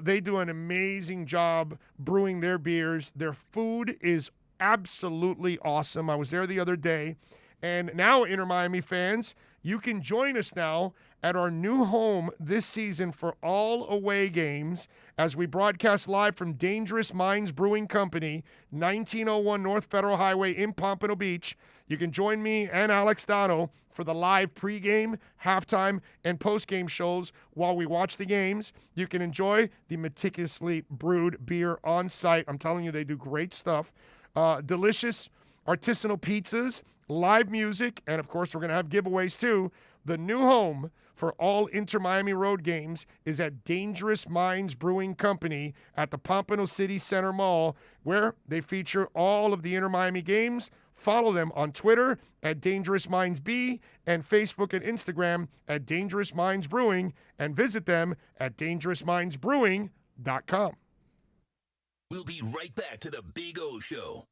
[SPEAKER 7] they do an amazing job brewing their beers. Their food is absolutely awesome. I was there the other day. And now, Inter Miami fans, you can join us now at our new home this season for all away games as we broadcast live from Dangerous Minds Brewing Company, 1901 North Federal Highway in Pompano Beach. You can join me and Alex Dano for the live pregame, halftime, and postgame shows while we watch the games. You can enjoy the meticulously brewed beer on site. I'm telling you, they do great stuff. Delicious artisanal pizzas, live music, and of course, we're going to have giveaways too. The new home for all Inter Miami road games is at Dangerous Minds Brewing Company at the Pompano City Center Mall, where they feature all of the Inter Miami games. Follow them on Twitter at Dangerous Minds B and Facebook and Instagram at Dangerous Minds Brewing, and visit them at dangerousmindsbrewing.com.
[SPEAKER 3] We'll be right back to the Big O Show.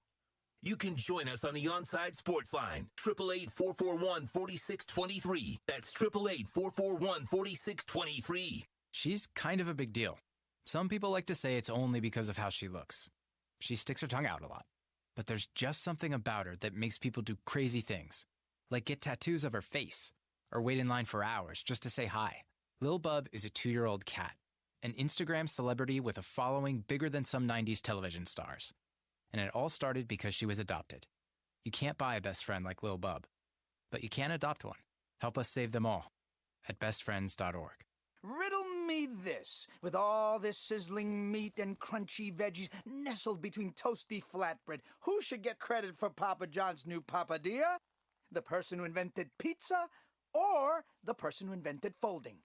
[SPEAKER 3] You can join us on the OnSide Sports Line, 888-441-4623. That's 888-441-4623.
[SPEAKER 2] She's kind of a big deal. Some people like to say it's only because of how she looks. She sticks her tongue out a lot. But there's just something about her that makes people do crazy things, like get tattoos of her face, or wait in line for hours just to say hi. Lil Bub is a 2-year-old cat, an Instagram celebrity with a following bigger than some 90s television stars. And it all started because she was adopted. You can't buy a best friend like Lil Bub, but you can adopt one. Help us save them all at bestfriends.org.
[SPEAKER 9] Riddle me this, with all this sizzling meat and crunchy veggies nestled between toasty flatbread, who should get credit for Papa John's new papadilla? The person who invented pizza or the person who invented folding?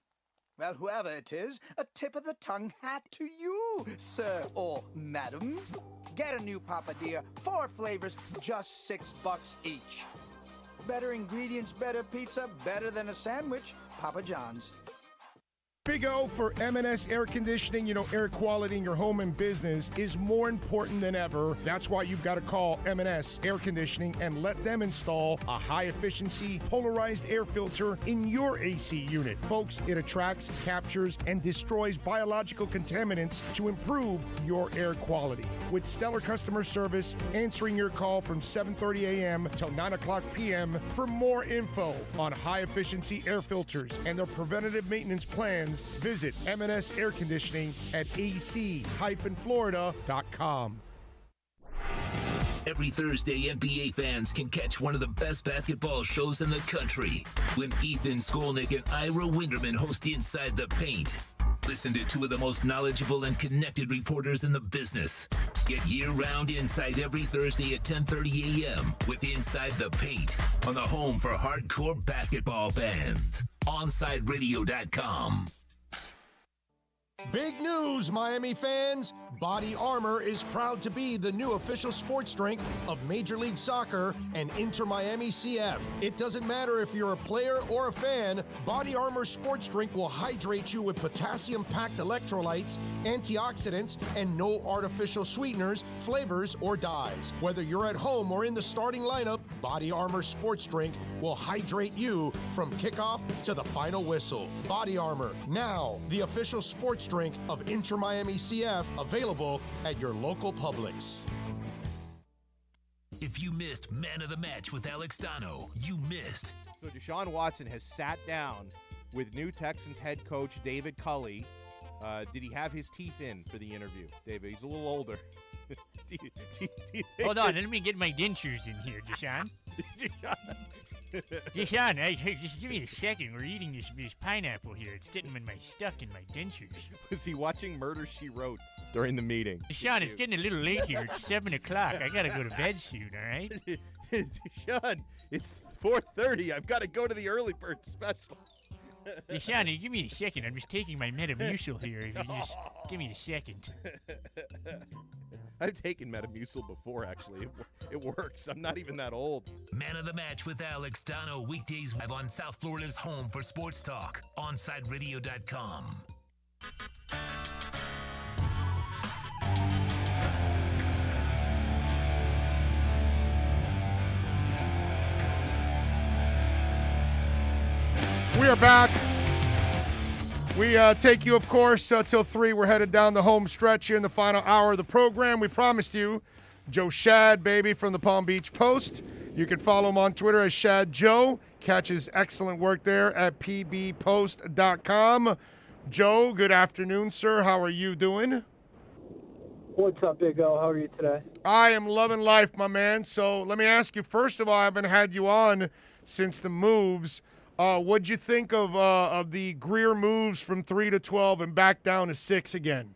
[SPEAKER 9] Well, whoever it is, a tip of the tongue hat to you, sir or madam. Get a new papadilla, 4 flavors, just $6 each. Better ingredients, better pizza, better than a sandwich. Papa John's.
[SPEAKER 7] Big O for M&S Air Conditioning. You know, air quality in your home and business is more important than ever. That's why you've got to call M&S Air Conditioning and let them install a high-efficiency polarized air filter in your AC unit. Folks, it attracts, captures, and destroys biological contaminants to improve your air quality. With stellar customer service, answering your call from 7:30 a.m. till 9 o'clock p.m. For more info on high-efficiency air filters and their preventative maintenance plans, visit M&S Air Conditioning at ac-florida.com.
[SPEAKER 3] Every Thursday, NBA fans can catch one of the best basketball shows in the country when Ethan Skolnick and Ira Winderman host Inside the Paint. Listen to 2 of the most knowledgeable and connected reporters in the business. Get year-round insight every Thursday at 10:30 a.m. with Inside the Paint on the home for hardcore basketball fans. OnSideRadio.com.
[SPEAKER 4] Big news, Miami fans! Body Armor is proud to be the new official sports drink of Major League Soccer and Inter Miami CF. It doesn't matter if you're a player or a fan, Body Armor sports drink will hydrate you with potassium-packed electrolytes, antioxidants, and no artificial sweeteners, flavors, or dyes. Whether you're at home or in the starting lineup, Body Armor sports drink will hydrate you from kickoff to the final whistle. Body Armor, now the official sports drink of Inter Miami CF, available at your local Publix.
[SPEAKER 3] If you missed Man of the Match with Alex Dano, you missed.
[SPEAKER 10] So Deshaun Watson has sat down with new Texans head coach David Culley. Did he have his teeth in for the interview, David? He's a little older.
[SPEAKER 13] Hold on, let me get my dentures in here, Deshaun. Deshaun, hey, just give me a second. We're eating this pineapple here. It's getting in my stuck in my dentures.
[SPEAKER 10] Was he watching Murder, She Wrote during the meeting?
[SPEAKER 13] Deshaun, it's getting a little late here. It's 7 o'clock. I gotta go to bed soon, all right?
[SPEAKER 10] Deshaun, it's 4:30. I've got to go to the early bird special.
[SPEAKER 13] Deshaun, give me a second. I'm just taking my Metamucil here. If you just give me a second.
[SPEAKER 10] I've taken Metamucil before, actually. It works. I'm not even that old.
[SPEAKER 3] Man of the Match with Alex Dano, weekdays live on South Florida's home for sports talk, OnSideRadio.com.
[SPEAKER 7] We are back. We take you, of course, till 3. We're headed down the home stretch here in the final hour of the program. We promised you Joe Shad, baby, from the Palm Beach Post. You can follow him on Twitter as Shad Joe. Catch his excellent work there at pbpost.com. Joe, good afternoon, sir. How are you doing?
[SPEAKER 16] What's up, Big O? How are you today?
[SPEAKER 7] I am loving life, my man. So let me ask you, first of all, I haven't had you on since the moves. What'd you think of the Greer moves from 3 to 12 and back down to 6 again?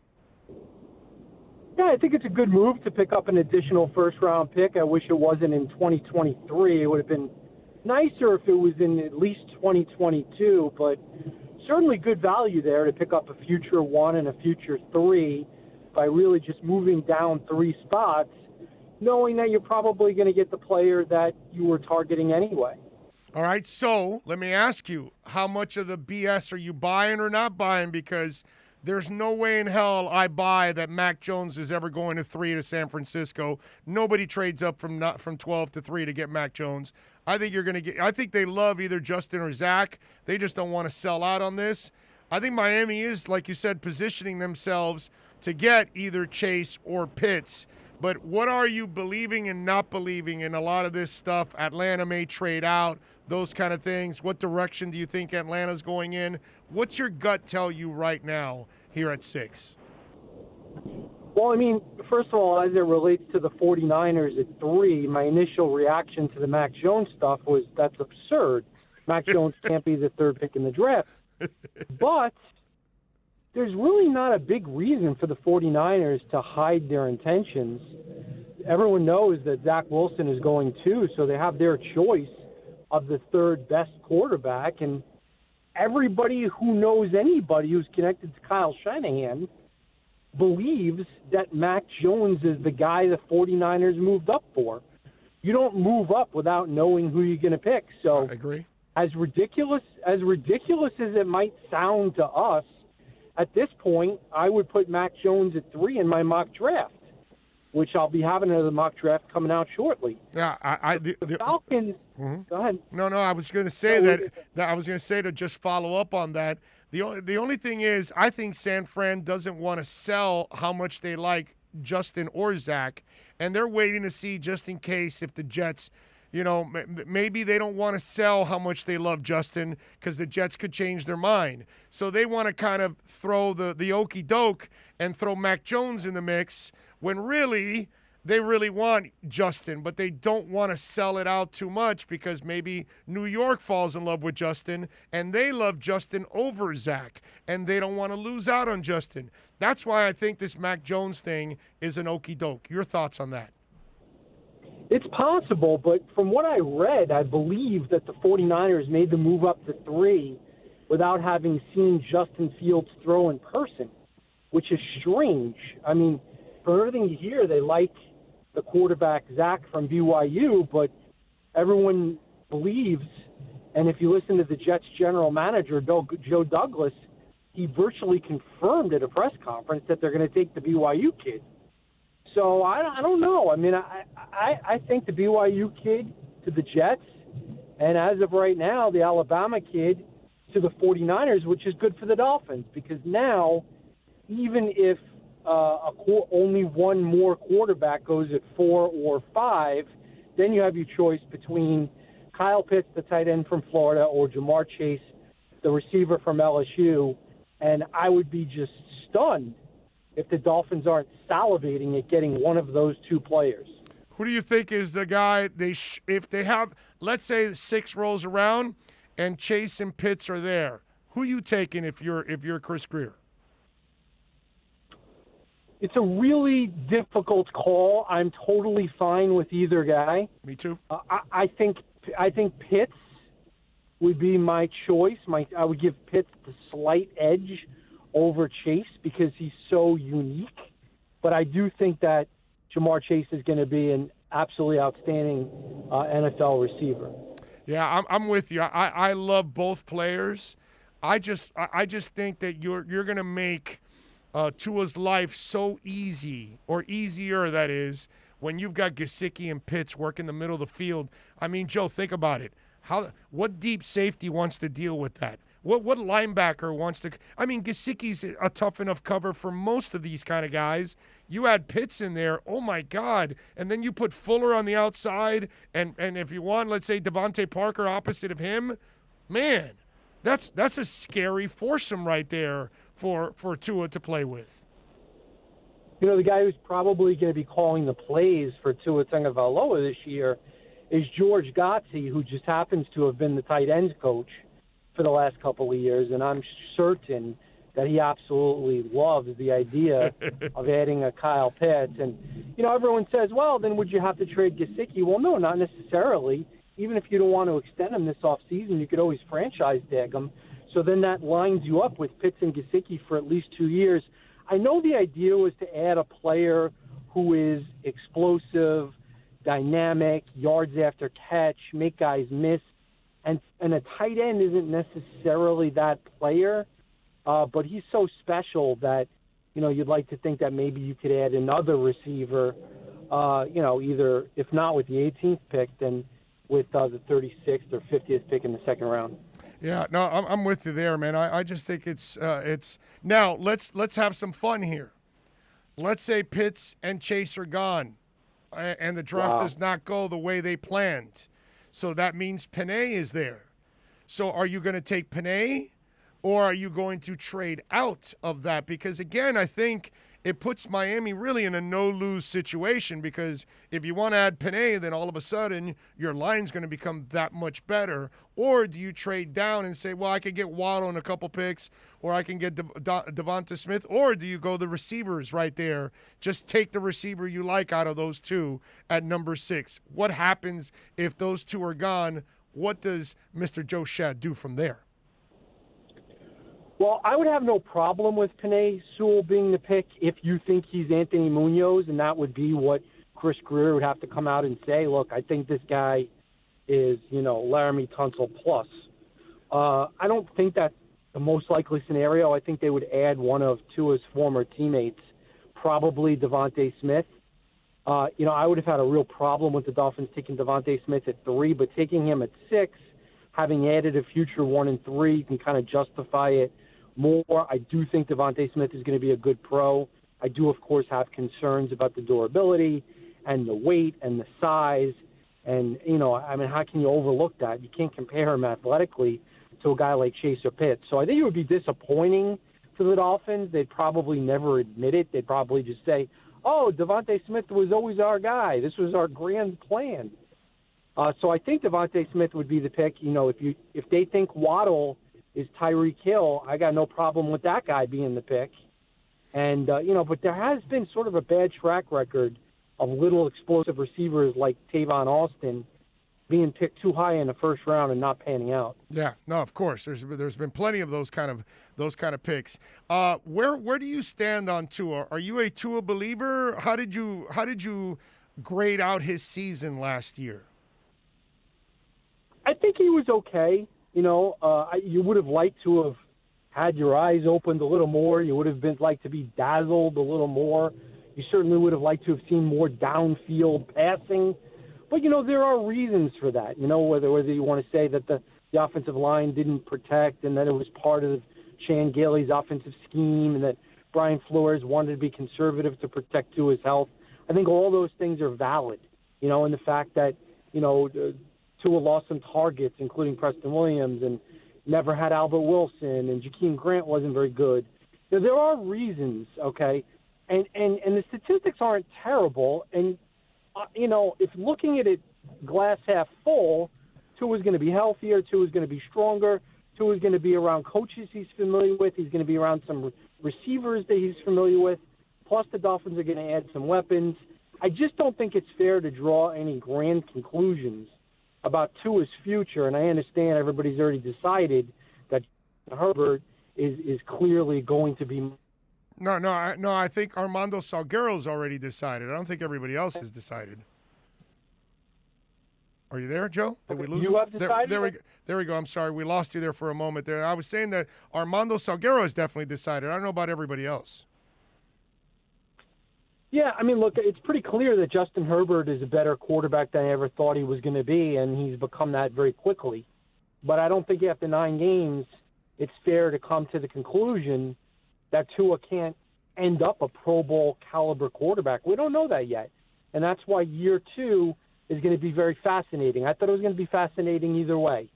[SPEAKER 16] Yeah, I think it's a good move to pick up an additional first-round pick. I wish it wasn't in 2023. It would have been nicer if it was in at least 2022, but certainly good value there to pick up a future 1 and a future 3 by really just moving down 3 spots, knowing that you're probably going to get the player that you were targeting anyway.
[SPEAKER 7] All right, so let me ask you, how much of the BS are you buying or not buying? Because there's no way in hell I buy that Mac Jones is ever going to 3 to San Francisco. Nobody trades up from 12 to 3 to get Mac Jones. I think you're going to get. I think they love either Justin or Zach. They just don't want to sell out on this. I think Miami is, like you said, positioning themselves to get either Chase or Pitts. But what are you believing and not believing in a lot of this stuff? Atlanta may trade out, those kind of things. What direction do you think Atlanta's going in? What's your gut tell you right now here at 6?
[SPEAKER 16] Well, I mean, first of all, as it relates to the 49ers at 3, my initial reaction to the Mac Jones stuff was that's absurd. Mac Jones can't be the 3rd pick in the draft. But there's really not a big reason for the 49ers to hide their intentions. Everyone knows that Zach Wilson is going too, so they have their choice of the 3rd best quarterback. And everybody who knows anybody who's connected to Kyle Shanahan believes that Mac Jones is the guy the 49ers moved up for. You don't move up without knowing who you're going to pick. So
[SPEAKER 7] I agree.
[SPEAKER 16] As ridiculous as it might sound to us, at this point, I would put Mac Jones at 3 in my mock draft, which I'll be having another mock draft coming out shortly.
[SPEAKER 7] Yeah,
[SPEAKER 16] the Falcons.
[SPEAKER 7] Mm-hmm.
[SPEAKER 16] Go ahead.
[SPEAKER 7] No, I was going to say to just follow up on that. The only thing is, I think San Fran doesn't want to sell how much they like Justin or Zach, and they're waiting to see just in case if the Jets. Maybe they don't want to sell how much they love Justin because the Jets could change their mind. So they want to kind of throw the okey doke and throw Mac Jones in the mix when really they really want Justin, but they don't want to sell it out too much because maybe New York falls in love with Justin and they love Justin over Zach, and they don't want to lose out on Justin. That's why I think this Mac Jones thing is an okey doke. Your thoughts on that?
[SPEAKER 16] It's possible, but from what I read, I believe that the 49ers made the move up to 3 without having seen Justin Fields throw in person, which is strange. I mean, from everything you hear, they like the quarterback, Zach, from BYU, but everyone believes, and if you listen to the Jets general manager, Joe Douglas, he virtually confirmed at a press conference that they're going to take the BYU kid. So I don't know. I mean, I think the BYU kid to the Jets, and as of right now, the Alabama kid to the 49ers, which is good for the Dolphins, because now, even if only one more quarterback goes at 4 or 5, then you have your choice between Kyle Pitts, the tight end from Florida, or Jamar Chase, the receiver from LSU. And I would be just stunned if the Dolphins aren't salivating at getting one of those two players.
[SPEAKER 7] Who do you think is the guy if they have, let's say 6 rolls around and Chase and Pitts are there, who are you taking if you're Chris Greer?
[SPEAKER 16] It's a really difficult call. I'm totally fine with either guy.
[SPEAKER 7] Me too.
[SPEAKER 16] I think Pitts would be my choice. I would give Pitts the slight edge over Chase because he's so unique. But I do think that Jamar Chase is going to be an absolutely outstanding NFL receiver.
[SPEAKER 7] Yeah, I'm with you. I love both players. I just think that you're going to make Tua's life so easy, or easier, that is, when you've got Gesicki and Pitts working the middle of the field. I mean, Joe, think about it. What deep safety wants to deal with that? What linebacker wants to? I mean, Gesicki's a tough enough cover for most of these kind of guys. You add Pitts in there, oh my God! And then you put Fuller on the outside, and if you want, let's say Devontae Parker opposite of him, man, that's a scary foursome right there for Tua to play with.
[SPEAKER 16] You know, the guy who's probably going to be calling the plays for Tua Tagovailoa this year is George Gotze, who just happens to have been the tight ends coach for the last couple of years, and I'm certain that he absolutely loves the idea of adding a Kyle Pitts. And, you know, everyone says, well, then would you have to trade Gesicki? Well, no, not necessarily. Even if you don't want to extend him this offseason, you could always franchise tag him. So then that lines you up with Pitts and Gesicki for at least 2 years. I know the idea was to add a player who is explosive, dynamic, yards after catch, make guys miss. And a tight end isn't necessarily that player, but he's so special that, you know, you'd like to think that maybe you could add another receiver, you know, either, if not with the 18th pick, then with the 36th or 50th pick in the second round.
[SPEAKER 7] Yeah, no, I'm with you there, man. I just think it's now let's have some fun here. Let's say Pitts and Chase are gone, and the draft does not go the way they planned. So that means Penei is there. So are you going to take Penei, or are you going to trade out of that? Because, again, I think it puts Miami really in a no-lose situation, because if you want to add Penei, then all of a sudden your line's going to become that much better. Or do you trade down and say, well, I could get Waddle in a couple picks, or I can get Devonta Smith, or do you go the receivers right there? Just take the receiver you like out of those two at number 6. What happens if those two are gone? What does Mr. Joe Shad do from there?
[SPEAKER 16] Well, I would have no problem with Penei Sewell being the pick if you think he's Anthony Munoz, and that would be what Chris Greer would have to come out and say, look, I think this guy is, you know, Laramie Tunsil plus. I don't think that's the most likely scenario. I think they would add one of Tua's former teammates, probably Devontae Smith. You know, I would have had a real problem with the Dolphins taking Devontae Smith at 3, but taking him at 6, having added a future 1 and 3, you can kind of justify it more. I do think Devontae Smith is going to be a good pro. I do, of course, have concerns about the durability and the weight and the size. And, you know, I mean, how can you overlook that? You can't compare him athletically to a guy like Chase or Pitts. So I think it would be disappointing for the Dolphins. They'd probably never admit it. They'd probably just say, oh, Devontae Smith was always our guy. This was our grand plan. So I think Devontae Smith would be the pick. If they think Waddle is Tyreek Hill, I got no problem with that guy being the pick. And, but there has been sort of a bad track record of little explosive receivers like Tavon Austin being picked too high in the first round and not panning out.
[SPEAKER 7] Yeah, no, of course. There's been plenty of those kind of picks. Where do you stand on Tua? Are you a Tua believer? How did you grade out his season last year?
[SPEAKER 16] I think he was okay. You would have liked to have had your eyes opened a little more. You would have been like to be dazzled a little more. You certainly would have liked to have seen more downfield passing. But, there are reasons for that. Whether you want to say that the offensive line didn't protect and that it was part of Chan Gailey's offensive scheme and that Brian Flores wanted to be conservative to protect Tua's health. I think all those things are valid, and the fact that, Tua lost some targets, including Preston Williams, and never had Albert Wilson, and Jakeem Grant wasn't very good. There are reasons, okay? And the statistics aren't terrible. And, if looking at it glass half full, Tua's going to be healthier, Tua's going to be stronger, Tua's going to be around coaches he's familiar with, he's going to be around some receivers that he's familiar with, plus the Dolphins are going to add some weapons. I just don't think it's fair to draw any grand conclusions about Tua's future, and I understand everybody's already decided that Herbert is clearly going to be.
[SPEAKER 7] No. I think Armando Salguero's already decided. I don't think everybody else has decided. Are you there, Joe? Did we lose
[SPEAKER 16] you have decided?
[SPEAKER 7] There we go. I'm sorry. We lost you there for a moment there. I was saying that Armando Salguero has definitely decided. I don't know about everybody else.
[SPEAKER 16] Yeah, look, it's pretty clear that Justin Herbert is a better quarterback than I ever thought he was going to be, and he's become that very quickly. But I don't think after 9 games it's fair to come to the conclusion that Tua can't end up a Pro Bowl caliber quarterback. We don't know that yet, and that's why year 2 is going to be very fascinating. I thought it was going to be fascinating either way,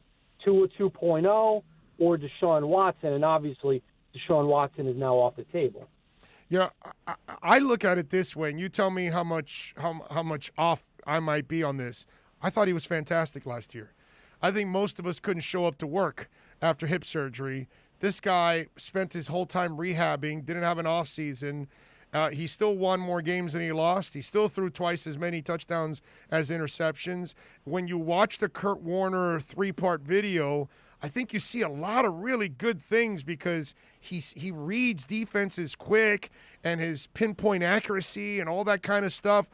[SPEAKER 16] Tua 2.0 or Deshaun Watson, and obviously Deshaun Watson is now off the table.
[SPEAKER 7] Yeah, I look at it this way, and you tell me how much off I might be on this. I thought he was fantastic last year. I think most of us couldn't show up to work after hip surgery. This guy spent his whole time rehabbing, didn't have an off season. He still won more games than he lost. He still threw twice as many touchdowns as interceptions. When you watch the Kurt Warner 3-part video, I think you see a lot of really good things because he reads defenses quick and his pinpoint accuracy and all that kind of stuff.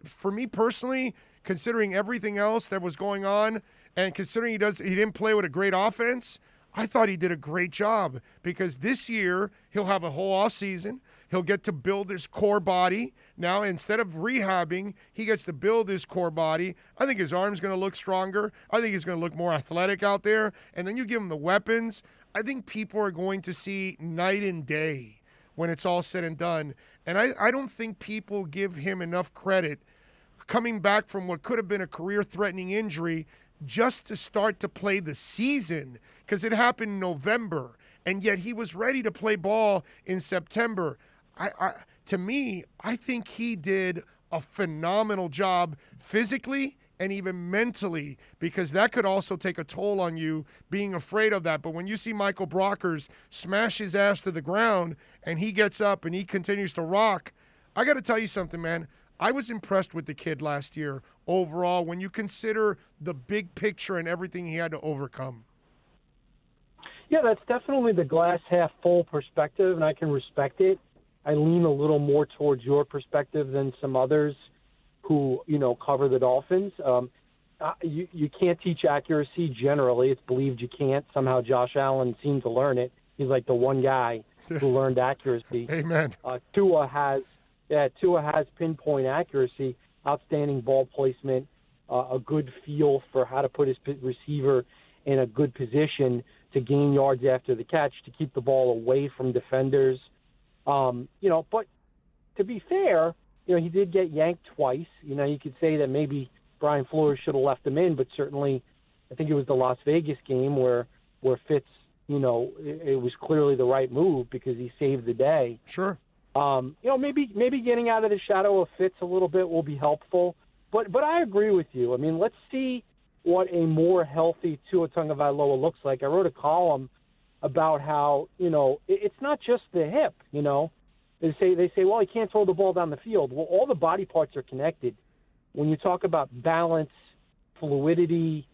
[SPEAKER 7] For me personally, considering everything else that was going on and considering he didn't play with a great offense, I thought he did a great job because this year he'll have a whole offseason. He'll get to build his core body. Now, instead of rehabbing, he gets to build his core body. I think his arm's going to look stronger. I think he's going to look more athletic out there. And then you give him the weapons. I think people are going to see night and day when it's all said and done. And I don't think people give him enough credit coming back from what could have been a career-threatening injury just to start to play the season because it happened in November, and yet he was ready to play ball in September. To me, I think he did a phenomenal job physically and even mentally because that could also take a toll on you being afraid of that. But when you see Michael Brockers smash his ass to the ground and he gets up and he continues to rock, I got to tell you something, man. I was impressed with the kid last year overall when you consider the big picture and everything he had to overcome.
[SPEAKER 16] Yeah, that's definitely the glass half full perspective, and I can respect it. I lean a little more towards your perspective than some others who, cover the Dolphins. You can't teach accuracy generally. It's believed you can't. Somehow Josh Allen seemed to learn it. He's like the one guy who learned accuracy.
[SPEAKER 7] Amen.
[SPEAKER 16] Tua has pinpoint accuracy, outstanding ball placement, a good feel for how to put his receiver in a good position to gain yards after the catch, to keep the ball away from defenders. But to be fair, he did get yanked twice. You could say that maybe Brian Flores should have left him in, but certainly I think it was the Las Vegas game where Fitz, it was clearly the right move because he saved the day.
[SPEAKER 7] Sure.
[SPEAKER 16] Maybe getting out of the shadow of Fitz a little bit will be helpful. But I agree with you. I mean, let's see what a more healthy Tua Tagovailoa looks like. I wrote a column about how, it's not just the hip, They say, well, he can't throw the ball down the field. Well, all the body parts are connected. When you talk about balance, fluidity,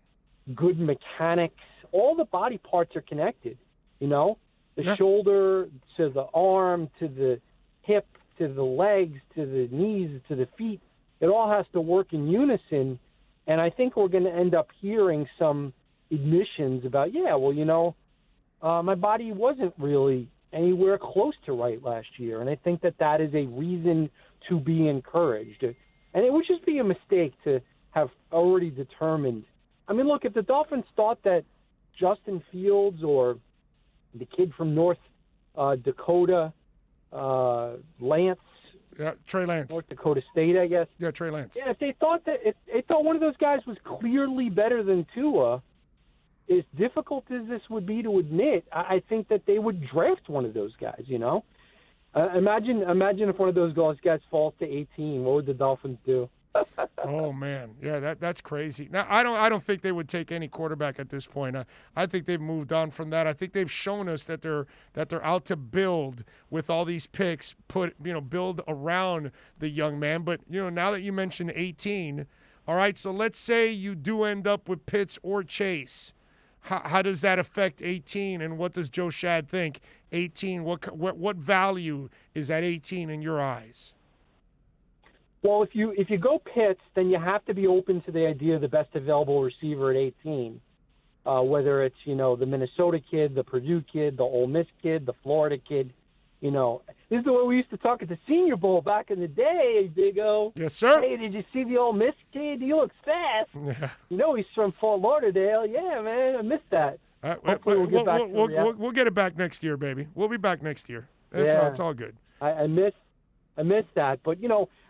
[SPEAKER 16] good mechanics, all the body parts are connected, The shoulder to the arm to the hip to the legs to the knees to the feet. It all has to work in unison. And I think we're going to end up hearing some admissions about, my body wasn't really anywhere close to right last year. And I think that is a reason to be encouraged. And it would just be a mistake to have already determined. I mean, look, if the Dolphins thought that Justin Fields or the kid from North Dakota, Lance,
[SPEAKER 7] Trey Lance.
[SPEAKER 16] North Dakota State, I guess.
[SPEAKER 7] Yeah, Trey Lance.
[SPEAKER 16] Yeah, if they thought one of those guys was clearly better than Tua, as difficult as this would be to admit, I think that they would draft one of those guys, Imagine if one of those guys falls to 18. What would the Dolphins do?
[SPEAKER 7] Oh man, yeah, that's crazy. Now I don't think they would take any quarterback at this point. I think they've moved on from that. I think they've shown us that they're out to build with all these picks, build around the young man. But now that you mentioned 18, all right. So let's say you do end up with Pitts or Chase. How does that affect 18, and what does Joe Shad think? 18, what value is at 18 in your eyes?
[SPEAKER 16] Well, if you go Pitts, then you have to be open to the idea of the best available receiver at 18, whether it's the Minnesota kid, the Purdue kid, the Ole Miss kid, the Florida kid. This is the way we used to talk at the Senior Bowl back in the day, Big O.
[SPEAKER 7] Yes, sir.
[SPEAKER 16] Hey, did you see the Ole Miss kid? He looks fast.
[SPEAKER 7] Yeah.
[SPEAKER 16] He's from Fort Lauderdale. Yeah, man, I missed that. Hopefully we'll get back.
[SPEAKER 7] We'll get it back next year, baby. We'll be back next year. It's all good.
[SPEAKER 16] I missed that, but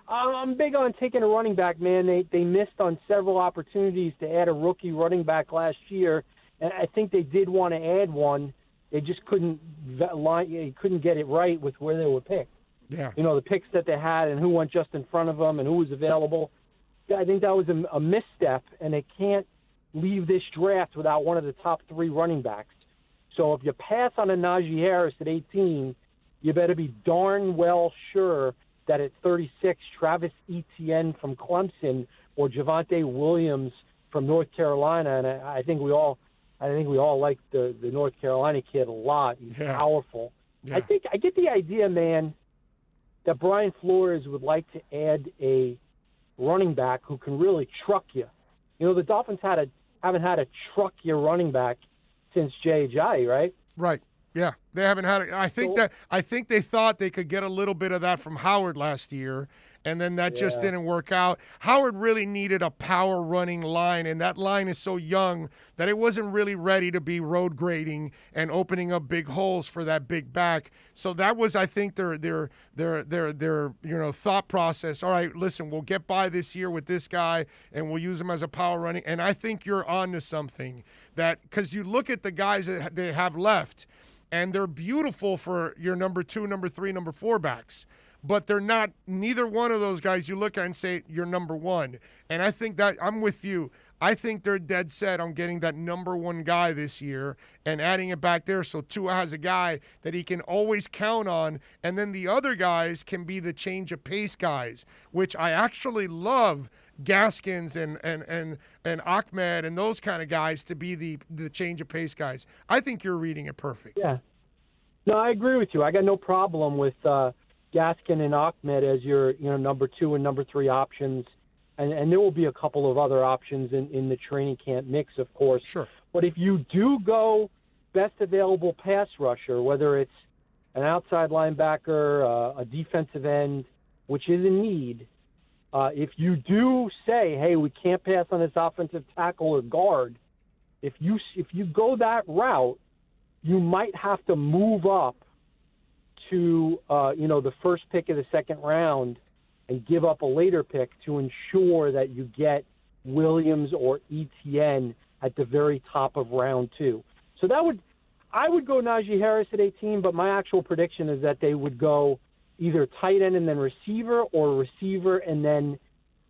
[SPEAKER 16] I'm big on taking a running back, man. They missed on several opportunities to add a rookie running back last year, and I think they did want to add one. They just couldn't get it right with where they were picked.
[SPEAKER 7] Yeah.
[SPEAKER 16] The picks that they had and who went just in front of them and who was available. I think that was a misstep, and they can't leave this draft without one of the top 3 running backs. So if you pass on a Najee Harris at 18, you better be darn well sure that at 36, Travis Etienne from Clemson or Javonte Williams from North Carolina, and I think we all like the North Carolina kid a lot. He's powerful. Yeah. I get the idea, man, that Brian Flores would like to add a running back who can really truck you. The Dolphins haven't had a truck you running back since Jay Ajayi, right?
[SPEAKER 7] Right. Yeah, they haven't had it. I think they thought they could get a little bit of that from Howard last year, and then that just didn't work out. Howard really needed a power running line, and that line is so young that it wasn't really ready to be road grading and opening up big holes for that big back. So that was, I think, their thought process. All right, listen, we'll get by this year with this guy, and we'll use him as a power running. And I think you're on to something, that because you look at the guys that they have left, and they're beautiful for your number 2, number 3, number 4 backs. But they're not, neither one of those guys you look at and say you're number 1. And I think that, I'm with you. I think they're dead set on getting that number 1 guy this year and adding it back there so Tua has a guy that he can always count on. And then the other guys can be the change of pace guys, which I actually love Gaskins and Ahmed and those kind of guys to be the change of pace guys. I think you're reading it perfect.
[SPEAKER 16] Yeah. No, I agree with you. I got no problem with Gaskin and Ahmed as your number 2 and number 3 options. And there will be a couple of other options in the training camp mix, of course.
[SPEAKER 7] Sure.
[SPEAKER 16] But if you do go best available pass rusher, whether it's an outside linebacker, a defensive end, which is a need, if you do say, hey, we can't pass on this offensive tackle or guard, if you go that route, you might have to move up to the first pick of the second round and give up a later pick to ensure that you get Williams or Etienne at the very top of round 2. So I would go Najee Harris at 18, but my actual prediction is that they would go, either tight end and then receiver, or receiver and then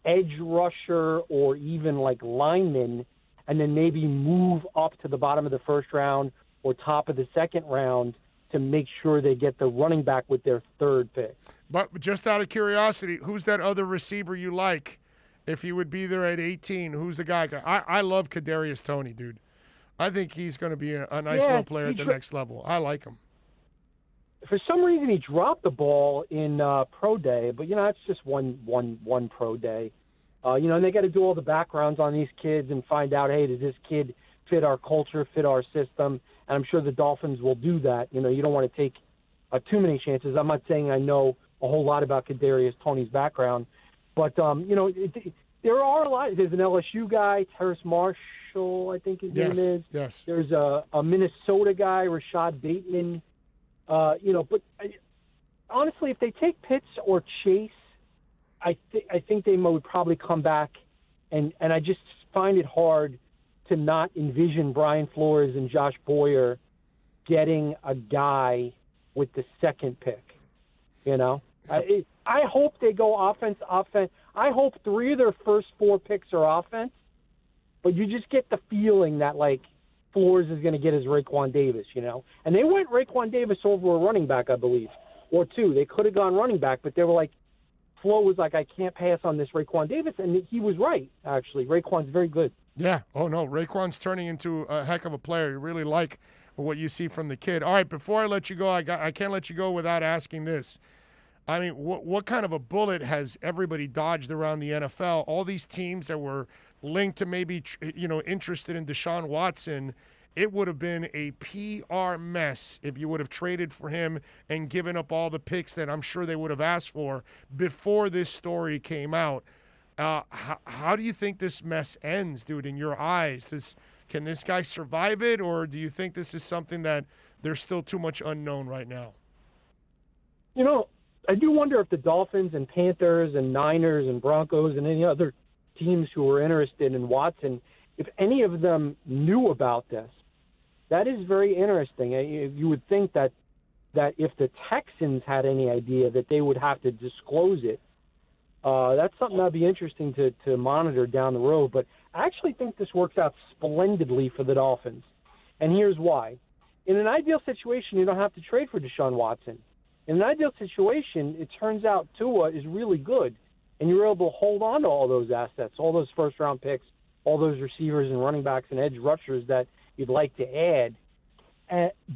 [SPEAKER 16] edge rusher, or even like lineman, and then maybe move up to the bottom of the first round or top of the second round to make sure they get the running back with their third pick.
[SPEAKER 7] But just out of curiosity, who's that other receiver you like? If you would be there at 18, who's the guy? I love Kadarius Toney, dude. I think he's going to be a nice little player at the next level. I like him.
[SPEAKER 16] For some reason, he dropped the ball in pro day, but that's just one pro day. And they got to do all the backgrounds on these kids and find out, hey, does this kid fit our culture, fit our system? And I'm sure the Dolphins will do that. You don't want to take too many chances. I'm not saying I know a whole lot about Kadarius Toney's background, but there are a lot. There's an LSU guy, Terrace Marshall, I think his name is.
[SPEAKER 7] Yes.
[SPEAKER 16] There's a Minnesota guy, Rashad Bateman. But honestly, if they take Pitts or Chase, I think they would probably come back, and I just find it hard to not envision Brian Flores and Josh Boyer getting a guy with the second pick. I hope they go offense. I hope 3 of their first 4 picks are offense, but you just get the feeling that, like, Flores is going to get his Raekwon Davis, And they went Raekwon Davis over a running back, I believe, or 2. They could have gone running back, but they were like, Flo was like, I can't pass on this Raekwon Davis, and he was right, actually. Raekwon's very good.
[SPEAKER 7] Yeah. Oh, no, Raekwon's turning into a heck of a player. You really like what you see from the kid. All right, before I let you go, I can't let you go without asking this. I mean, what kind of a bullet has everybody dodged around the NFL? All these teams that were linked to maybe, interested in Deshaun Watson, it would have been a PR mess if you would have traded for him and given up all the picks that I'm sure they would have asked for before this story came out. How do you think this mess ends, dude, in your eyes? Can this guy survive it, or do you think this is something that there's still too much unknown right now?
[SPEAKER 16] I do wonder if the Dolphins and Panthers and Niners and Broncos and any other teams who were interested in Watson, if any of them knew about this. That is very interesting. You would think that if the Texans had any idea that they would have to disclose it. That's something that'd be interesting to monitor down the road. But I actually think this works out splendidly for the Dolphins. And here's why. In an ideal situation, you don't have to trade for Deshaun Watson. In an ideal situation, it turns out Tua is really good, and you're able to hold on to all those assets, all those first-round picks, all those receivers and running backs and edge rushers that you'd like to add.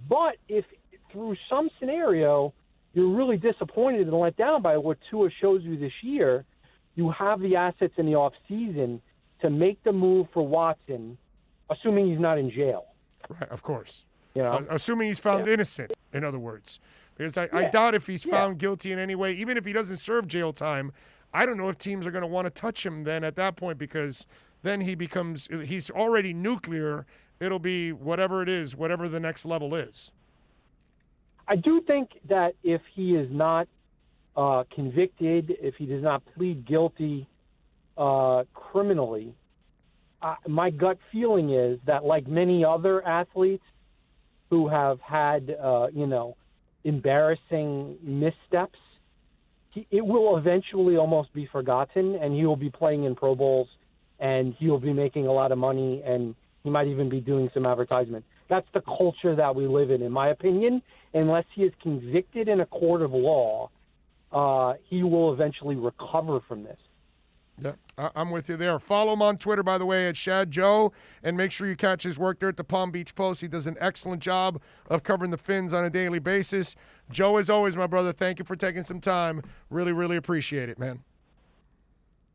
[SPEAKER 16] But if through some scenario you're really disappointed and let down by what Tua shows you this year, you have the assets in the offseason to make the move for Watson, assuming he's not in jail.
[SPEAKER 7] Right, of course. Assuming he's found innocent, in other words. Because I doubt if he's found guilty in any way, even if he doesn't serve jail time, I don't know if teams are going to want to touch him then at that point, because then he's already nuclear. It'll be whatever it is, whatever the next level is.
[SPEAKER 16] I do think that if he is not convicted, if he does not plead guilty criminally, my gut feeling is that, like many other athletes who have had, embarrassing missteps, it will eventually almost be forgotten, and he will be playing in Pro Bowls, and he will be making a lot of money, and he might even be doing some advertisement. That's the culture that we live in my opinion. Unless he is convicted in a court of law, he will eventually recover from this.
[SPEAKER 7] Yeah, I'm with you there. Follow him on Twitter, by the way, at Shad Joe, and make sure you catch his work there at the Palm Beach Post. He does an excellent job of covering the Fins on a daily basis. Joe, as always, my brother, thank you for taking some time. Really, really appreciate it, man.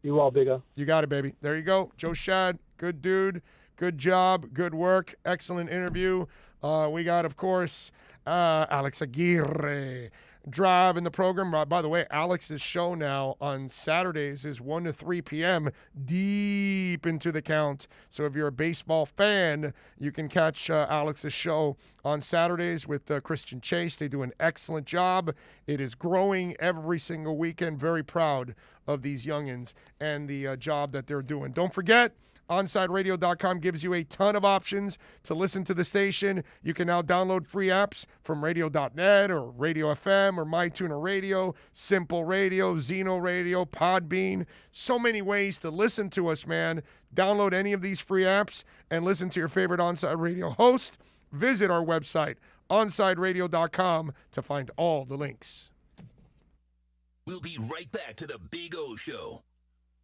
[SPEAKER 16] You all, Big O.
[SPEAKER 7] You got it, baby. There you go. Joe Shad, good dude, good job, good work, excellent interview. We got, of course, Alex Aguirre driving the program. By the way, Alex's show now on Saturdays is 1 to 3 p.m. deep into the count. So if you're a baseball fan, you can catch Alex's show on Saturdays with Christian Chase. They do an excellent job. It is growing every single weekend. Very proud of these youngins and the job that they're doing. Don't forget, OnSideRadio.com gives you a ton of options to listen to the station. You can now download free apps from Radio.net or Radio FM or MyTuner Radio, Simple Radio, Zeno Radio, Podbean. So many ways to listen to us, man. Download any of these free apps and listen to your favorite OnSide Radio host. Visit our website, OnSideRadio.com, to find all the links.
[SPEAKER 3] We'll be right back to the Big O Show.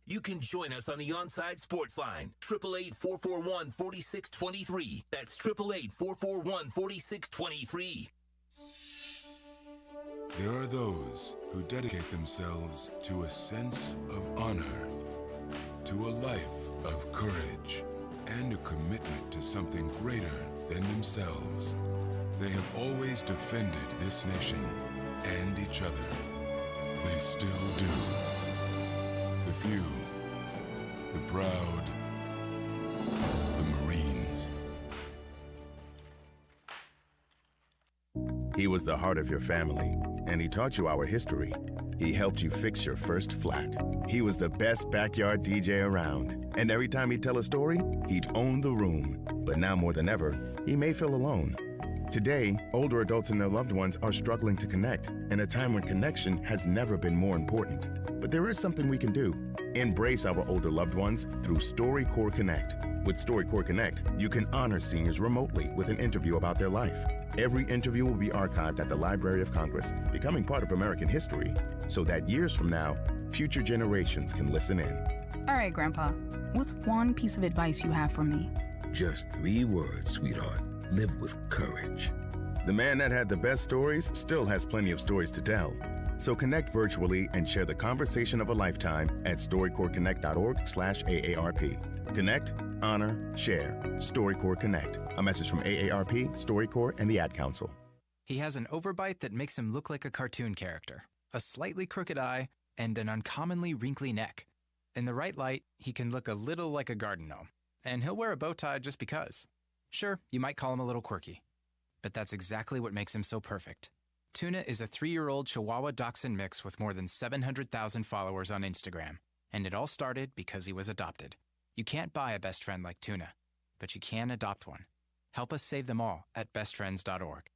[SPEAKER 3] You can join us on the OnSide Sports Line, 888-441-4623. That's 888-441-4623.
[SPEAKER 11] There are those who dedicate themselves to a sense of honor, to a life of courage, and a commitment to something greater than themselves. They have always defended this nation and each other. They still do. The few, the proud, the Marines.
[SPEAKER 14] He was the heart of your family, and he taught you our history. He helped you fix your first flat. He was the best backyard DJ around, and every time he'd tell a story, he'd own the room. But now more than ever, he may feel alone. Today, older adults and their loved ones are struggling to connect, in a time when connection has never been more important. But there is something we can do. Embrace our older loved ones through StoryCorps Connect. With StoryCorps Connect, you can honor seniors remotely with an interview about their life. Every interview will be archived at the Library of Congress, becoming part of American history, so that years from now, future generations can listen in.
[SPEAKER 15] All right, Grandpa, what's one piece of advice you have for me?
[SPEAKER 14] Just 3 words, sweetheart. Live with courage. The man that had the best stories still has plenty of stories to tell. So connect virtually and share the conversation of a lifetime at StoryCorpsConnect.org/AARP. Connect, honor, share. StoryCorps Connect. A message from AARP, StoryCorps, and the Ad Council.
[SPEAKER 2] He has an overbite that makes him look like a cartoon character, a slightly crooked eye, and an uncommonly wrinkly neck. In the right light, he can look a little like a garden gnome, and he'll wear a bow tie just because. Sure, you might call him a little quirky, but that's exactly what makes him so perfect. Tuna is a 3-year-old Chihuahua Dachshund mix with more than 700,000 followers on Instagram, and it all started because he was adopted. You can't buy a best friend like Tuna, but you can adopt one. Help us save them all at bestfriends.org.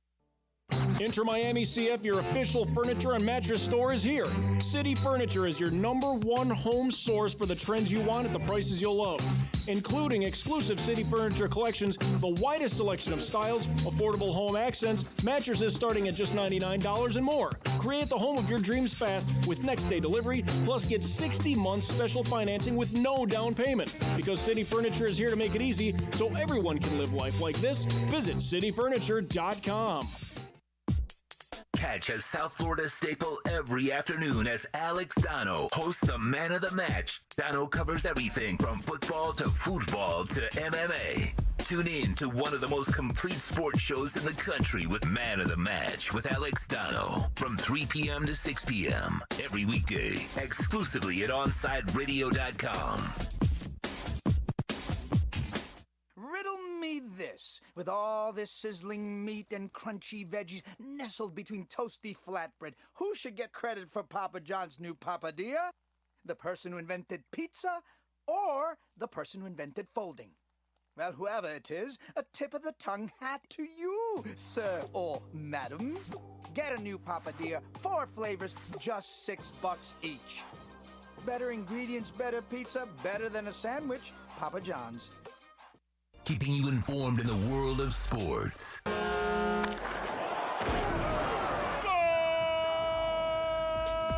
[SPEAKER 1] Inter Miami CF, your official furniture and mattress store, is here. City Furniture is your #1 home source for the trends you want at the prices you'll love, including exclusive City Furniture collections, the widest selection of styles, affordable home accents, mattresses starting at just $99 and more. Create the home of your dreams fast with next-day delivery, plus get 60 months special financing with no down payment. Because City Furniture is here to make it easy so everyone can live life like this, visit cityfurniture.com.
[SPEAKER 3] Catch a South Florida staple every afternoon as Alex Dono hosts the Man of the Match. Dono covers everything from football to football to MMA. Tune in to one of the most complete sports shows in the country with Man of the Match with Alex Dono from 3 p.m. to 6 p.m. every weekday, exclusively at OnSideRadio.com.
[SPEAKER 9] Riddle me this. With all this sizzling meat and crunchy veggies nestled between toasty flatbread, who should get credit for Papa John's new papadilla? The person who invented pizza or the person who invented folding? Well, whoever it is, a tip of the tongue hat to you, sir or madam. Get a new papadilla, 4 flavors, just $6 each. Better ingredients, better pizza, better than a sandwich. Papa John's.
[SPEAKER 3] Keeping you informed in the world of sports.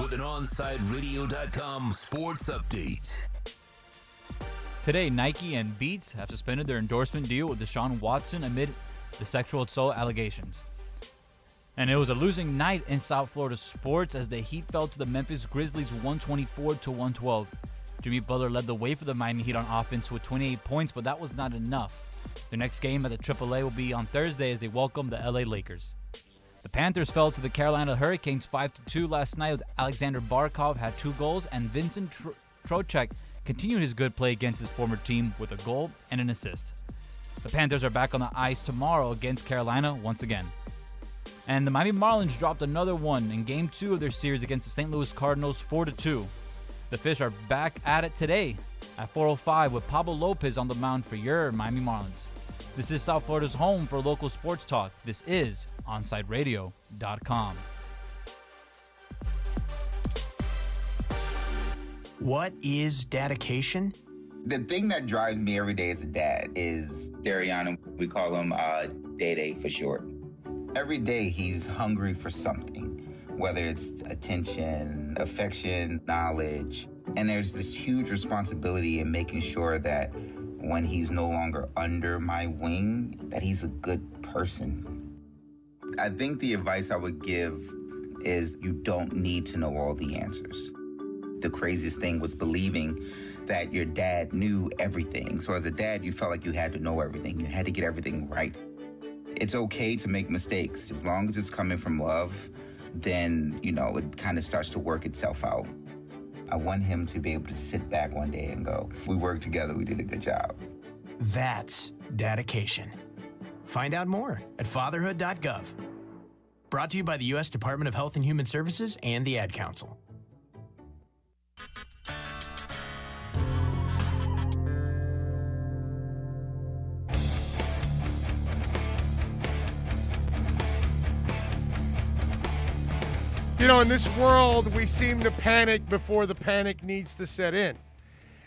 [SPEAKER 3] With an OnSideRadio.com sports update.
[SPEAKER 5] Today, Nike and Beats have suspended their endorsement deal with Deshaun Watson amid the sexual assault allegations. And it was a losing night in South Florida sports as the Heat fell to the Memphis Grizzlies 124-112. Jimmy Butler led the way for the Miami Heat on offense with 28 points, but that was not enough. Their next game at the AAA will be on Thursday as they welcome the LA Lakers. The Panthers fell to the Carolina Hurricanes 5-2 last night with Alexander Barkov had 2 goals and Vincent Trocheck continued his good play against his former team with a goal and an assist. The Panthers are back on the ice tomorrow against Carolina once again. And the Miami Marlins dropped another one in Game 2 of their series against the St. Louis Cardinals 4-2. The Fish are back at it today at 4:05 with Pablo Lopez on the mound for your Miami Marlins. This is South Florida's home for local sports talk. This is OnSideRadio.com.
[SPEAKER 8] What is dedication?
[SPEAKER 18] The thing that drives me every day as a dad is Dariana. We call him Day for short. Every day he's hungry for something, whether it's attention, affection, knowledge. And there's this huge responsibility in making sure that when he's no longer under my wing, that he's a good person. I think the advice I would give is you don't need to know all the answers. The craziest thing was believing that your dad knew everything. So as a dad, you felt like you had to know everything. You had to get everything right. It's okay to make mistakes. As long as it's coming from love, then, it kind of starts to work itself out. I want him to be able to sit back one day and go, we worked together, we did a good job.
[SPEAKER 8] That's dedication. Find out more at fatherhood.gov. Brought to you by the U.S. Department of Health and Human Services and the Ad Council.
[SPEAKER 7] In this world, we seem to panic before the panic needs to set in.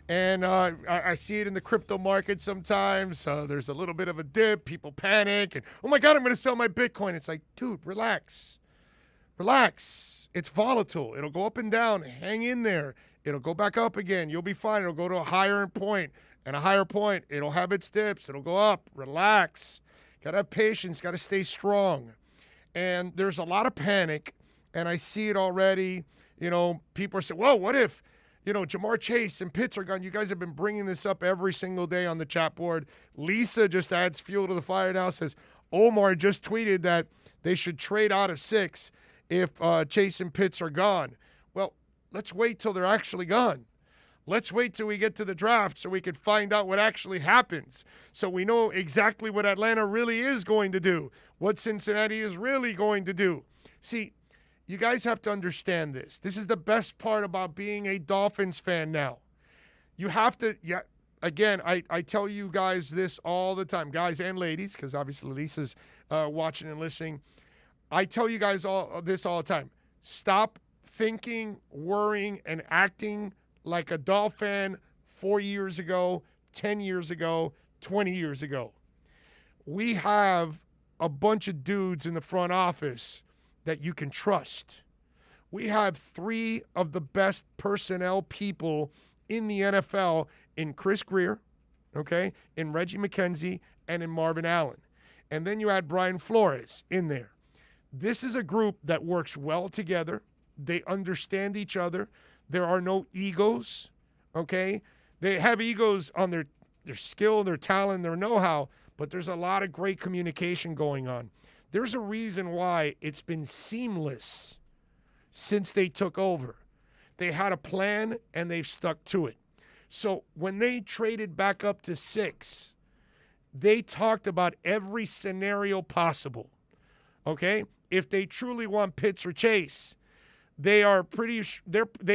[SPEAKER 7] And I see it in the crypto market sometimes. There's a little bit of a dip. People panic. And, oh, my God, I'm going to sell my Bitcoin. It's like, dude, relax. Relax. It's volatile. It'll go up and down. Hang in there. It'll go back up again. You'll be fine. It'll go to a higher point. And a higher point. It'll have its dips. It'll go up. Relax. Got to have patience. Got to stay strong. And there's a lot of panic. And I see it already. People are saying, whoa, what if, Jamar Chase and Pitts are gone? You guys have been bringing this up every single day on the chat board. Lisa just adds fuel to the fire now, says Omar just tweeted that they should trade out of 6 if Chase and Pitts are gone. Well, let's wait till they're actually gone. Let's wait till we get to the draft so we can find out what actually happens. So we know exactly what Atlanta really is going to do, what Cincinnati is really going to do. See, you guys have to understand this. This is the best part about being a Dolphins fan now. You have to, again, I tell you guys this all the time, guys and ladies, because obviously Lisa's watching and listening. I tell you guys all the time. Stop thinking, worrying, and acting like a Dolphin 4 years ago, 10 years ago, 20 years ago. We have a bunch of dudes in the front office that you can trust. We have 3 of the best personnel people in the NFL in Chris Greer, in Reggie McKenzie, and in Marvin Allen. And then you add Brian Flores in there. This is a group that works well together. They understand each other. There are no egos, They have egos on their skill, their talent, their know-how, but there's a lot of great communication going on. There's a reason why it's been seamless since they took over. They had a plan, and they've stuck to it. So when they traded back up to 6, they talked about every scenario possible, If they truly want Pitts or Chase, they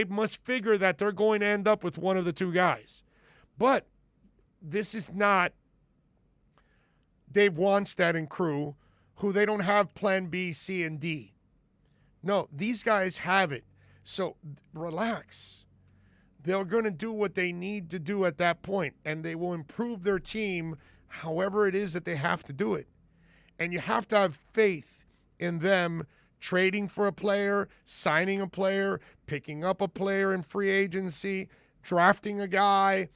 [SPEAKER 7] must figure that they're going to end up with one of the 2 guys. But this is not Dave Wannstedt and crew, who they don't have plan B, C, and D. No, these guys have it. So relax. They're going to do what they need to do at that point, and they will improve their team however it is that they have to do it. And you have to have faith in them trading for a player, signing a player, picking up a player in free agency, drafting a guy.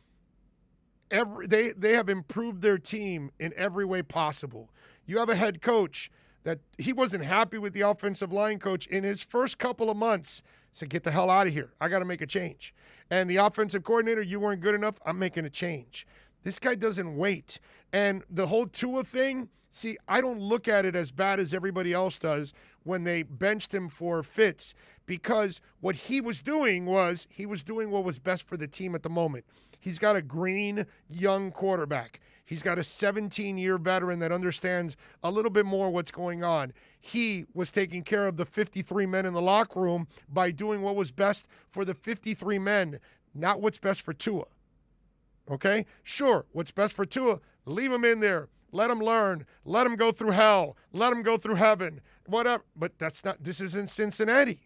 [SPEAKER 7] They have improved their team in every way possible. You have a head coach that he wasn't happy with the offensive line coach in his first couple of months. Said, get the hell out of here. I got to make a change. And the offensive coordinator, you weren't good enough. I'm making a change. This guy doesn't wait. And the whole Tua thing, see, I don't look at it as bad as everybody else does when they benched him for Fitz, because what he was doing was what was best for the team at the moment. He's got a green, young quarterback. He's got a 17-year veteran that understands a little bit more what's going on. he was taking care of the 53 men in the locker room by doing what was best for the 53 men, not what's best for Tua. Okay? Sure, what's best for Tua, leave him in there. Let him learn. Let him go through hell. Let him go through heaven. Whatever. But this isn't Cincinnati.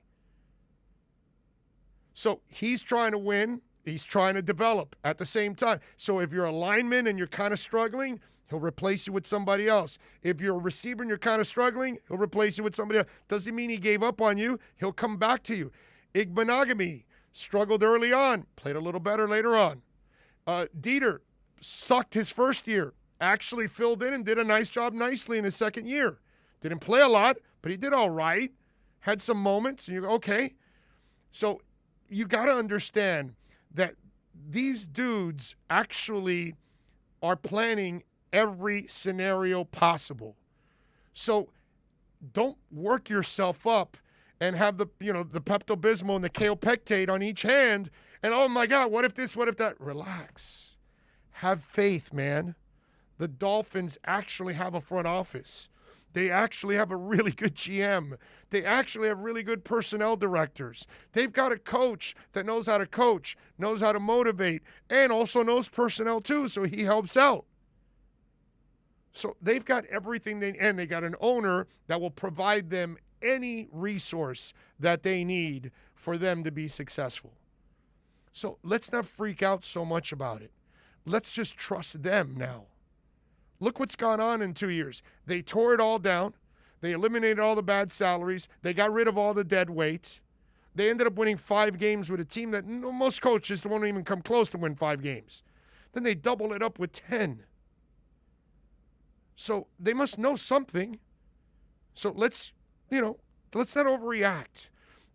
[SPEAKER 7] So he's trying to win. He's trying to develop at the same time. So if you're a lineman and you're kind of struggling, he'll replace you with somebody else. If you're a receiver and you're kind of struggling, he'll replace you with somebody else. Doesn't mean he gave up on you. He'll come back to you. Igbenogany struggled early on, played a little better later on. Dieter sucked his first year, actually filled in and did a nice job nicely in his second year. Didn't play a lot, but he did all right. Had some moments, and you go, okay. So you got to understand that these dudes actually are planning every scenario possible. So don't work yourself up and have the Pepto-Bismol and the Kaopectate on each hand and, oh my God, what if this, what if that? Relax. Have faith, man. The Dolphins actually have a front office. They actually have a really good GM. They actually have really good personnel directors. They've got a coach that knows how to coach, knows how to motivate, and also knows personnel too, so he helps out. So they've got everything and they got an owner that will provide them any resource that they need for them to be successful. So let's not freak out so much about it. Let's just trust them now. Look what's gone on in 2 years. They tore it all down. They eliminated all the bad salaries. They got rid of all the dead weight. They ended up winning 5 games with a team that most coaches won't even come close to win 5 games. Then they double it up with 10. So they must know something. So let's not overreact.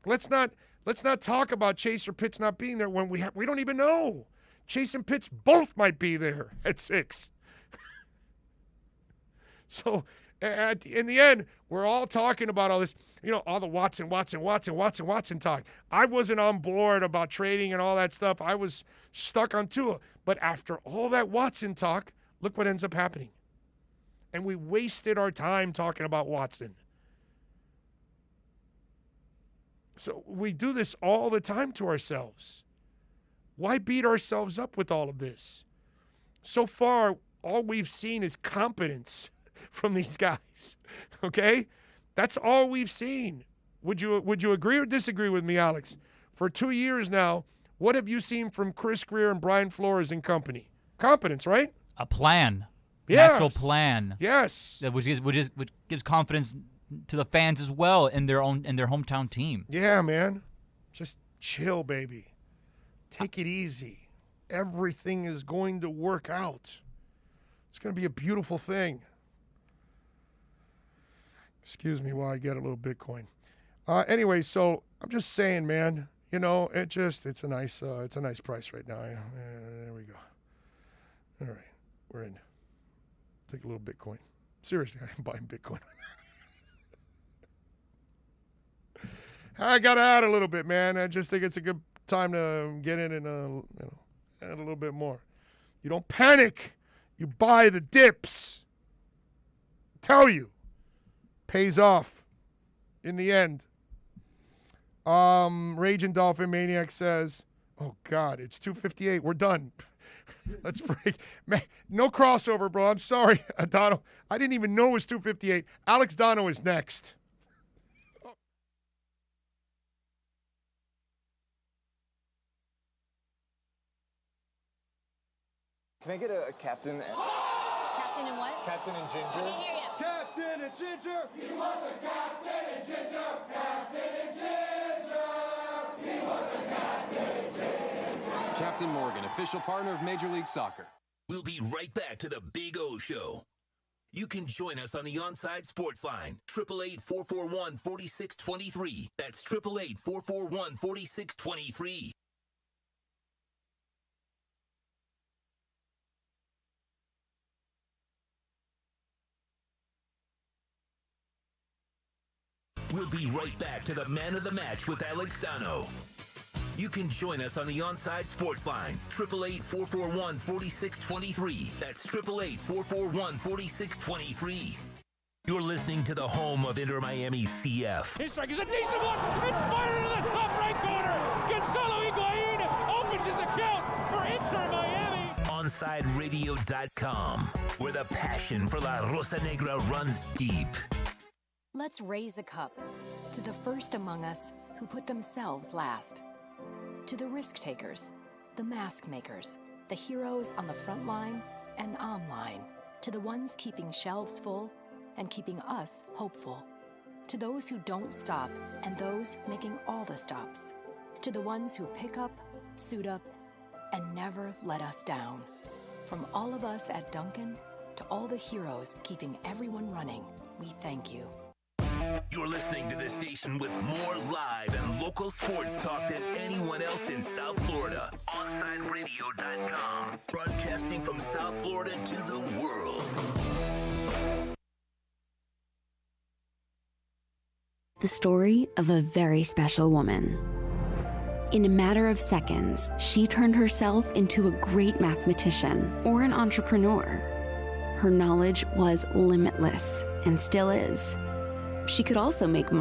[SPEAKER 7] Let's not talk about Chase or Pitts not being there when we don't even know. Chase and Pitts both might be there at 6. So in the end, we're all talking about all this, all the Watson talk. I wasn't on board about trading and all that stuff. I was stuck on Tua. But after all that Watson talk, look what ends up happening. And we wasted our time talking about Watson. So we do this all the time to ourselves. Why beat ourselves up with all of this? So far, all we've seen is competence from these guys, okay? That's all we've seen. Would you agree or disagree with me, Alex? For 2 years now, what have you seen from Chris Greer and Brian Flores and company? Competence, right?
[SPEAKER 5] A plan.
[SPEAKER 7] Yes.
[SPEAKER 5] An actual plan.
[SPEAKER 7] Yes.
[SPEAKER 5] Which gives confidence to the fans as well in their hometown team.
[SPEAKER 7] Yeah, man. Just chill, baby. Take it easy. Everything is going to work out. It's going to be a beautiful thing. Excuse me while I get a little Bitcoin. Anyway, so I'm just saying, man, it's a nice price right now. There we go. All right, we're in. Take a little Bitcoin. Seriously, I'm buying Bitcoin. I got to add a little bit, man. I just think it's a good time to get in and add a little bit more. You don't panic. You buy the dips. Tell you. Pays off in the end. Raging Dolphin Maniac says, oh, God, it's 2:58. We're done. Let's break. Man, no crossover, bro. I'm sorry, Dono. I didn't even know it was 2:58. Alex Dono is next.
[SPEAKER 19] Can I get a captain?
[SPEAKER 17] Captain and what?
[SPEAKER 19] Captain and Ginger.
[SPEAKER 17] I can't hear you.
[SPEAKER 19] Captain and Ginger.
[SPEAKER 20] He was a captain and Ginger. Captain and Ginger. He was a captain and Ginger.
[SPEAKER 25] Captain Morgan, official partner of Major League Soccer.
[SPEAKER 3] We'll be right back to the Big O Show. You can join us on the OnSide Sports Line, 888-441-4623. That's 888-441-4623. We'll be right back to the Man of the Match with Alex Dono. You can join us on the OnSide Sports Line, 888-441-4623. That's 888-441-4623. You're listening to the home of Inter Miami CF.
[SPEAKER 13] His strike is a decent one. It's fired into the top right corner. Gonzalo Higuain opens his account for Inter Miami.
[SPEAKER 3] OnSideRadio.com, where the passion for La Rosa Negra runs deep.
[SPEAKER 6] Let's raise a cup to the first among us who put themselves last. To the risk takers, the mask makers, the heroes on the front line and online. To the ones keeping shelves full and keeping us hopeful. To those who don't stop and those making all the stops. To the ones who pick up, suit up, and never let us down. From all of us at Dunkin' to all the heroes keeping everyone running, we thank you.
[SPEAKER 3] You're listening to this station with more live and local sports talk than anyone else in South Florida. OnSideRadio.com, broadcasting from South Florida to the world.
[SPEAKER 21] The story of a very special woman. In a matter of seconds, she turned herself into a great mathematician or an entrepreneur. Her knowledge was limitless and still is. She could also make